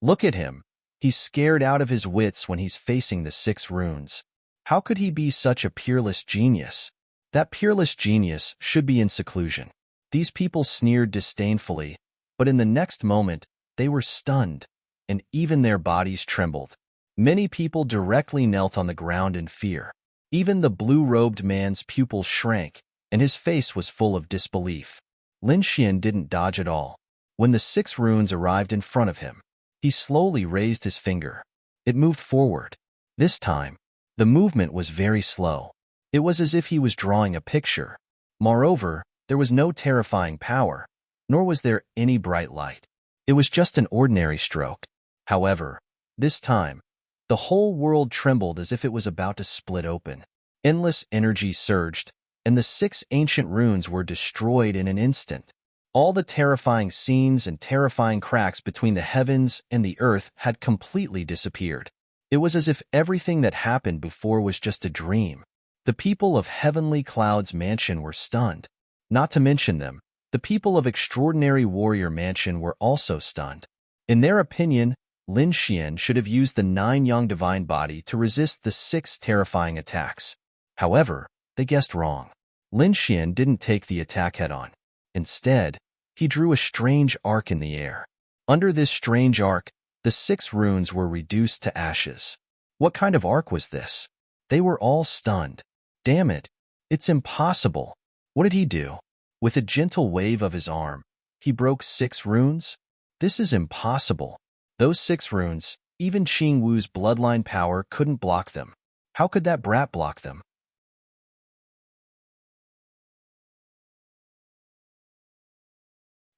Look at him. He's scared out of his wits when he's facing the 6 runes. How could he be such a peerless genius? That peerless genius should be in seclusion. These people sneered disdainfully, but in the next moment, they were stunned, and even their bodies trembled. Many people directly knelt on the ground in fear. Even the blue-robed man's pupils shrank, and his face was full of disbelief. Lin Xian didn't dodge at all. When the 6 runes arrived in front of him, he slowly raised his finger. It moved forward. This time, the movement was very slow. It was as if he was drawing a picture. Moreover, there was no terrifying power, nor was there any bright light. It was just an ordinary stroke. However, this time, the whole world trembled as if it was about to split open. Endless energy surged, and the 6 ancient runes were destroyed in an instant. All the terrifying scenes and terrifying cracks between the heavens and the earth had completely disappeared. It was as if everything that happened before was just a dream. The people of Heavenly Cloud's mansion were stunned. Not to mention them, the people of Extraordinary Warrior Mansion were also stunned. In their opinion, Lin Xian should have used the 9-yang divine body to resist the 6 terrifying attacks. However, they guessed wrong. Lin Xian didn't take the attack head-on. Instead, he drew a strange arc in the air. Under this strange arc, the 6 runes were reduced to ashes. What kind of arc was this? They were all stunned. Damn it, it's impossible. What did he do? With a gentle wave of his arm, he broke 6 runes? This is impossible. Those 6 runes, even Qing Wu's bloodline power couldn't block them. How could that brat block them?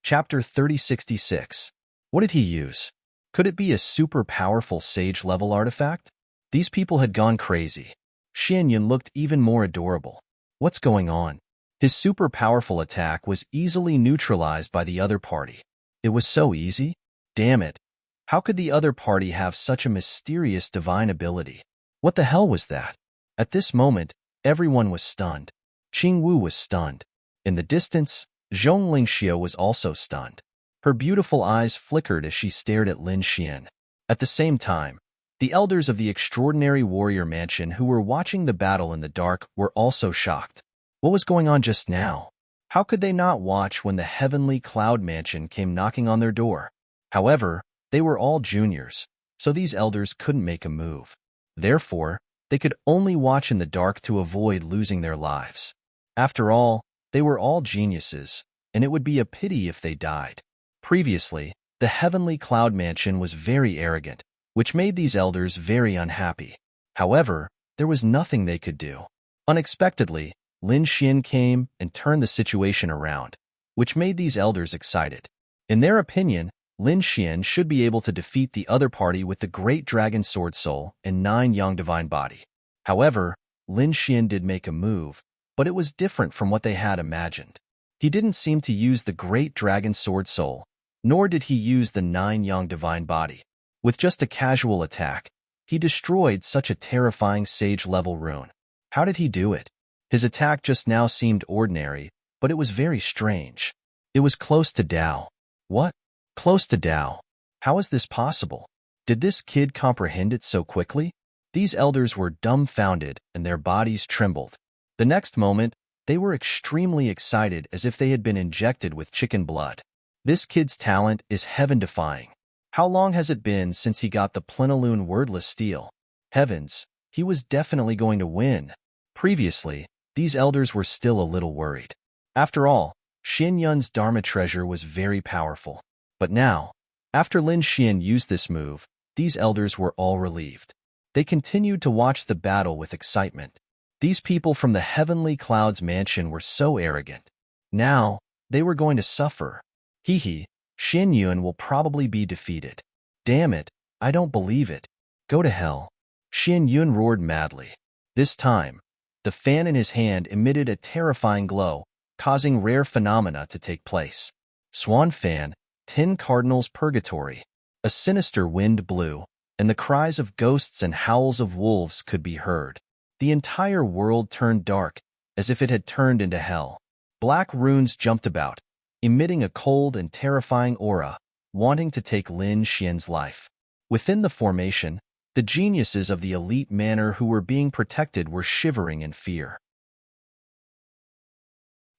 Chapter 3066. What did he use? Could it be a super powerful sage-level artifact? These people had gone crazy. Xian Yun looked even more adorable. What's going on? His super powerful attack was easily neutralized by the other party. It was so easy? Damn it. How could the other party have such a mysterious divine ability? What the hell was that? At this moment, everyone was stunned. Qing Wu was stunned. In the distance, Zhong Lingxiu was also stunned. Her beautiful eyes flickered as she stared at Lin Xian. At the same time, the elders of the Extraordinary Warrior Mansion who were watching the battle in the dark were also shocked. What was going on just now? How could they not watch when the Heavenly Cloud Mansion came knocking on their door? However, they were all juniors, so these elders couldn't make a move. Therefore, they could only watch in the dark to avoid losing their lives. After all, they were all geniuses, and it would be a pity if they died. Previously, the heavenly cloud mansion was very arrogant, which made these elders very unhappy. However, there was nothing they could do. Unexpectedly, Lin Xian came and turned the situation around, which made these elders excited. In their opinion, Lin Xian should be able to defeat the other party with the Great Dragon Sword Soul and 9 Young Divine Body. However, Lin Xian did make a move, but it was different from what they had imagined. He didn't seem to use the Great Dragon Sword Soul, nor did he use the 9 Young Divine Body. With just a casual attack, he destroyed such a terrifying Sage-level rune. How did he do it? His attack just now seemed ordinary, but it was very strange. It was close to Dao. What? Close to Dao? How is this possible? Did this kid comprehend it so quickly? These elders were dumbfounded and their bodies trembled. The next moment, they were extremely excited as if they had been injected with chicken blood. This kid's talent is heaven-defying. How long has it been since he got the Plenilune Wordless Steel? Heavens, he was definitely going to win. Previously, these elders were still a little worried. After all, Xin Yun's Dharma treasure was very powerful. But now, after Lin Xian used this move, these elders were all relieved. They continued to watch the battle with excitement. These people from the Heavenly Clouds mansion were so arrogant. Now, they were going to suffer. Hee, Xin Yun will probably be defeated. Damn it, I don't believe it. Go to hell. Xin Yun roared madly. This time, the fan in his hand emitted a terrifying glow, causing rare phenomena to take place. Swan Fan, 10 Cardinals Purgatory. A sinister wind blew, and the cries of ghosts and howls of wolves could be heard. The entire world turned dark, as if it had turned into hell. Black runes jumped about, emitting a cold and terrifying aura, wanting to take Lin Xian's life. Within the formation, the geniuses of the elite manor who were being protected were shivering in fear.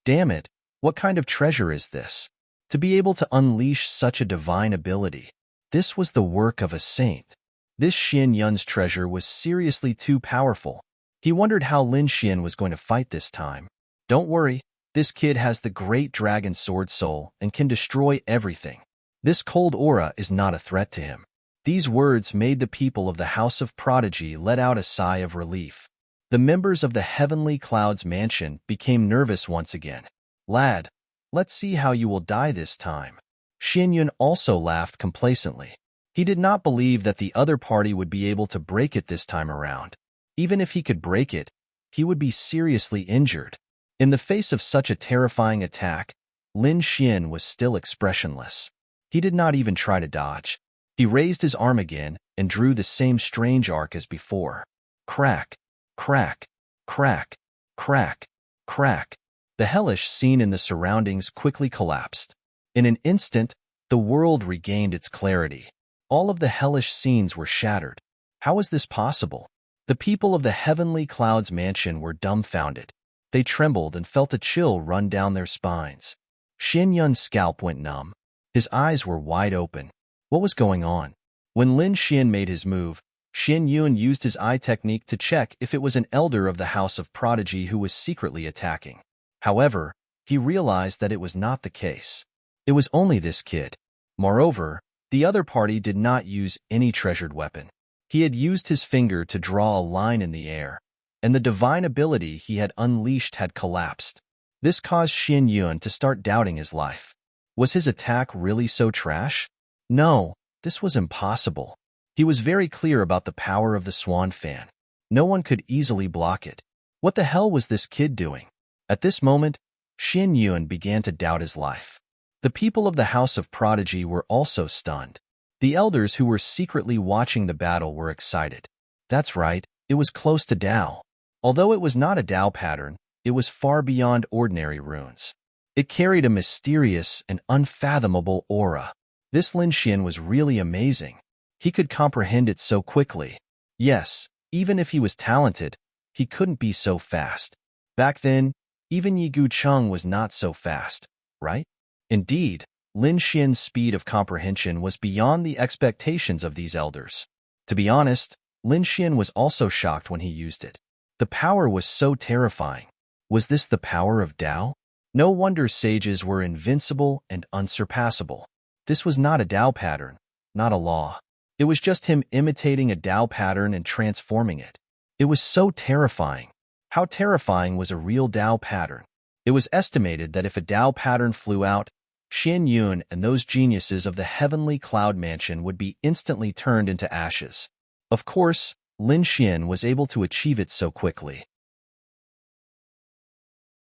Damn it, what kind of treasure is this? To be able to unleash such a divine ability. This was the work of a saint. This Xin Yun's treasure was seriously too powerful. He wondered how Lin Xian was going to fight this time. Don't worry, this kid has the Great Dragon Sword Soul and can destroy everything. This cold aura is not a threat to him. These words made the people of the House of Prodigy let out a sigh of relief. The members of the Heavenly Clouds mansion became nervous once again. Lad, let's see how you will die this time. Xin Yun also laughed complacently. He did not believe that the other party would be able to break it this time around. Even if he could break it, he would be seriously injured. In the face of such a terrifying attack, Lin Xian was still expressionless. He did not even try to dodge. He raised his arm again and drew the same strange arc as before. Crack, crack, crack, crack, crack. The hellish scene in the surroundings quickly collapsed. In an instant, the world regained its clarity. All of the hellish scenes were shattered. How was this possible? The people of the Heavenly Clouds mansion were dumbfounded. They trembled and felt a chill run down their spines. Xin Yun's scalp went numb. His eyes were wide open. What was going on? When Lin Xian made his move, Xin Yun used his eye technique to check if it was an elder of the House of Prodigy who was secretly attacking. However, he realized that it was not the case. It was only this kid. Moreover, the other party did not use any treasured weapon. He had used his finger to draw a line in the air, and the divine ability he had unleashed had collapsed. This caused Xin Yun to start doubting his life. Was his attack really so trash? No, this was impossible. He was very clear about the power of the Swan Fan. No one could easily block it. What the hell was this kid doing? At this moment, Xin Yun began to doubt his life. The people of the House of Prodigy were also stunned. The elders who were secretly watching the battle were excited. That's right, it was close to Dao. Although it was not a Dao pattern, it was far beyond ordinary runes. It carried a mysterious and unfathomable aura. This Lin Xian was really amazing. He could comprehend it so quickly. Yes, even if he was talented, he couldn't be so fast. Back then, even Yi Gucheng was not so fast, right? Indeed, Lin Xian's speed of comprehension was beyond the expectations of these elders. To be honest, Lin Xian was also shocked when he used it. The power was so terrifying. Was this the power of Dao? No wonder sages were invincible and unsurpassable. This was not a Tao pattern, not a law. It was just him imitating a Tao pattern and transforming it. It was so terrifying. How terrifying was a real Tao pattern? It was estimated that if a Tao pattern flew out, Xian Yun and those geniuses of the heavenly cloud mansion would be instantly turned into ashes. Of course, Lin Xian was able to achieve it so quickly.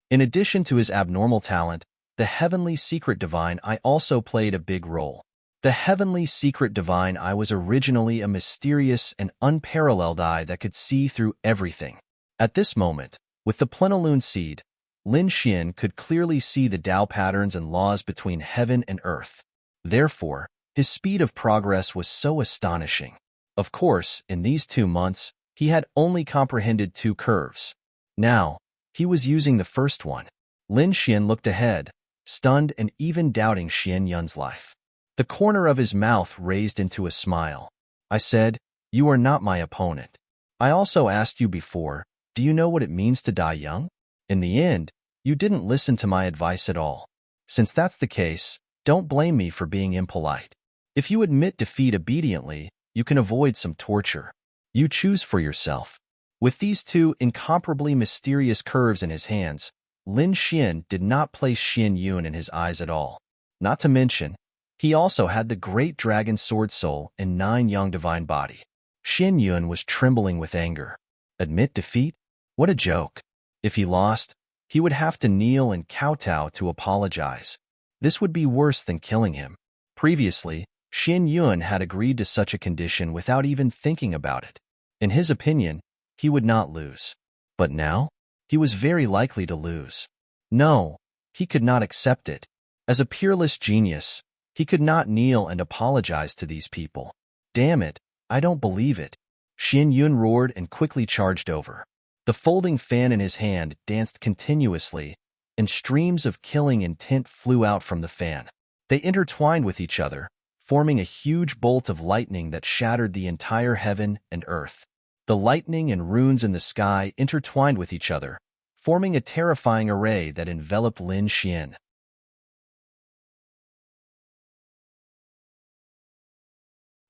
In addition to his abnormal talent, the heavenly secret divine eye also played a big role. The heavenly secret divine eye was originally a mysterious and unparalleled eye that could see through everything. At this moment, with the plenilune seed, Lin Xian could clearly see the Tao patterns and laws between heaven and earth. Therefore, his speed of progress was so astonishing. Of course, in these 2 months, he had only comprehended 2 curves. Now, he was using the first one. Lin Xian looked ahead, stunned and even doubting Xian Yun's life. The corner of his mouth raised into a smile. I said, "You are not my opponent. I also asked you before, do you know what it means to die young? In the end, you didn't listen to my advice at all. Since that's the case, don't blame me for being impolite. If you admit defeat obediently, you can avoid some torture. You choose for yourself." With these 2 incomparably mysterious curves in his hands, Lin Xian did not place Xian Yun in his eyes at all. Not to mention, he also had the great dragon sword soul and 9 young divine body. Xian Yun was trembling with anger. Admit defeat? What a joke. If he lost, he would have to kneel and kowtow to apologize. This would be worse than killing him. Previously, Xian Yun had agreed to such a condition without even thinking about it. In his opinion, he would not lose. But now, he was very likely to lose. No, he could not accept it. As a peerless genius, he could not kneel and apologize to these people. Damn it, I don't believe it. Xian Yun roared and quickly charged over. The folding fan in his hand danced continuously, and streams of killing intent flew out from the fan. They intertwined with each other, forming a huge bolt of lightning that shattered the entire heaven and earth. The lightning and runes in the sky intertwined with each other, forming a terrifying array that enveloped Lin Xian.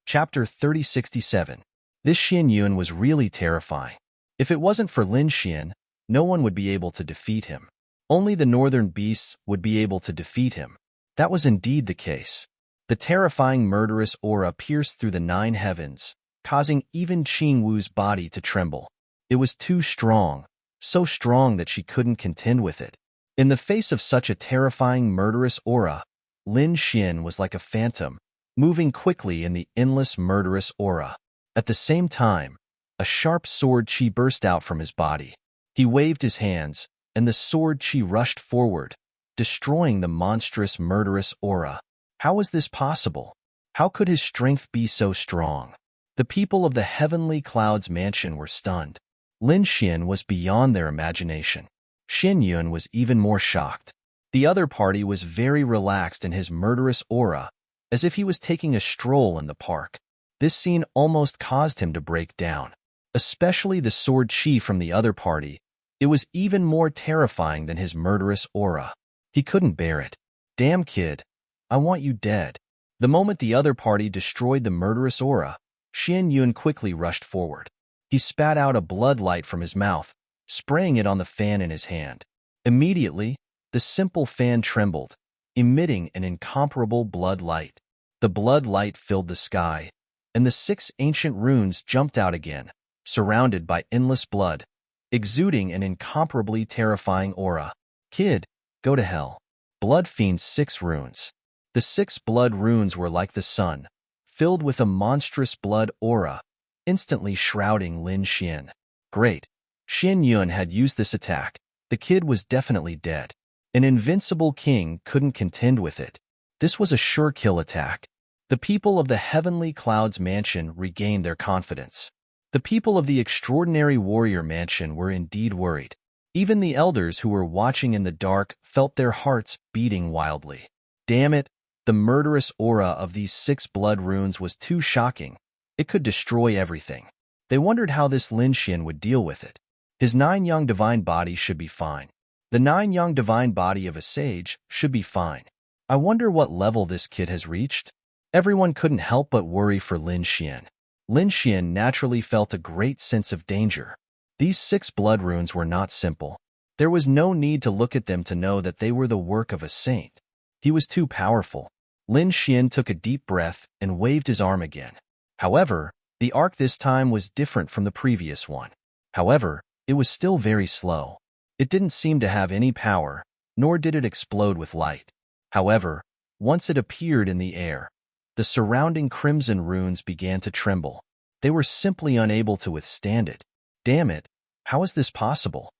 Chapter 3067. This Xian Yun was really terrifying. If it wasn't for Lin Xian, no one would be able to defeat him. Only the northern beasts would be able to defeat him. That was indeed the case. The terrifying murderous aura pierced through the 9 heavens, causing even Qing Wu's body to tremble. It was too strong, so strong that she couldn't contend with it. In the face of such a terrifying murderous aura, Lin Xian was like a phantom, moving quickly in the endless murderous aura. At the same time, a sharp sword chi burst out from his body. He waved his hands, and the sword chi rushed forward, destroying the monstrous murderous aura. How was this possible? How could his strength be so strong? The people of the heavenly clouds mansion were stunned. Lin Xian was beyond their imagination. Xian Yun was even more shocked. The other party was very relaxed in his murderous aura, as if he was taking a stroll in the park. This scene almost caused him to break down. Especially the sword chi from the other party. It was even more terrifying than his murderous aura. He couldn't bear it. Damn kid, I want you dead. The moment the other party destroyed the murderous aura, Xian Yun quickly rushed forward. He spat out a blood light from his mouth, spraying it on the fan in his hand. Immediately, the simple fan trembled, emitting an incomparable blood light. The blood light filled the sky, and the 6 ancient runes jumped out again, surrounded by endless blood, exuding an incomparably terrifying aura. Kid, go to hell. Blood Fiend's 6 runes. The 6 blood runes were like the sun, filled with a monstrous blood aura, instantly shrouding Lin Xian. Great. Xian Yun had used this attack. The kid was definitely dead. An invincible king couldn't contend with it. This was a sure kill attack. The people of the heavenly clouds mansion regained their confidence. The people of the extraordinary warrior mansion were indeed worried. Even the elders who were watching in the dark felt their hearts beating wildly. Damn it, the murderous aura of these 6 blood runes was too shocking. It could destroy everything. They wondered how this Lin Xian would deal with it. His 9 young divine bodies should be fine. The 9 young divine body of a sage should be fine. I wonder what level this kid has reached? Everyone couldn't help but worry for Lin Xian. Lin Xian naturally felt a great sense of danger. These 6 blood runes were not simple. There was no need to look at them to know that they were the work of a saint. He was too powerful. Lin Xian took a deep breath and waved his arm again. However, the arc this time was different from the previous one. However, it was still very slow. It didn't seem to have any power, nor did it explode with light. However, once it appeared in the air, the surrounding crimson runes began to tremble. They were simply unable to withstand it. Damn it, how is this possible?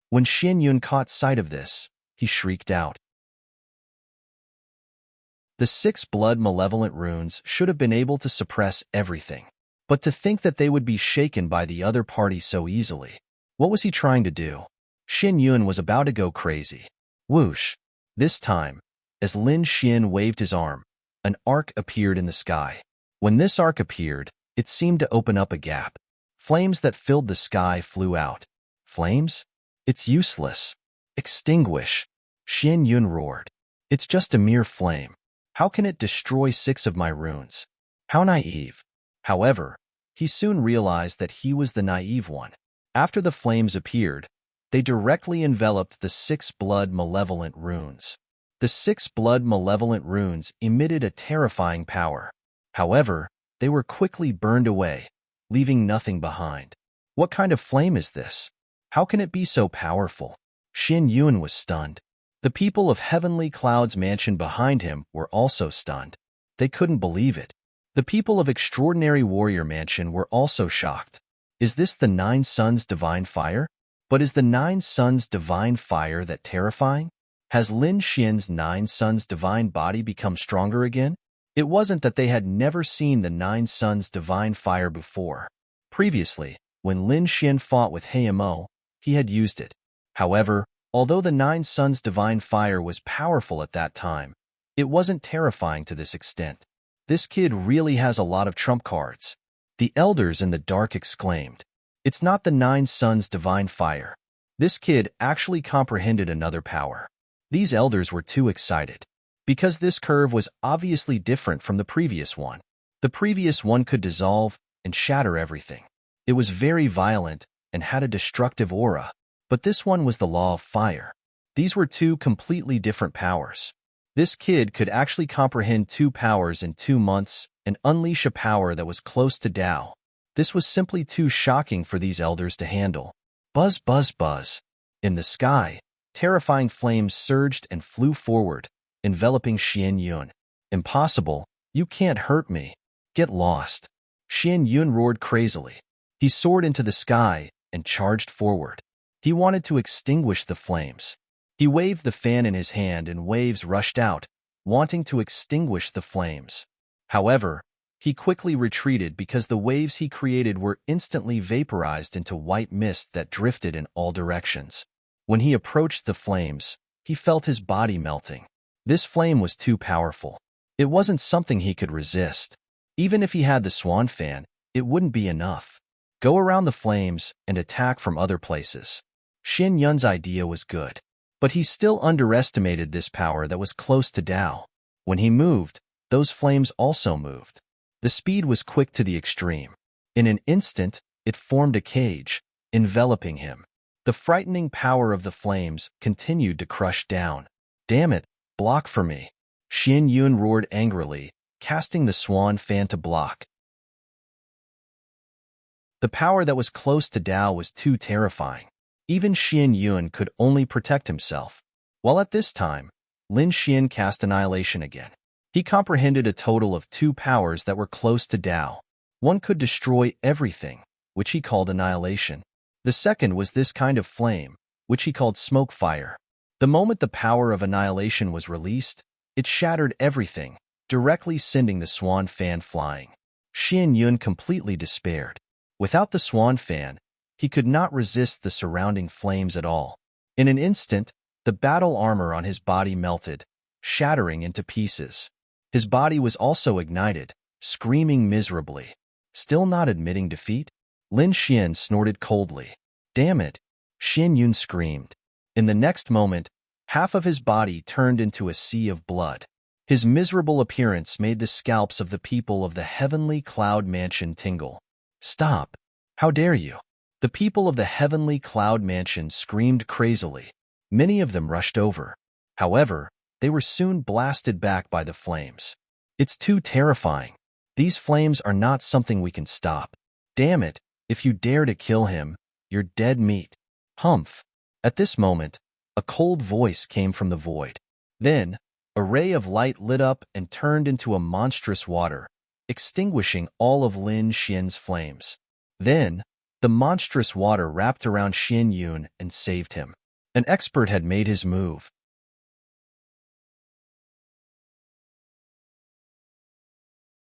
When Xin Yun caught sight of this, he shrieked out. The 6 blood malevolent runes should have been able to suppress everything. But to think that they would be shaken by the other party so easily. What was he trying to do? Xin Yun was about to go crazy. Whoosh! This time, as Lin Xian waved his arm, an arc appeared in the sky. When this arc appeared, it seemed to open up a gap. Flames that filled the sky flew out. Flames? It's useless. Extinguish! Xin Yun roared. It's just a mere flame. How can it destroy 6 of my runes? How naive. However, he soon realized that he was the naive one. After the flames appeared, they directly enveloped the 6 blood malevolent runes. The 6 blood malevolent runes emitted a terrifying power. However, they were quickly burned away, leaving nothing behind. What kind of flame is this? How can it be so powerful? Xin Yun was stunned. The people of Heavenly Cloud's mansion behind him were also stunned. They couldn't believe it. The people of Extraordinary Warrior Mansion were also shocked. Is this the 9 Suns' divine fire? But is the 9 Suns' divine fire that terrifying? Has Lin Xian's 9 Suns' divine body become stronger again? It wasn't that they had never seen the 9 Suns' divine fire before. Previously, when Lin Xian fought with Heimo, he had used it. However, although the 9 Suns' divine fire was powerful at that time, it wasn't terrifying to this extent. This kid really has a lot of trump cards. The elders in the dark exclaimed. It's not the 9 Suns' divine fire. This kid actually comprehended another power. These elders were too excited. Because this curve was obviously different from the previous one. The previous one could dissolve and shatter everything. It was very violent and had a destructive aura. But this one was the law of fire. These were 2 completely different powers. This kid could actually comprehend 2 powers in 2 months and unleash a power that was close to Tao. This was simply too shocking for these elders to handle. Buzz, buzz, buzz. In the sky, terrifying flames surged and flew forward, enveloping Xian Yun. Impossible, you can't hurt me. Get lost. Xian Yun roared crazily. He soared into the sky and charged forward. He wanted to extinguish the flames. He waved the fan in his hand and waves rushed out, wanting to extinguish the flames. However, he quickly retreated because the waves he created were instantly vaporized into white mist that drifted in all directions. When he approached the flames, he felt his body melting. This flame was too powerful. It wasn't something he could resist. Even if he had the swan fan, it wouldn't be enough. Go around the flames and attack from other places. Xin Yun's idea was good, but he still underestimated this power that was close to Tao. When he moved, those flames also moved. The speed was quick to the extreme. In an instant, it formed a cage, enveloping him. The frightening power of the flames continued to crush down. Damn it, block for me. Xin Yun roared angrily, casting the swan fan to block. The power that was close to Tao was too terrifying. Even Xian Yun could only protect himself. While at this time, Lin Xian cast Annihilation again. He comprehended a total of 2 powers that were close to Tao. One could destroy everything, which he called Annihilation. The second was this kind of flame, which he called Smoke Fire. The moment the power of Annihilation was released, it shattered everything, directly sending the swan fan flying. Xian Yun completely despaired. Without the swan fan, he could not resist the surrounding flames at all. In an instant, the battle armor on his body melted, shattering into pieces. His body was also ignited, screaming miserably. Still not admitting defeat? Lin Xian snorted coldly. Damn it! Xin Yun screamed. In the next moment, half of his body turned into a sea of blood. His miserable appearance made the scalps of the people of the heavenly cloud mansion tingle. "Stop! How dare you!" The people of the heavenly cloud mansion screamed crazily. Many of them rushed over. However, they were soon blasted back by the flames. "It's too terrifying. These flames are not something we can stop. Damn it, if you dare to kill him, you're dead meat." Humph! At this moment, a cold voice came from the void. Then, a ray of light lit up and turned into a monstrous water, extinguishing all of Lin Xian's flames. Then, the monstrous water wrapped around Xian Yun and saved him. An expert had made his move.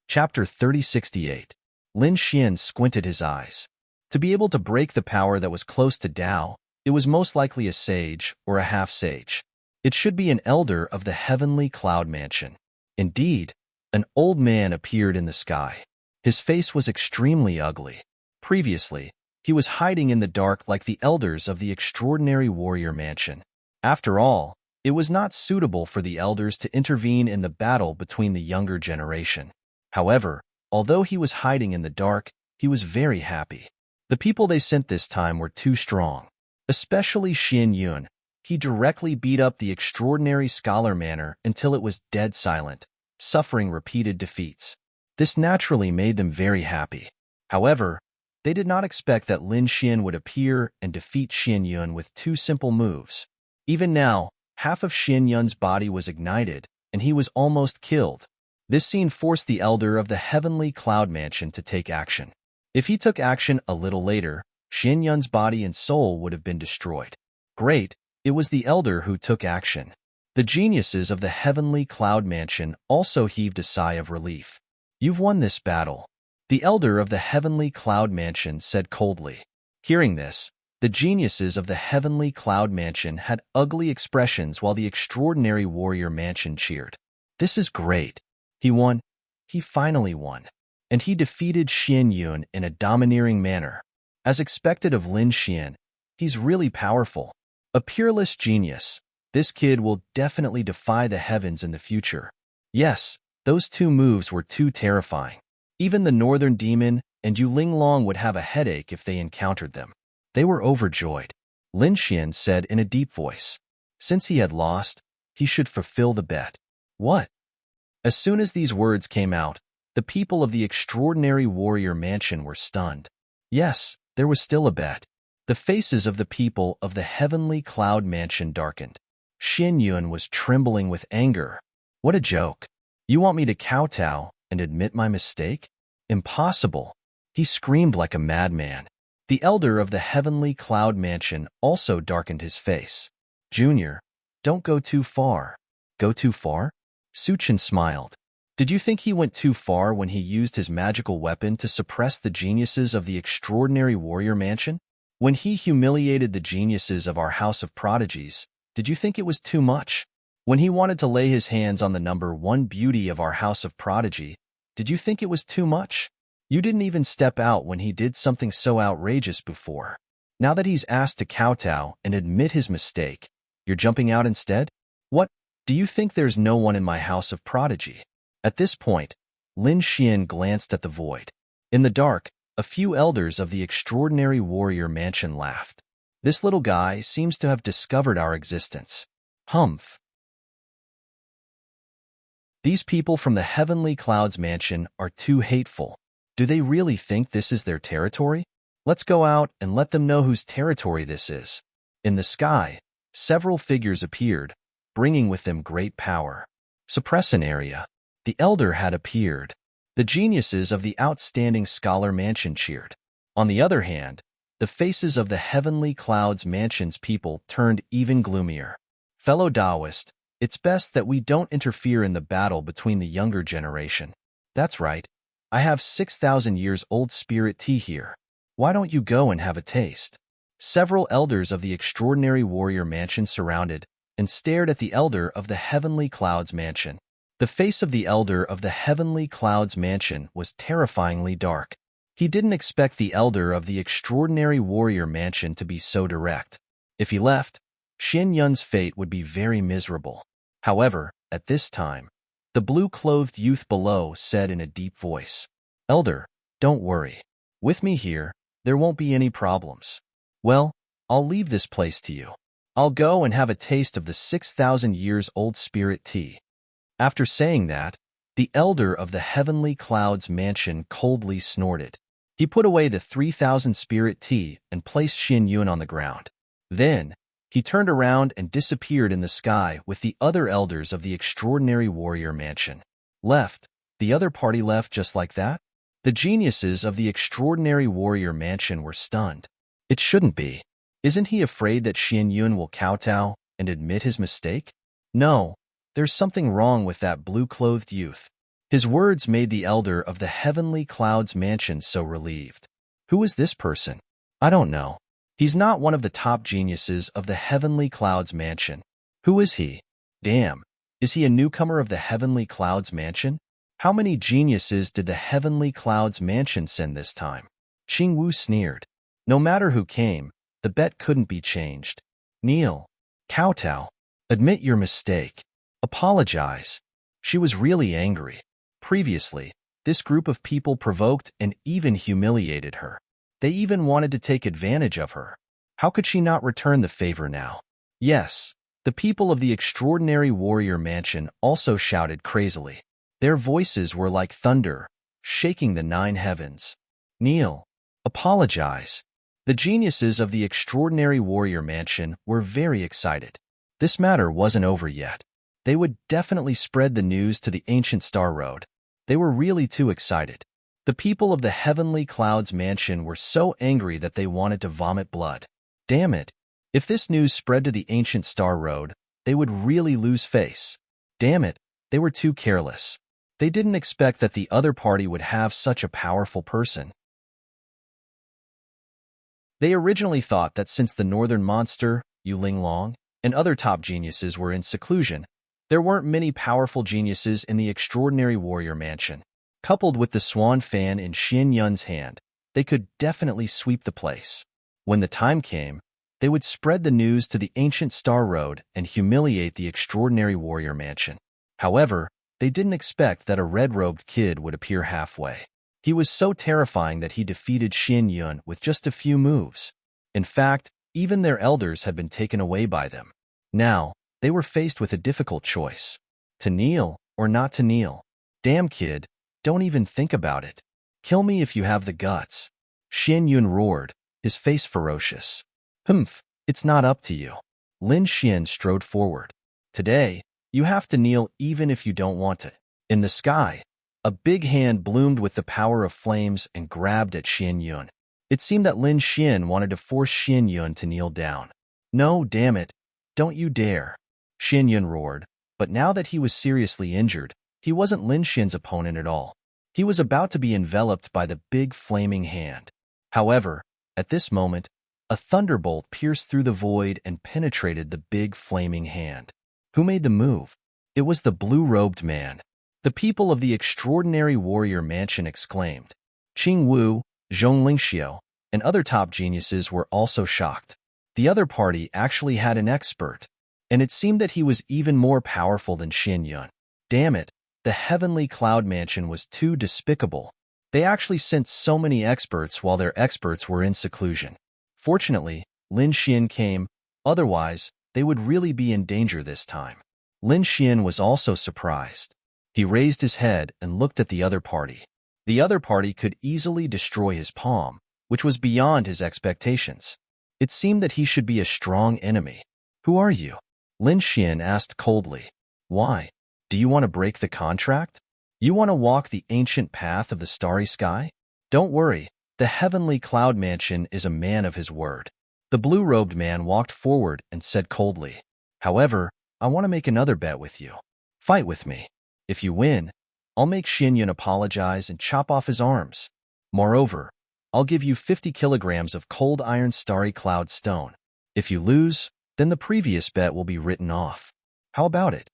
Chapter 3068. Lin Xian squinted his eyes. To be able to break the power that was close to Tao, it was most likely a sage or a half-sage. It should be an elder of the heavenly cloud mansion. Indeed, an old man appeared in the sky. His face was extremely ugly. Previously, he was hiding in the dark like the elders of the extraordinary warrior mansion. After all, it was not suitable for the elders to intervene in the battle between the younger generation. However, although he was hiding in the dark, he was very happy. The people they sent this time were too strong. Especially Xian Yun. He directly beat up the extraordinary scholar manor until it was dead silent, suffering repeated defeats. This naturally made them very happy. However, they did not expect that Lin Xian would appear and defeat Xian Yun with two simple moves. Even now, half of Xian Yun's body was ignited, and he was almost killed. This scene forced the elder of the heavenly cloud mansion to take action. If he took action a little later, Xian Yun's body and soul would have been destroyed. Great, it was the elder who took action. The geniuses of the heavenly cloud mansion also heaved a sigh of relief. "You've won this battle," the elder of the heavenly cloud mansion said coldly. Hearing this, the geniuses of the heavenly cloud mansion had ugly expressions while the extraordinary warrior mansion cheered. "This is great. He won. He finally won. And he defeated Xian Yun in a domineering manner. As expected of Lin Xian, he's really powerful. A peerless genius. This kid will definitely defy the heavens in the future." Yes, those two moves were too terrifying. Even the Northern Demon and Yu Linglong would have a headache if they encountered them. They were overjoyed. Lin Xian said in a deep voice. Since he had lost, he should fulfill the bet. What? As soon as these words came out, the people of the extraordinary warrior mansion were stunned. Yes, there was still a bet. The faces of the people of the heavenly cloud mansion darkened. Xian Yun was trembling with anger. What a joke. You want me to kowtow and admit my mistake? Impossible. He screamed like a madman. The elder of the heavenly cloud mansion also darkened his face. Junior, don't go too far. Go too far? Suchin smiled. Did you think he went too far when he used his magical weapon to suppress the geniuses of the extraordinary warrior mansion? When he humiliated the geniuses of our house of prodigies, did you think it was too much? When he wanted to lay his hands on the number one beauty of our house of prodigy, did you think it was too much? You didn't even step out when he did something so outrageous before. Now that he's asked to kowtow and admit his mistake, you're jumping out instead? What? Do you think there's no one in my house of prodigy? At this point, Lin Xian glanced at the void. In the dark, a few elders of the extraordinary warrior mansion laughed. This little guy seems to have discovered our existence. Humph. These people from the heavenly clouds mansion are too hateful. Do they really think this is their territory? Let's go out and let them know whose territory this is. In the sky, several figures appeared, bringing with them great power. Suppress an area. The elder had appeared. The geniuses of the outstanding scholar mansion cheered. On the other hand, the faces of the heavenly clouds mansion's people turned even gloomier. Fellow Taoist, it's best that we don't interfere in the battle between the younger generation. That's right. I have 6,000 years old spirit tea here. Why don't you go and have a taste? Several elders of the extraordinary warrior mansion surrounded and stared at the elder of the heavenly clouds mansion. The face of the elder of the heavenly clouds mansion was terrifyingly dark. He didn't expect the elder of the extraordinary warrior mansion to be so direct. If he left, Xin Yun's fate would be very miserable. However, at this time, the blue-clothed youth below said in a deep voice, "Elder, don't worry. With me here, there won't be any problems. Well, I'll leave this place to you. I'll go and have a taste of the 6,000 years old spirit tea." After saying that, the elder of the heavenly clouds mansion coldly snorted. He put away the 3,000 spirit tea and placed Xin Yun on the ground. Then, he turned around and disappeared in the sky with the other elders of the extraordinary warrior mansion. Left, the other party left just like that? The geniuses of the extraordinary warrior mansion were stunned. It shouldn't be. Isn't he afraid that Xin Yun will kowtow and admit his mistake? No, there's something wrong with that blue-clothed youth. His words made the elder of the heavenly clouds mansion so relieved. Who is this person? I don't know. He's not one of the top geniuses of the heavenly clouds mansion. Who is he? Damn, is he a newcomer of the heavenly clouds mansion? How many geniuses did the heavenly clouds mansion send this time? Qing Wu sneered. No matter who came, the bet couldn't be changed. Kneel. Kowtow. Admit your mistake. Apologize. She was really angry. Previously, this group of people provoked and even humiliated her. They even wanted to take advantage of her. How could she not return the favor now? Yes, the people of the extraordinary warrior mansion also shouted crazily. Their voices were like thunder, shaking the 9 heavens. Kneel. Apologize. The geniuses of the extraordinary warrior mansion were very excited. This matter wasn't over yet. They would definitely spread the news to the ancient Star Road. They were really too excited. The people of the heavenly clouds mansion were so angry that they wanted to vomit blood. Damn it. If this news spread to the ancient Star Road, they would really lose face. Damn it, they were too careless. They didn't expect that the other party would have such a powerful person. They originally thought that since the northern monster, Yu Linglong, and other top geniuses were in seclusion, there weren't many powerful geniuses in the extraordinary warrior mansion. Coupled with the swan fan in Xin Yun's hand, they could definitely sweep the place. When the time came, they would spread the news to the ancient Star Road and humiliate the extraordinary warrior mansion. However, they didn't expect that a red-robed kid would appear halfway. He was so terrifying that he defeated Xin Yun with just a few moves. In fact, even their elders had been taken away by them. Now, they were faced with a difficult choice. To kneel or not to kneel. Damn kid, don't even think about it. Kill me if you have the guts. Xin Yun roared, his face ferocious. Humph, it's not up to you. Lin Xian strode forward. Today, you have to kneel even if you don't want to. In the sky, a big hand bloomed with the power of flames and grabbed at Xin Yun. It seemed that Lin Xian wanted to force Xin Yun to kneel down. No, damn it. Don't you dare. Xin Yun roared, but now that he was seriously injured, he wasn't Lin Xian's opponent at all. He was about to be enveloped by the big flaming hand. However, at this moment, a thunderbolt pierced through the void and penetrated the big flaming hand. Who made the move? It was the blue-robed man. The people of the extraordinary warrior mansion exclaimed. Qing Wu, Zhong Lingxiu, and other top geniuses were also shocked. The other party actually had an expert, and it seemed that he was even more powerful than Xin Yun. Damn it, the heavenly cloud mansion was too despicable. They actually sent so many experts while their experts were in seclusion. Fortunately, Lin Xian came, otherwise, they would really be in danger this time. Lin Xian was also surprised. He raised his head and looked at the other party. The other party could easily destroy his palm, which was beyond his expectations. It seemed that he should be a strong enemy. Who are you? Lin Xian asked coldly. Why? Do you want to break the contract? You want to walk the ancient path of the starry sky? Don't worry, the heavenly cloud mansion is a man of his word. The blue-robed man walked forward and said coldly. However, I want to make another bet with you. Fight with me. If you win, I'll make Xin Yun apologize and chop off his arms. Moreover, I'll give you 50 kilograms of cold iron starry cloud stone. If you lose, then the previous bet will be written off. How about it?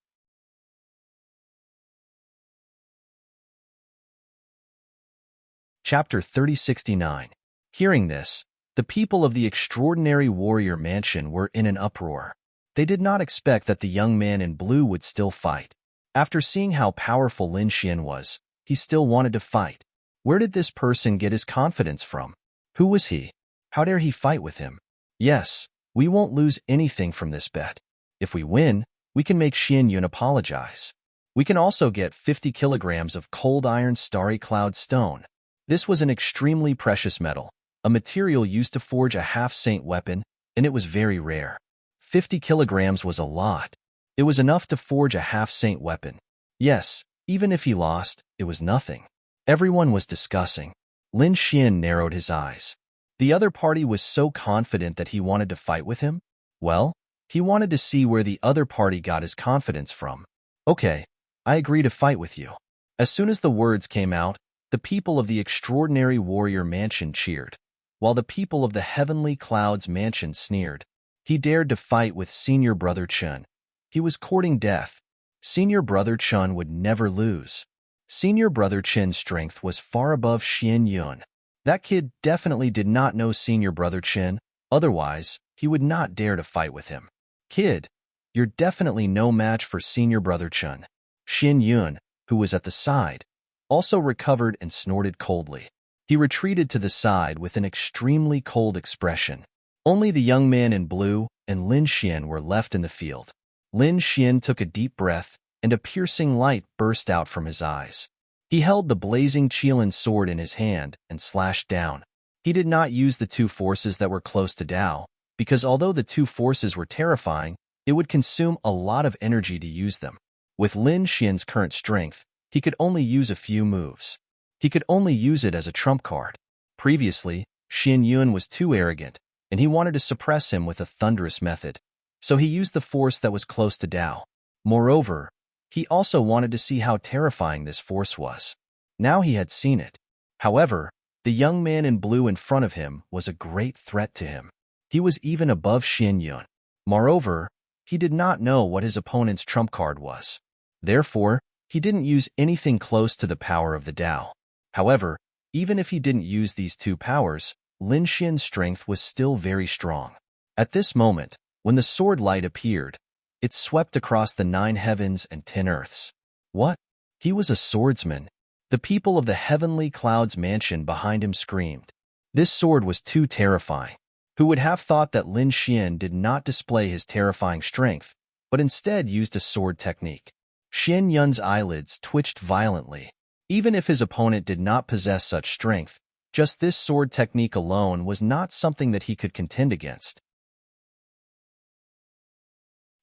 Chapter 3069. Hearing this, the people of the extraordinary warrior mansion were in an uproar. They did not expect that the young man in blue would still fight. After seeing how powerful Lin Xian was, he still wanted to fight. Where did this person get his confidence from? Who was he? How dare he fight with him? Yes, we won't lose anything from this bet. If we win, we can make Xian Yun apologize. We can also get 50 kilograms of cold iron starry cloud stone. This was an extremely precious metal, a material used to forge a half-saint weapon, and it was very rare. 50 kilograms was a lot. It was enough to forge a half-saint weapon. Yes, even if he lost, it was nothing. Everyone was discussing. Lin Xian narrowed his eyes. The other party was so confident that he wanted to fight with him? Well, he wanted to see where the other party got his confidence from. Okay, I agree to fight with you. As soon as the words came out, the people of the Extraordinary Warrior Mansion cheered, while the people of the Heavenly Clouds Mansion sneered. He dared to fight with Senior Brother Chun. He was courting death. Senior Brother Chun would never lose. Senior Brother Chin's strength was far above Xian Yun. That kid definitely did not know Senior Brother Chin, otherwise, he would not dare to fight with him. Kid, you're definitely no match for Senior Brother Chun. Xian Yun, who was at the side, also recovered and snorted coldly. He retreated to the side with an extremely cold expression. Only the young man in blue and Lin Xian were left in the field. Lin Xian took a deep breath, and a piercing light burst out from his eyes. He held the blazing Qilin sword in his hand and slashed down. He did not use the two forces that were close to Dao, because although the two forces were terrifying, it would consume a lot of energy to use them. With Lin Xian's current strength, he could only use a few moves. He could only use it as a trump card. Previously, Xian Yun was too arrogant, and he wanted to suppress him with a thunderous method, so he used the force that was close to Dao. Moreover, he also wanted to see how terrifying this force was. Now he had seen it. However, the young man in blue in front of him was a great threat to him. He was even above Xian Yun. Moreover, he did not know what his opponent's trump card was. Therefore, he didn't use anything close to the power of the Dao. However, even if he didn't use these two powers, Lin Xian's strength was still very strong. At this moment, when the sword light appeared, it swept across the 9 heavens and 10 earths. What? He was a swordsman. The people of the Heavenly Clouds Mansion behind him screamed. This sword was too terrifying. Who would have thought that Lin Xian did not display his terrifying strength, but instead used a sword technique? Xian Yun's eyelids twitched violently. Even if his opponent did not possess such strength, just this sword technique alone was not something that he could contend against.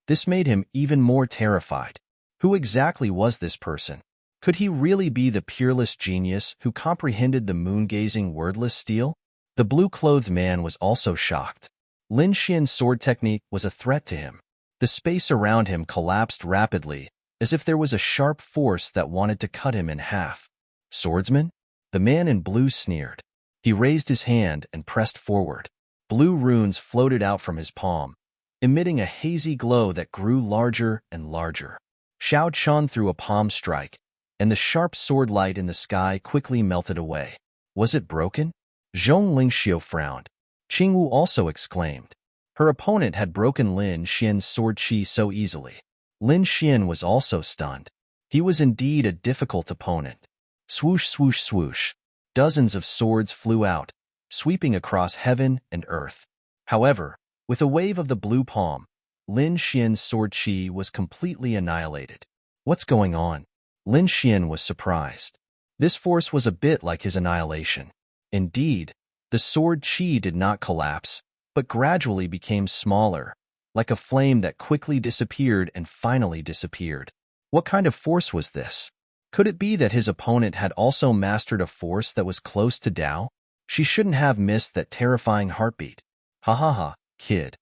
This made him even more terrified. Who exactly was this person? Could he really be the peerless genius who comprehended the moon-gazing wordless steel? The blue-clothed man was also shocked. Lin Xian's sword technique was a threat to him. The space around him collapsed rapidly, as if there was a sharp force that wanted to cut him in half. Swordsman? The man in blue sneered. He raised his hand and pressed forward. Blue runes floated out from his palm, emitting a hazy glow that grew larger and larger. Xiao Chun threw a palm strike, and the sharp sword light in the sky quickly melted away. Was it broken? Zhong Lingxiu frowned. Qingwu also exclaimed. Her opponent had broken Lin Xian's sword chi so easily. Lin Xian was also stunned. He was indeed a difficult opponent. Swoosh, swoosh, swoosh. Dozens of swords flew out, sweeping across heaven and earth. However, with a wave of the blue palm, Lin Xian's sword chi was completely annihilated. What's going on? Lin Xian was surprised. This force was a bit like his annihilation. Indeed, the sword chi did not collapse, but gradually became smaller, like a flame that quickly disappeared and finally disappeared. What kind of force was this? Could it be that his opponent had also mastered a force that was close to Dao? She shouldn't have missed that terrifying heartbeat. Ha ha ha, kid.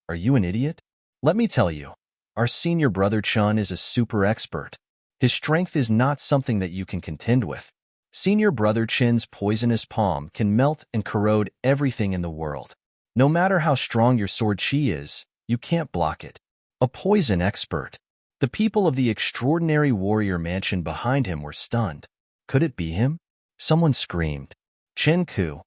Are you an idiot? Let me tell you, our senior brother Chun is a super expert. His strength is not something that you can contend with. Senior brother Chin's poisonous palm can melt and corrode everything in the world. No matter how strong your sword chi is, you can't block it. A poison expert. The people of the Extraordinary Warrior Mansion behind him were stunned. Could it be him? Someone screamed. Chen Ku,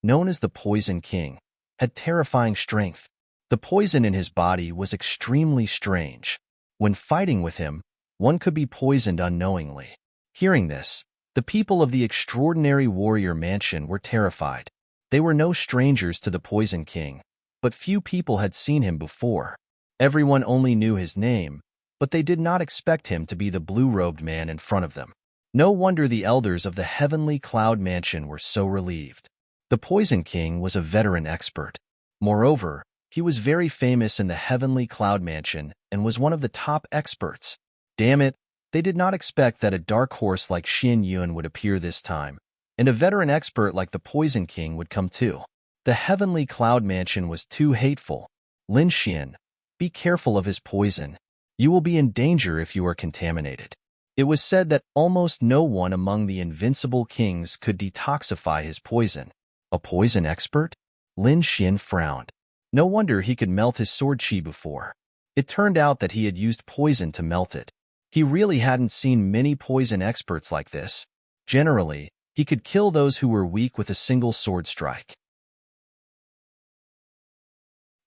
known as the Poison King, had terrifying strength. The poison in his body was extremely strange. When fighting with him, one could be poisoned unknowingly. Hearing this, the people of the extraordinary warrior mansion were terrified. They were no strangers to the Poison King, but few people had seen him before. Everyone only knew his name, but they did not expect him to be the blue-robed man in front of them. No wonder the elders of the Heavenly Cloud Mansion were so relieved. The Poison King was a veteran expert. Moreover, he was very famous in the Heavenly Cloud Mansion and was one of the top experts. Damn it, they did not expect that a dark horse like Xian Yun would appear this time, and a veteran expert like the Poison King would come too. The Heavenly Cloud Mansion was too hateful. Lin Xian, be careful of his poison. You will be in danger if you are contaminated. It was said that almost no one among the invincible kings could detoxify his poison. A poison expert? Lin Xian frowned. No wonder he could melt his sword chi before. It turned out that he had used poison to melt it. He really hadn't seen many poison experts like this. Generally, he could kill those who were weak with a single sword strike.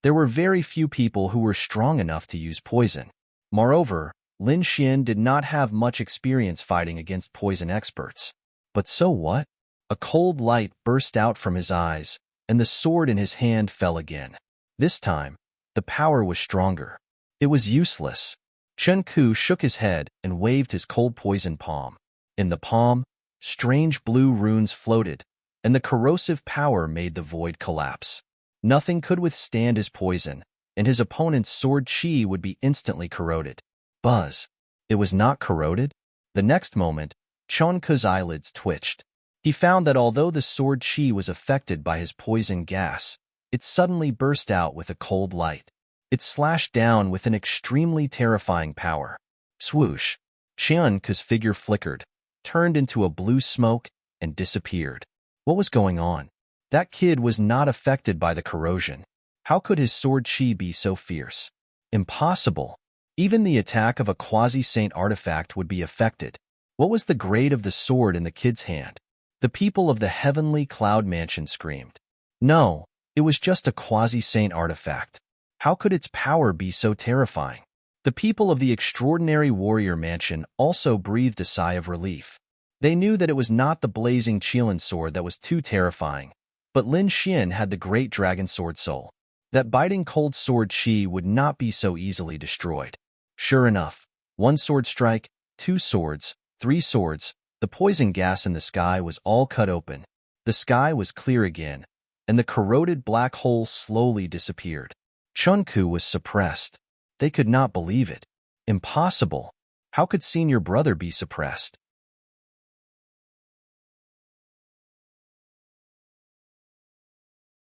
There were very few people who were strong enough to use poison. Moreover, Lin Xian did not have much experience fighting against poison experts. But so what? A cold light burst out from his eyes, and the sword in his hand fell again. This time, the power was stronger. It was useless. Chen Ku shook his head and waved his cold poison palm. In the palm, strange blue runes floated, and the corrosive power made the void collapse. Nothing could withstand his poison, and his opponent's sword chi would be instantly corroded. Buzz. It was not corroded. The next moment, Chen Ku's eyelids twitched. He found that although the sword chi was affected by his poison gas, it suddenly burst out with a cold light. It slashed down with an extremely terrifying power. Swoosh! Chen Ku's figure flickered, turned into a blue smoke, and disappeared. What was going on? That kid was not affected by the corrosion. How could his sword chi be so fierce? Impossible. Even the attack of a quasi-saint artifact would be affected. What was the grade of the sword in the kid's hand? The people of the Heavenly Cloud Mansion screamed. No, it was just a quasi-saint artifact. How could its power be so terrifying? The people of the Extraordinary Warrior Mansion also breathed a sigh of relief. They knew that it was not the blazing Qilin sword that was too terrifying, but Lin Xian had the great dragon sword soul. That biting cold sword chi would not be so easily destroyed. Sure enough, one sword strike, two swords, three swords, the poison gas in the sky was all cut open. The sky was clear again, and the corroded black hole slowly disappeared. Chen Ku was suppressed. They could not believe it. Impossible. How could senior brother be suppressed?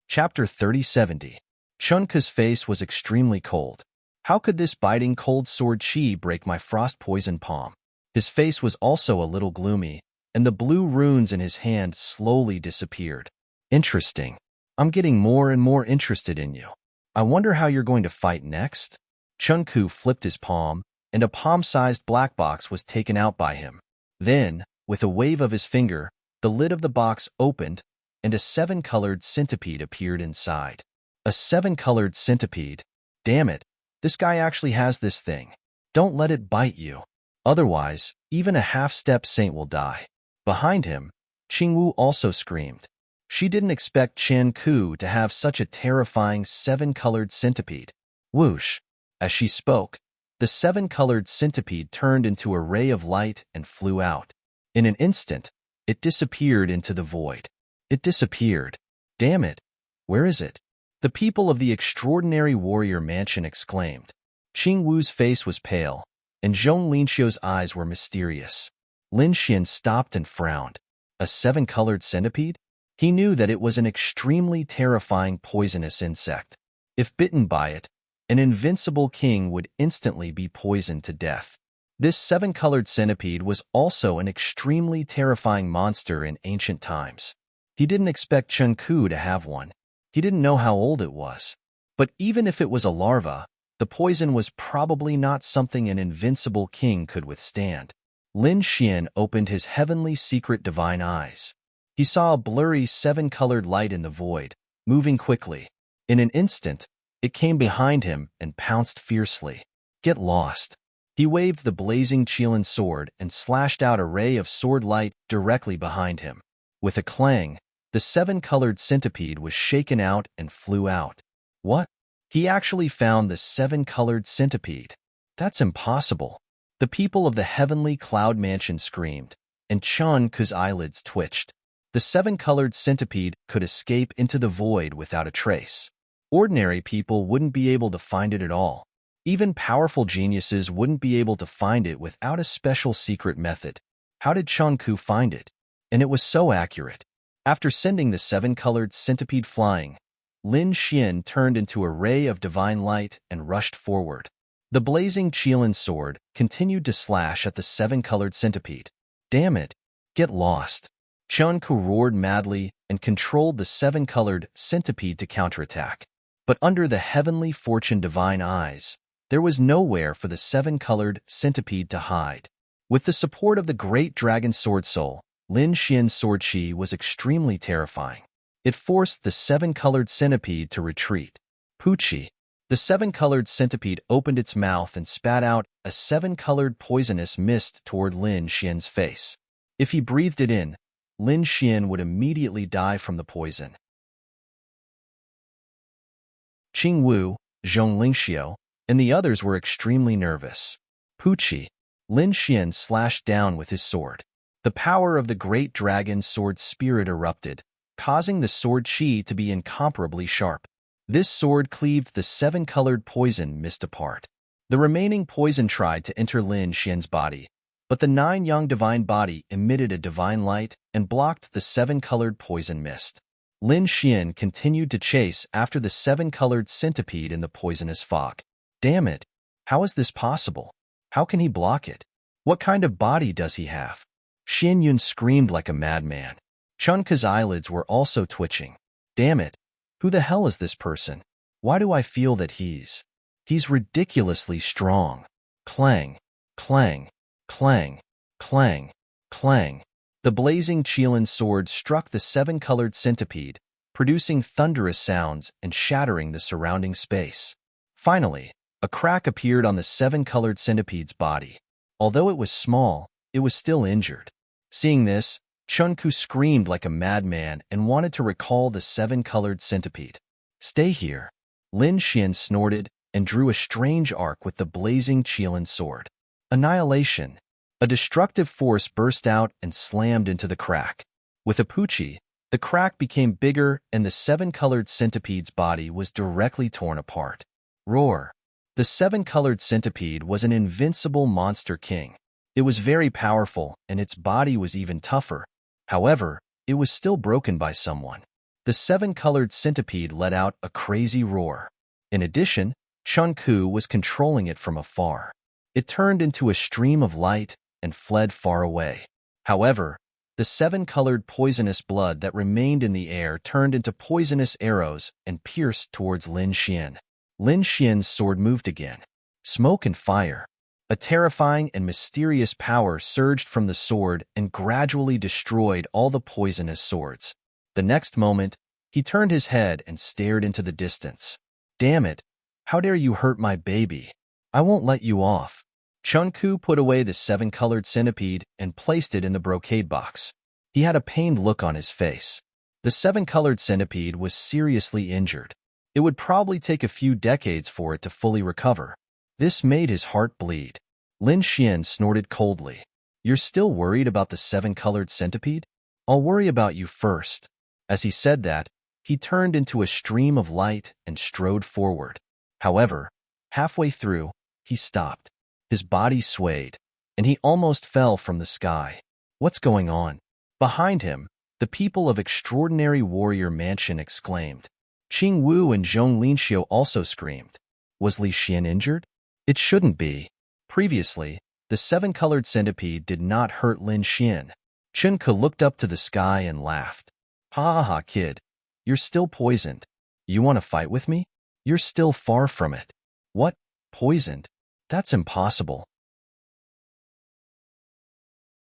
Chapter 3070. Chen Ku's face was extremely cold. How could this biting cold sword chi break my frost poison palm? His face was also a little gloomy, and the blue runes in his hand slowly disappeared. Interesting. I'm getting more and more interested in you. I wonder how you're going to fight next? Chen Ku flipped his palm, and a palm-sized black box was taken out by him. Then, with a wave of his finger, the lid of the box opened, and a seven-colored centipede appeared inside. A seven-colored centipede? Damn it, this guy actually has this thing. Don't let it bite you. Otherwise, even a half-step saint will die. Behind him, Qingwu also screamed. She didn't expect Chen Ku to have such a terrifying seven-colored centipede. Whoosh! As she spoke, the seven-colored centipede turned into a ray of light and flew out. In an instant, it disappeared into the void. It disappeared. Damn it! Where is it? The people of the Extraordinary Warrior Mansion exclaimed. Qingwu's face was pale, and Zhong Linxiu's eyes were mysterious. Lin Xian stopped and frowned. A seven-colored centipede? He knew that it was an extremely terrifying poisonous insect. If bitten by it, an invincible king would instantly be poisoned to death. This seven-colored centipede was also an extremely terrifying monster in ancient times. He didn't expect Chen Ku to have one. He didn't know how old it was. But even if it was a larva, the poison was probably not something an invincible king could withstand. Lin Xian opened his heavenly secret divine eyes. He saw a blurry seven-colored light in the void, moving quickly. In an instant, It came behind him and pounced fiercely. Get lost. He waved the blazing Qilin sword and slashed out a ray of sword light directly behind him. With a clang, the seven-colored centipede was shaken out and flew out. What? He actually found the seven-colored centipede. That's impossible. The people of the heavenly cloud mansion screamed, and Chun Ku's eyelids twitched. The seven-colored centipede could escape into the void without a trace. Ordinary people wouldn't be able to find it at all. Even powerful geniuses wouldn't be able to find it without a special secret method. How did Chun Ku find it? And it was so accurate. After sending the seven-colored centipede flying, Lin Xian turned into a ray of divine light and rushed forward. The blazing Qilin sword continued to slash at the seven-colored centipede. Damn it! Get lost! Chun Ku roared madly and controlled the seven-colored centipede to counterattack. But under the heavenly fortune divine eyes, there was nowhere for the seven-colored centipede to hide. With the support of the great dragon sword soul, Lin Xian's sword chi was extremely terrifying. It forced the seven-colored centipede to retreat. Poochie. The seven-colored centipede opened its mouth and spat out a seven-colored poisonous mist toward Lin Xian's face. If he breathed it in, Lin Xian would immediately die from the poison. Qing Wu, Zhong Lingxiu, and the others were extremely nervous. Poochie. Lin Xian slashed down with his sword. The power of the great dragon sword spirit erupted, causing the sword chi to be incomparably sharp. This sword cleaved the seven-colored poison mist apart. The remaining poison tried to enter Lin Xian's body, but the nine-yang divine body emitted a divine light and blocked the seven-colored poison mist. Lin Xian continued to chase after the seven-colored centipede in the poisonous fog. Damn it! How is this possible? How can he block it? What kind of body does he have? Xian Yun screamed like a madman. Chun Ku's eyelids were also twitching. Damn it! Who the hell is this person? Why do I feel that he's ridiculously strong? Clang, clang, clang, clang, clang. The blazing Qilin sword struck the seven-colored centipede, producing thunderous sounds and shattering the surrounding space. Finally, a crack appeared on the seven-colored centipede's body. Although it was small, it was still injured. Seeing this, Chun Ku screamed like a madman and wanted to recall the seven-colored centipede. Stay here. Lin Xian snorted and drew a strange arc with the blazing Qilin sword. Annihilation. A destructive force burst out and slammed into the crack. With a poochie, the crack became bigger and the seven-colored centipede's body was directly torn apart. Roar. The seven-colored centipede was an invincible monster king. It was very powerful and its body was even tougher. However, it was still broken by someone. The seven-colored centipede let out a crazy roar. In addition, Chun Ku was controlling it from afar. It turned into a stream of light and fled far away. However, the seven-colored poisonous blood that remained in the air turned into poisonous arrows and pierced towards Lin Xian. Lin Xian's sword moved again. Smoke and fire. A terrifying and mysterious power surged from the sword and gradually destroyed all the poisonous swords. The next moment, he turned his head and stared into the distance. Damn it! How dare you hurt my baby? I won't let you off. Chun Ku put away the seven-colored centipede and placed it in the brocade box. He had a pained look on his face. The seven-colored centipede was seriously injured. It would probably take a few decades for it to fully recover. This made his heart bleed. Lin Xian snorted coldly. You're still worried about the seven-colored centipede? I'll worry about you first. As he said that, he turned into a stream of light and strode forward. However, halfway through, he stopped. His body swayed, and he almost fell from the sky. What's going on? Behind him, the people of Extraordinary Warrior Mansion exclaimed. Qing Wu and Zhong Lingxiu also screamed. Was Li Xian injured? It shouldn't be. Previously, the seven-colored centipede did not hurt Lin Xian. Chun Ku looked up to the sky and laughed. Ha ha ha, kid. You're still poisoned. You want to fight with me? You're still far from it. What? Poisoned? That's impossible.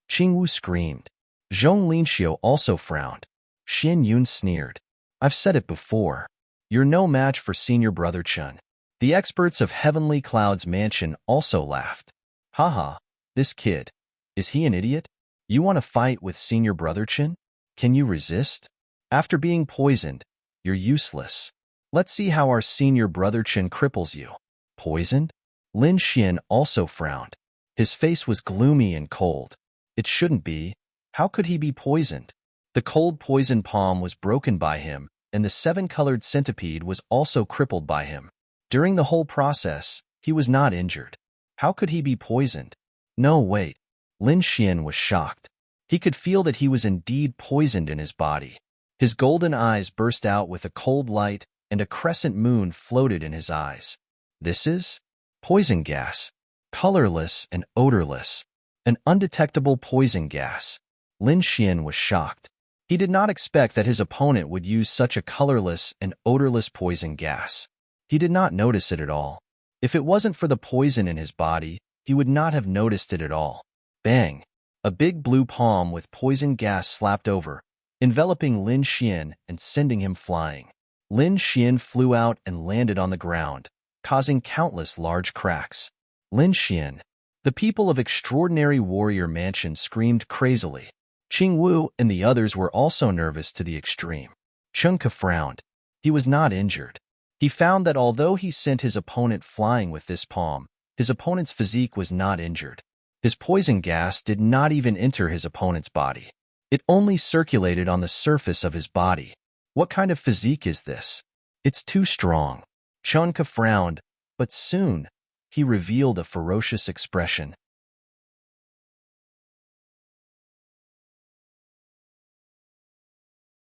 Qing Wu screamed. Zhong Lingxiu also frowned. Xian Yun sneered. I've said it before. You're no match for senior brother Chun. The experts of Heavenly Cloud's mansion also laughed. Haha, this kid. Is he an idiot? You want to fight with senior brother Chun? Can you resist? After being poisoned, you're useless. Let's see how our senior brother Chun cripples you. Poisoned? Lin Xian also frowned. His face was gloomy and cold. It shouldn't be. How could he be poisoned? The cold poison palm was broken by him, and the seven-colored centipede was also crippled by him. During the whole process, he was not injured. How could he be poisoned? No, wait. Lin Xian was shocked. He could feel that he was indeed poisoned in his body. His golden eyes burst out with a cold light, and a crescent moon floated in his eyes. This is poison gas. Colorless and odorless. An undetectable poison gas. Lin Xian was shocked. He did not expect that his opponent would use such a colorless and odorless poison gas. He did not notice it at all. If it wasn't for the poison in his body, he would not have noticed it at all. Bang! A big blue palm with poison gas slapped over, enveloping Lin Xian and sending him flying. Lin Xian flew out and landed on the ground, causing countless large cracks. Lin Xian. The people of Extraordinary Warrior Mansion screamed crazily. Qing Wu and the others were also nervous to the extreme. Chunka frowned. He was not injured. He found that although he sent his opponent flying with this palm, his opponent's physique was not injured. His poison gas did not even enter his opponent's body. It only circulated on the surface of his body. What kind of physique is this? It's too strong. Chunka frowned, but soon he revealed a ferocious expression.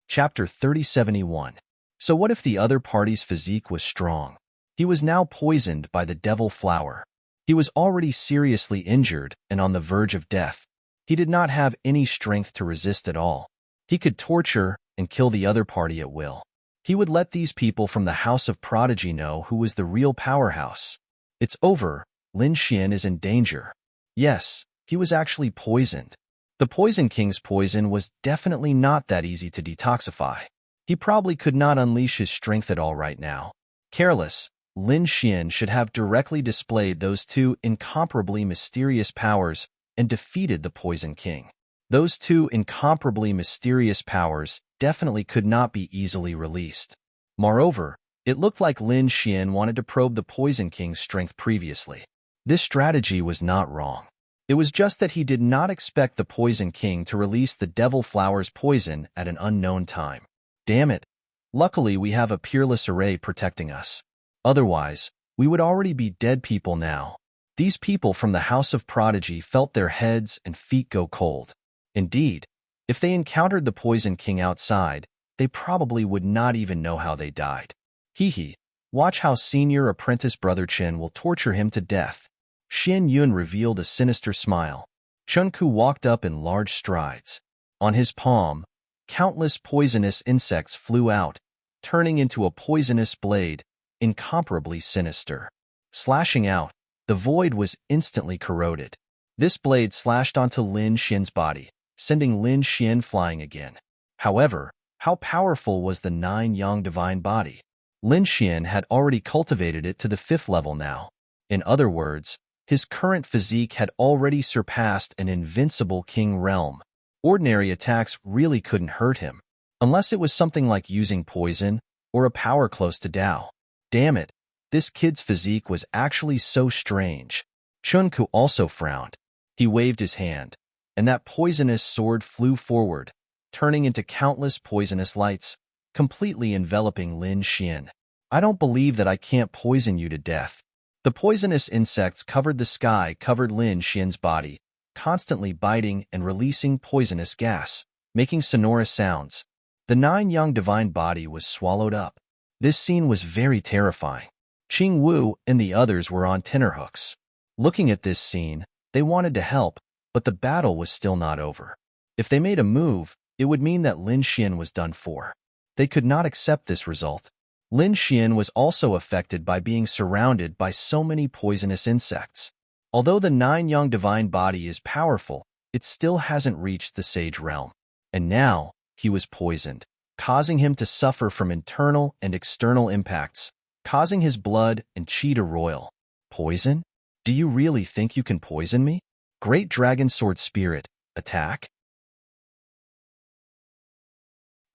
Chapter 3071. So what if the other party's physique was strong? He was now poisoned by the devil flower. He was already seriously injured and on the verge of death. He did not have any strength to resist at all. He could torture and kill the other party at will. He would let these people from the House of Prodigy know who was the real powerhouse. It's over. Lin Xian is in danger. Yes, he was actually poisoned. The Poison King's poison was definitely not that easy to detoxify. He probably could not unleash his strength at all right now. Careless, Lin Xian should have directly displayed those two incomparably mysterious powers and defeated the Poison King. Those two incomparably mysterious powers definitely could not be easily released. Moreover, it looked like Lin Xian wanted to probe the Poison King's strength previously. This strategy was not wrong. It was just that he did not expect the Poison King to release the Devil Flower's poison at an unknown time. Damn it. Luckily, we have a peerless array protecting us. Otherwise, we would already be dead people now. These people from the House of Prodigy felt their heads and feet go cold. Indeed, if they encountered the Poison King outside, they probably would not even know how they died. Hee. Watch how senior apprentice Brother Chen will torture him to death. Xian Yun revealed a sinister smile. Chunku walked up in large strides. On his palm, countless poisonous insects flew out, turning into a poisonous blade, incomparably sinister. Slashing out, the void was instantly corroded. This blade slashed onto Lin Xian's body, sending Lin Xian flying again. However, how powerful was the 9-yang divine body? Lin Xian had already cultivated it to the 5th level now. In other words, his current physique had already surpassed an invincible king realm. Ordinary attacks really couldn't hurt him, unless it was something like using poison or a power close to Dao. Damn it, this kid's physique was actually so strange. Chunku also frowned. He waved his hand, and that poisonous sword flew forward, turning into countless poisonous lights, completely enveloping Lin Xian. I don't believe that I can't poison you to death. The poisonous insects covered the sky, covered Lin Xian's body, constantly biting and releasing poisonous gas, making sonorous sounds. The 9-yang divine body was swallowed up. This scene was very terrifying. Qing Wu and the others were on tenterhooks. Looking at this scene, they wanted to help, but the battle was still not over. If they made a move, it would mean that Lin Xian was done for. They could not accept this result. Lin Xian was also affected by being surrounded by so many poisonous insects. Although the 9-yang divine body is powerful, it still hasn't reached the sage realm. And now, he was poisoned. causing him to suffer from internal and external impacts, causing his blood and chi to roil. Poison? Do you really think you can poison me? Great Dragon Sword Spirit, attack!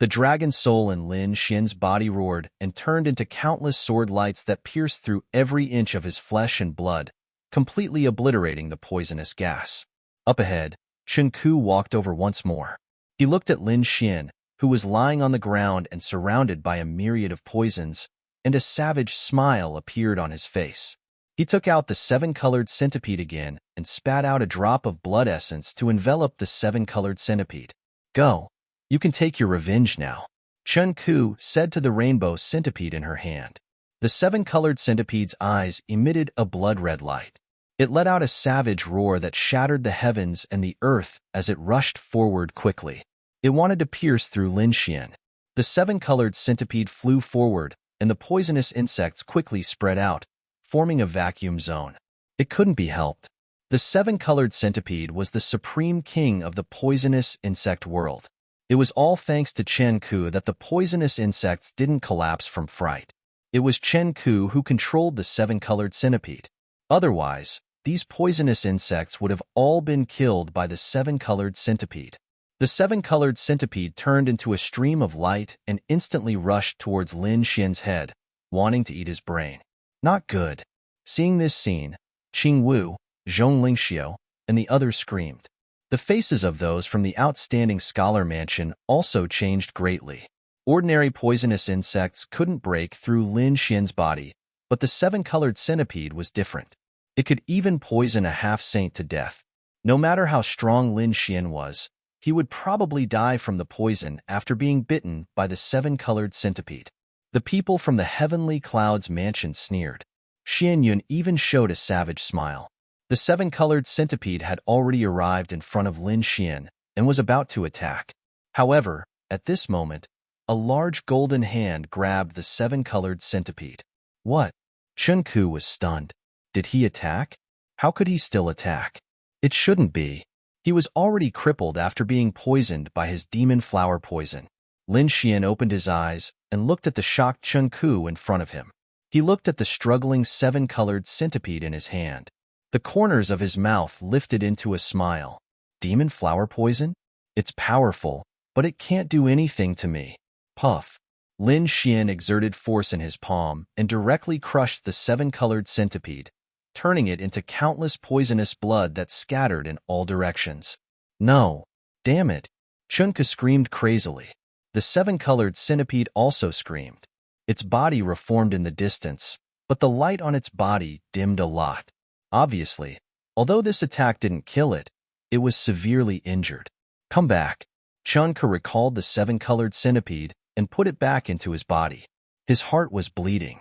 The dragon soul in Lin Xian's body roared and turned into countless sword lights that pierced through every inch of his flesh and blood, completely obliterating the poisonous gas. Up ahead, Chen Ku walked over once more. He looked at Lin Xian, who was lying on the ground and surrounded by a myriad of poisons, and a savage smile appeared on his face. He took out the seven-colored centipede again and spat out a drop of blood essence to envelop the seven-colored centipede. Go. You can take your revenge now, Chen Ku said to the rainbow centipede in her hand. The seven-colored centipede's eyes emitted a blood-red light. It let out a savage roar that shattered the heavens and the earth as it rushed forward quickly. It wanted to pierce through Lin Xian. The seven-colored centipede flew forward, and the poisonous insects quickly spread out, forming a vacuum zone. It couldn't be helped. The seven-colored centipede was the supreme king of the poisonous insect world. It was all thanks to Chen Ku that the poisonous insects didn't collapse from fright. It was Chen Ku who controlled the seven-colored centipede. Otherwise, these poisonous insects would have all been killed by the seven-colored centipede. The seven-colored centipede turned into a stream of light and instantly rushed towards Lin Xian's head, wanting to eat his brain. Not good. Seeing this scene, Qing Wu, Zhong Lingxiu, and the others screamed. The faces of those from the outstanding scholar mansion also changed greatly. Ordinary poisonous insects couldn't break through Lin Xian's body, but the seven-colored centipede was different. It could even poison a half-saint to death. No matter how strong Lin Xian was, he would probably die from the poison after being bitten by the seven-colored centipede. The people from the Heavenly Clouds mansion sneered. Xian Yun even showed a savage smile. The seven-colored centipede had already arrived in front of Lin Xian and was about to attack. However, at this moment, a large golden hand grabbed the seven-colored centipede. What? Chen Ku was stunned. Did he attack? How could he still attack? It shouldn't be. He was already crippled after being poisoned by his demon flower poison. Lin Xian opened his eyes and looked at the shocked Chen Ku in front of him. He looked at the struggling seven-colored centipede in his hand. The corners of his mouth lifted into a smile. Demon flower poison? It's powerful, but it can't do anything to me. Puff. Lin Xian exerted force in his palm and directly crushed the seven-colored centipede, turning it into countless poisonous blood that scattered in all directions. No. Damn it. Chunka screamed crazily. The seven-colored centipede also screamed. Its body reformed in the distance, but the light on its body dimmed a lot. Obviously, although this attack didn't kill it, it was severely injured. Come back. Chunka recalled the seven-colored centipede and put it back into his body. His heart was bleeding.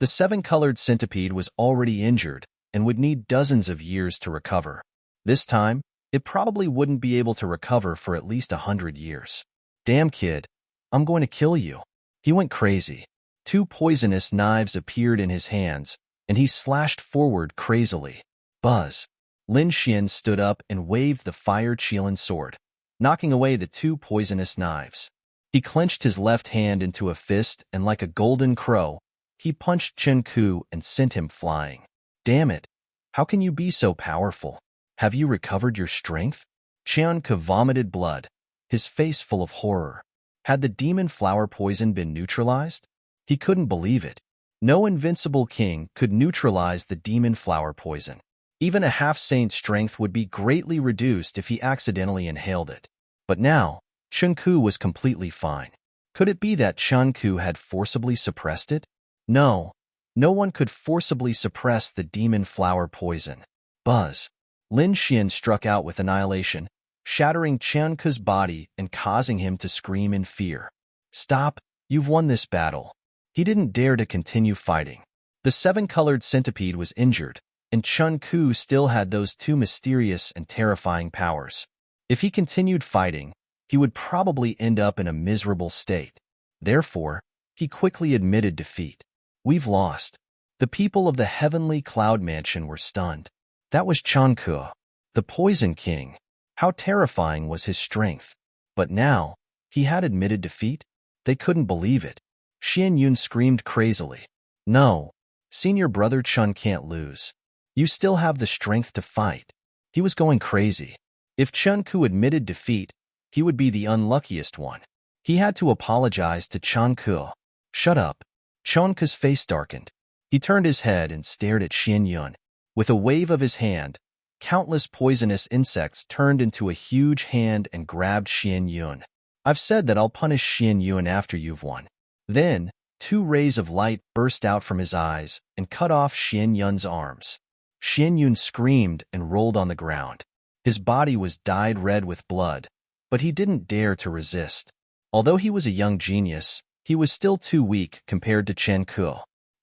The seven-colored centipede was already injured and would need dozens of years to recover. This time, it probably wouldn't be able to recover for at least 100 years. Damn kid, I'm going to kill you. He went crazy. Two poisonous knives appeared in his hands, and he slashed forward crazily. Buzz. Lin Xian stood up and waved the fire-Qilin sword, knocking away the two poisonous knives. He clenched his left hand into a fist and like a golden crow, he punched Chen Ku and sent him flying. Damn it! How can you be so powerful? Have you recovered your strength? Chen Ku vomited blood, his face full of horror. Had the demon flower poison been neutralized? He couldn't believe it. No invincible king could neutralize the demon flower poison. Even a half-saint's strength would be greatly reduced if he accidentally inhaled it. But now, Chen Ku was completely fine. Could it be that Chen Ku had forcibly suppressed it? No, no one could forcibly suppress the demon flower poison. Buzz. Lin Xian struck out with annihilation, shattering Chen Ku's body and causing him to scream in fear. Stop, you've won this battle. He didn't dare to continue fighting. The seven-colored centipede was injured, and Chen Ku still had those two mysterious and terrifying powers. If he continued fighting, he would probably end up in a miserable state. Therefore, he quickly admitted defeat. We've lost. The people of the Heavenly Cloud Mansion were stunned. That was Chen Ku, the Poison King. How terrifying was his strength. But now, he had admitted defeat? They couldn't believe it. Xian Yun screamed crazily. No, senior brother Chun can't lose. You still have the strength to fight. He was going crazy. If Chun Ku admitted defeat, he would be the unluckiest one. He had to apologize to Chun Ku. Shut up. Chun Ku's face darkened. He turned his head and stared at Xian Yun. With a wave of his hand, countless poisonous insects turned into a huge hand and grabbed Xian Yun. I've said that I'll punish Xian Yun after you've won. Then, 2 rays of light burst out from his eyes and cut off Xian Yun's arms. Xian Yun screamed and rolled on the ground. His body was dyed red with blood, but he didn't dare to resist. Although he was a young genius, he was still too weak compared to Chen Ku.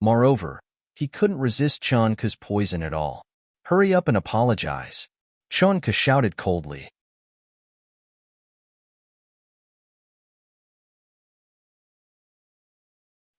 Moreover, he couldn't resist Chun Ku's poison at all. Hurry up and apologize. Chun Ku shouted coldly.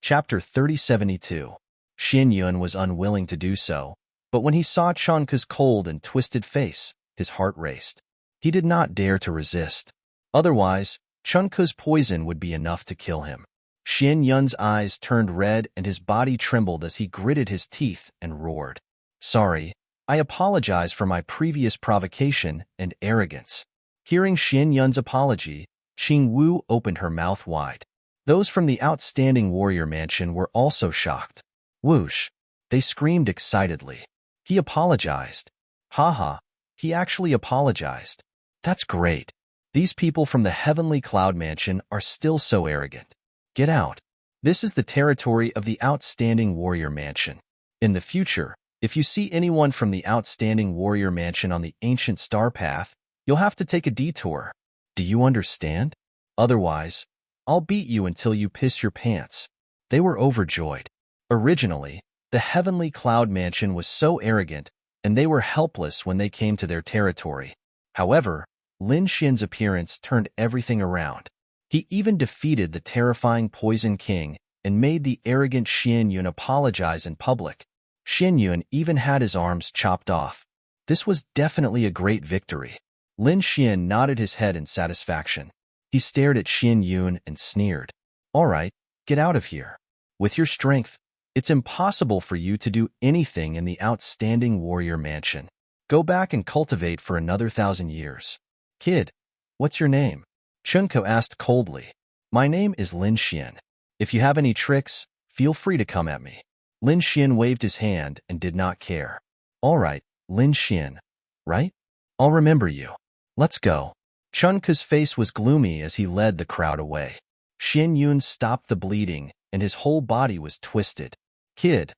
Chapter 3072. Xian Yun was unwilling to do so, but when he saw Chun Ku's cold and twisted face, his heart raced. He did not dare to resist. Otherwise, Chun Ku's poison would be enough to kill him. Xian Yun's eyes turned red and his body trembled as he gritted his teeth and roared. Sorry, I apologize for my previous provocation and arrogance. Hearing Xian Yun's apology, Qing Wu opened her mouth wide. Those from the outstanding warrior mansion were also shocked. Whoosh! They screamed excitedly. He apologized. Haha, he actually apologized. That's great. These people from the Heavenly Cloud Mansion are still so arrogant. Get out. This is the territory of the Outstanding Warrior Mansion. In the future, if you see anyone from the Outstanding Warrior Mansion on the Ancient Star Path, you'll have to take a detour. Do you understand? Otherwise, I'll beat you until you piss your pants. They were overjoyed. Originally, the Heavenly Cloud Mansion was so arrogant, and they were helpless when they came to their territory. However, Lin Xian's appearance turned everything around. He even defeated the terrifying Poison King and made the arrogant Xian Yun apologize in public. Xian Yun even had his arms chopped off. This was definitely a great victory. Lin Xian nodded his head in satisfaction. He stared at Xian Yun and sneered. All right, get out of here. With your strength, it's impossible for you to do anything in the Outstanding Warrior Mansion. Go back and cultivate for another 1,000 years. Kid, what's your name? Chunko asked coldly. My name is Lin Xian. If you have any tricks, feel free to come at me. Lin Xian waved his hand and did not care. All right, Lin Xian, right? I'll remember you. Let's go. Chunko's face was gloomy as he led the crowd away. Xian Yun stopped the bleeding, and his whole body was twisted. Kid,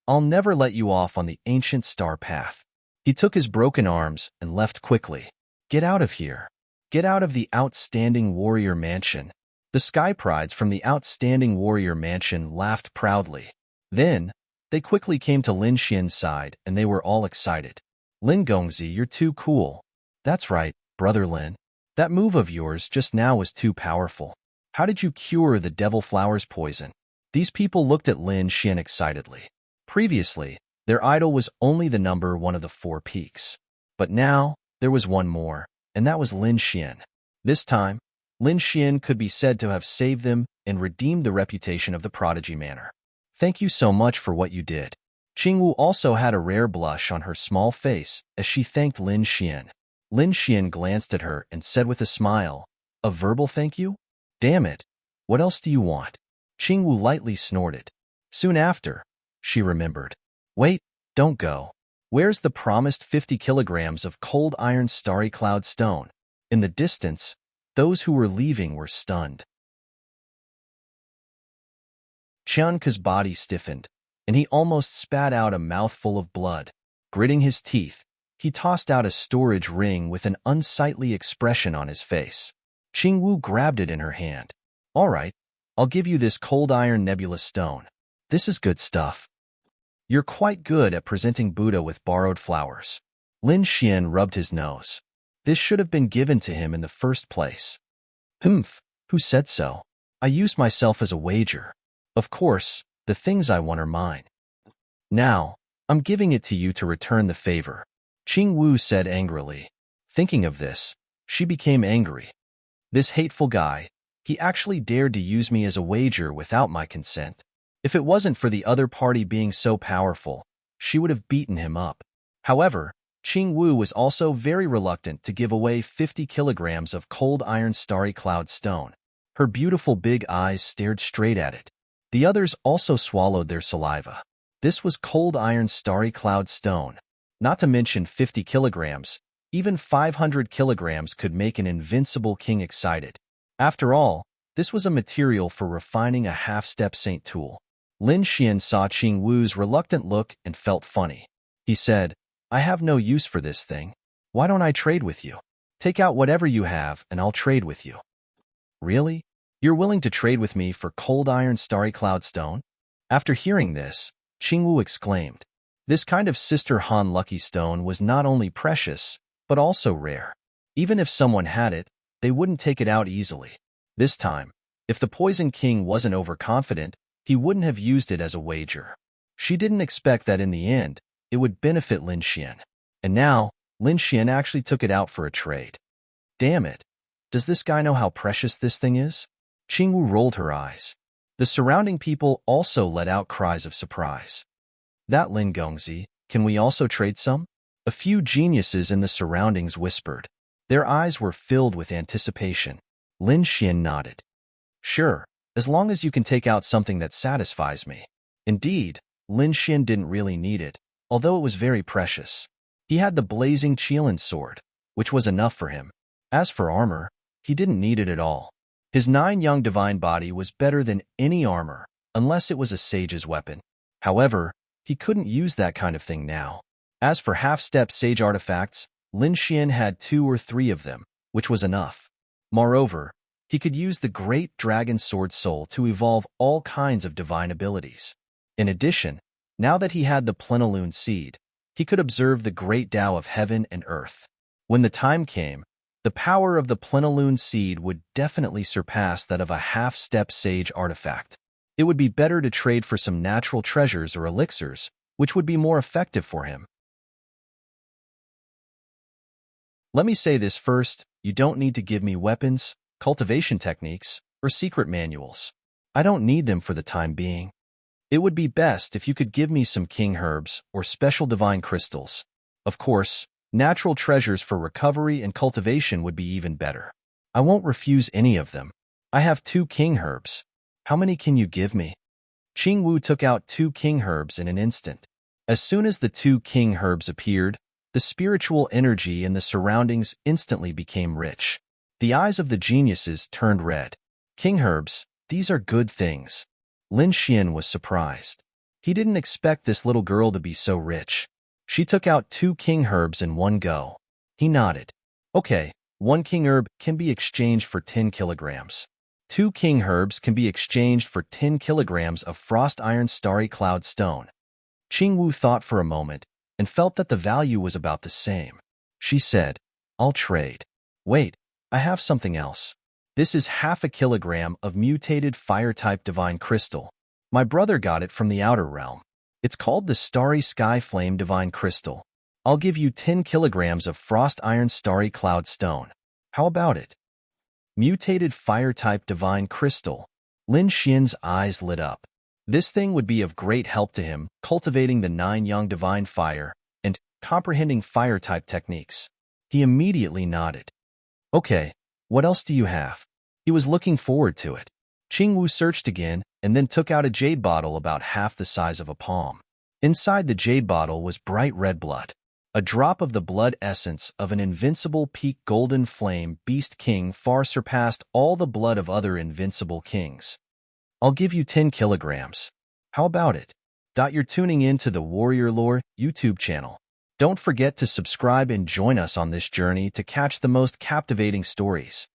I'll never let you off on the Ancient Star Path. He took his broken arms and left quickly. Get out of here. Get out of the Outstanding Warrior Mansion. The Sky Prides from the Outstanding Warrior Mansion laughed proudly. Then, they quickly came to Lin Xian's side and they were all excited. Lin Gongzi, you're too cool. That's right, brother Lin. That move of yours just now was too powerful. How did you cure the Devil Flowers poison? These people looked at Lin Xian excitedly. Previously, their idol was only the number one of the 4 peaks. But now, there was one more, and that was Lin Xian. This time, Lin Xian could be said to have saved them and redeemed the reputation of the Prodigy Manor. Thank you so much for what you did. Qingwu also had a rare blush on her small face as she thanked Lin Xian. Lin Xian glanced at her and said with a smile, a verbal thank you? Damn it. What else do you want? Qingwu lightly snorted. Soon after, she remembered. Wait, don't go. Where's the promised 50 kilograms of cold iron starry cloud stone? In the distance, those who were leaving were stunned. Qianke's body stiffened, and he almost spat out a mouthful of blood. Gritting his teeth, he tossed out a storage ring with an unsightly expression on his face. Qingwu grabbed it in her hand. All right, I'll give you this cold iron nebula stone. This is good stuff. You're quite good at presenting Buddha with borrowed flowers. Lin Xian rubbed his nose. This should have been given to him in the first place. Humph, who said so? I used myself as a wager. Of course, the things I want are mine. Now, I'm giving it to you to return the favor. Qing Wu said angrily. Thinking of this, she became angry. This hateful guy, he actually dared to use me as a wager without my consent. If it wasn't for the other party being so powerful, she would have beaten him up. However, Qing Wu was also very reluctant to give away 50 kilograms of cold iron starry cloud stone. Her beautiful big eyes stared straight at it. The others also swallowed their saliva. This was cold iron starry cloud stone. Not to mention 50 kilograms, even 500 kilograms could make an invincible king excited. After all, this was a material for refining a half-step saint tool. Lin Xian saw Qing Wu's reluctant look and felt funny. He said, I have no use for this thing. Why don't I trade with you? Take out whatever you have and I'll trade with you. Really? You're willing to trade with me for cold iron starry cloud stone? After hearing this, Qing Wu exclaimed. This kind of Sister Han lucky stone was not only precious, but also rare. Even if someone had it, they wouldn't take it out easily. This time, if the Poison King wasn't overconfident, he wouldn't have used it as a wager. She didn't expect that in the end, it would benefit Lin Xian. And now, Lin Xian actually took it out for a trade. Damn it. Does this guy know how precious this thing is? Qing Wu rolled her eyes. The surrounding people also let out cries of surprise. That Lin Gongzi, can we also trade some? A few geniuses in the surroundings whispered. Their eyes were filled with anticipation. Lin Xian nodded. Sure, as long as you can take out something that satisfies me. Indeed, Lin Xian didn't really need it, although it was very precious. He had the blazing Qilin sword, which was enough for him. As for armor, he didn't need it at all. His 9 young divine body was better than any armor, unless it was a sage's weapon. However, he couldn't use that kind of thing now. As for half-step sage artifacts, Lin Xian had 2 or 3 of them, which was enough. Moreover, he could use the great dragon sword soul to evolve all kinds of divine abilities. In addition, now that he had the plenilune seed, he could observe the great Tao of heaven and earth. When the time came, the power of the plenilune seed would definitely surpass that of a half-step sage artifact. It would be better to trade for some natural treasures or elixirs, which would be more effective for him. Let me say this first, you don't need to give me weapons, cultivation techniques, or secret manuals. I don't need them for the time being. It would be best if you could give me some king herbs or special divine crystals. Of course, natural treasures for recovery and cultivation would be even better. I won't refuse any of them. I have 2 king herbs. How many can you give me? Qing Wu took out 2 king herbs in an instant. As soon as the 2 king herbs appeared, the spiritual energy in the surroundings instantly became rich. The eyes of the geniuses turned red. King herbs, these are good things. Lin Xian was surprised. He didn't expect this little girl to be so rich. She took out 2 king herbs in one go. He nodded. Okay, 1 king herb can be exchanged for 10 kilograms. 2 king herbs can be exchanged for 10 kilograms of frost iron starry cloud stone. Qing Wu thought for a moment and felt that the value was about the same. She said, I'll trade. Wait, I have something else. This is half a kilogram of mutated fire-type divine crystal. My brother got it from the outer realm. It's called the Starry Sky Flame Divine Crystal. I'll give you 10 kilograms of frost iron starry cloud stone. How about it? Mutated fire-type divine crystal. Lin Xian's eyes lit up. This thing would be of great help to him, cultivating the 9 young divine fire and comprehending fire-type techniques. He immediately nodded. Okay, what else do you have? He was looking forward to it. Qing Wu searched again and then took out a jade bottle about half the size of a palm. Inside the jade bottle was bright red blood. A drop of the blood essence of an invincible peak golden flame beast king far surpassed all the blood of other invincible kings. I'll give you 10 kilograms. How about it? You're tuning in to the Warrior Lore YouTube channel. Don't forget to subscribe and join us on this journey to catch the most captivating stories.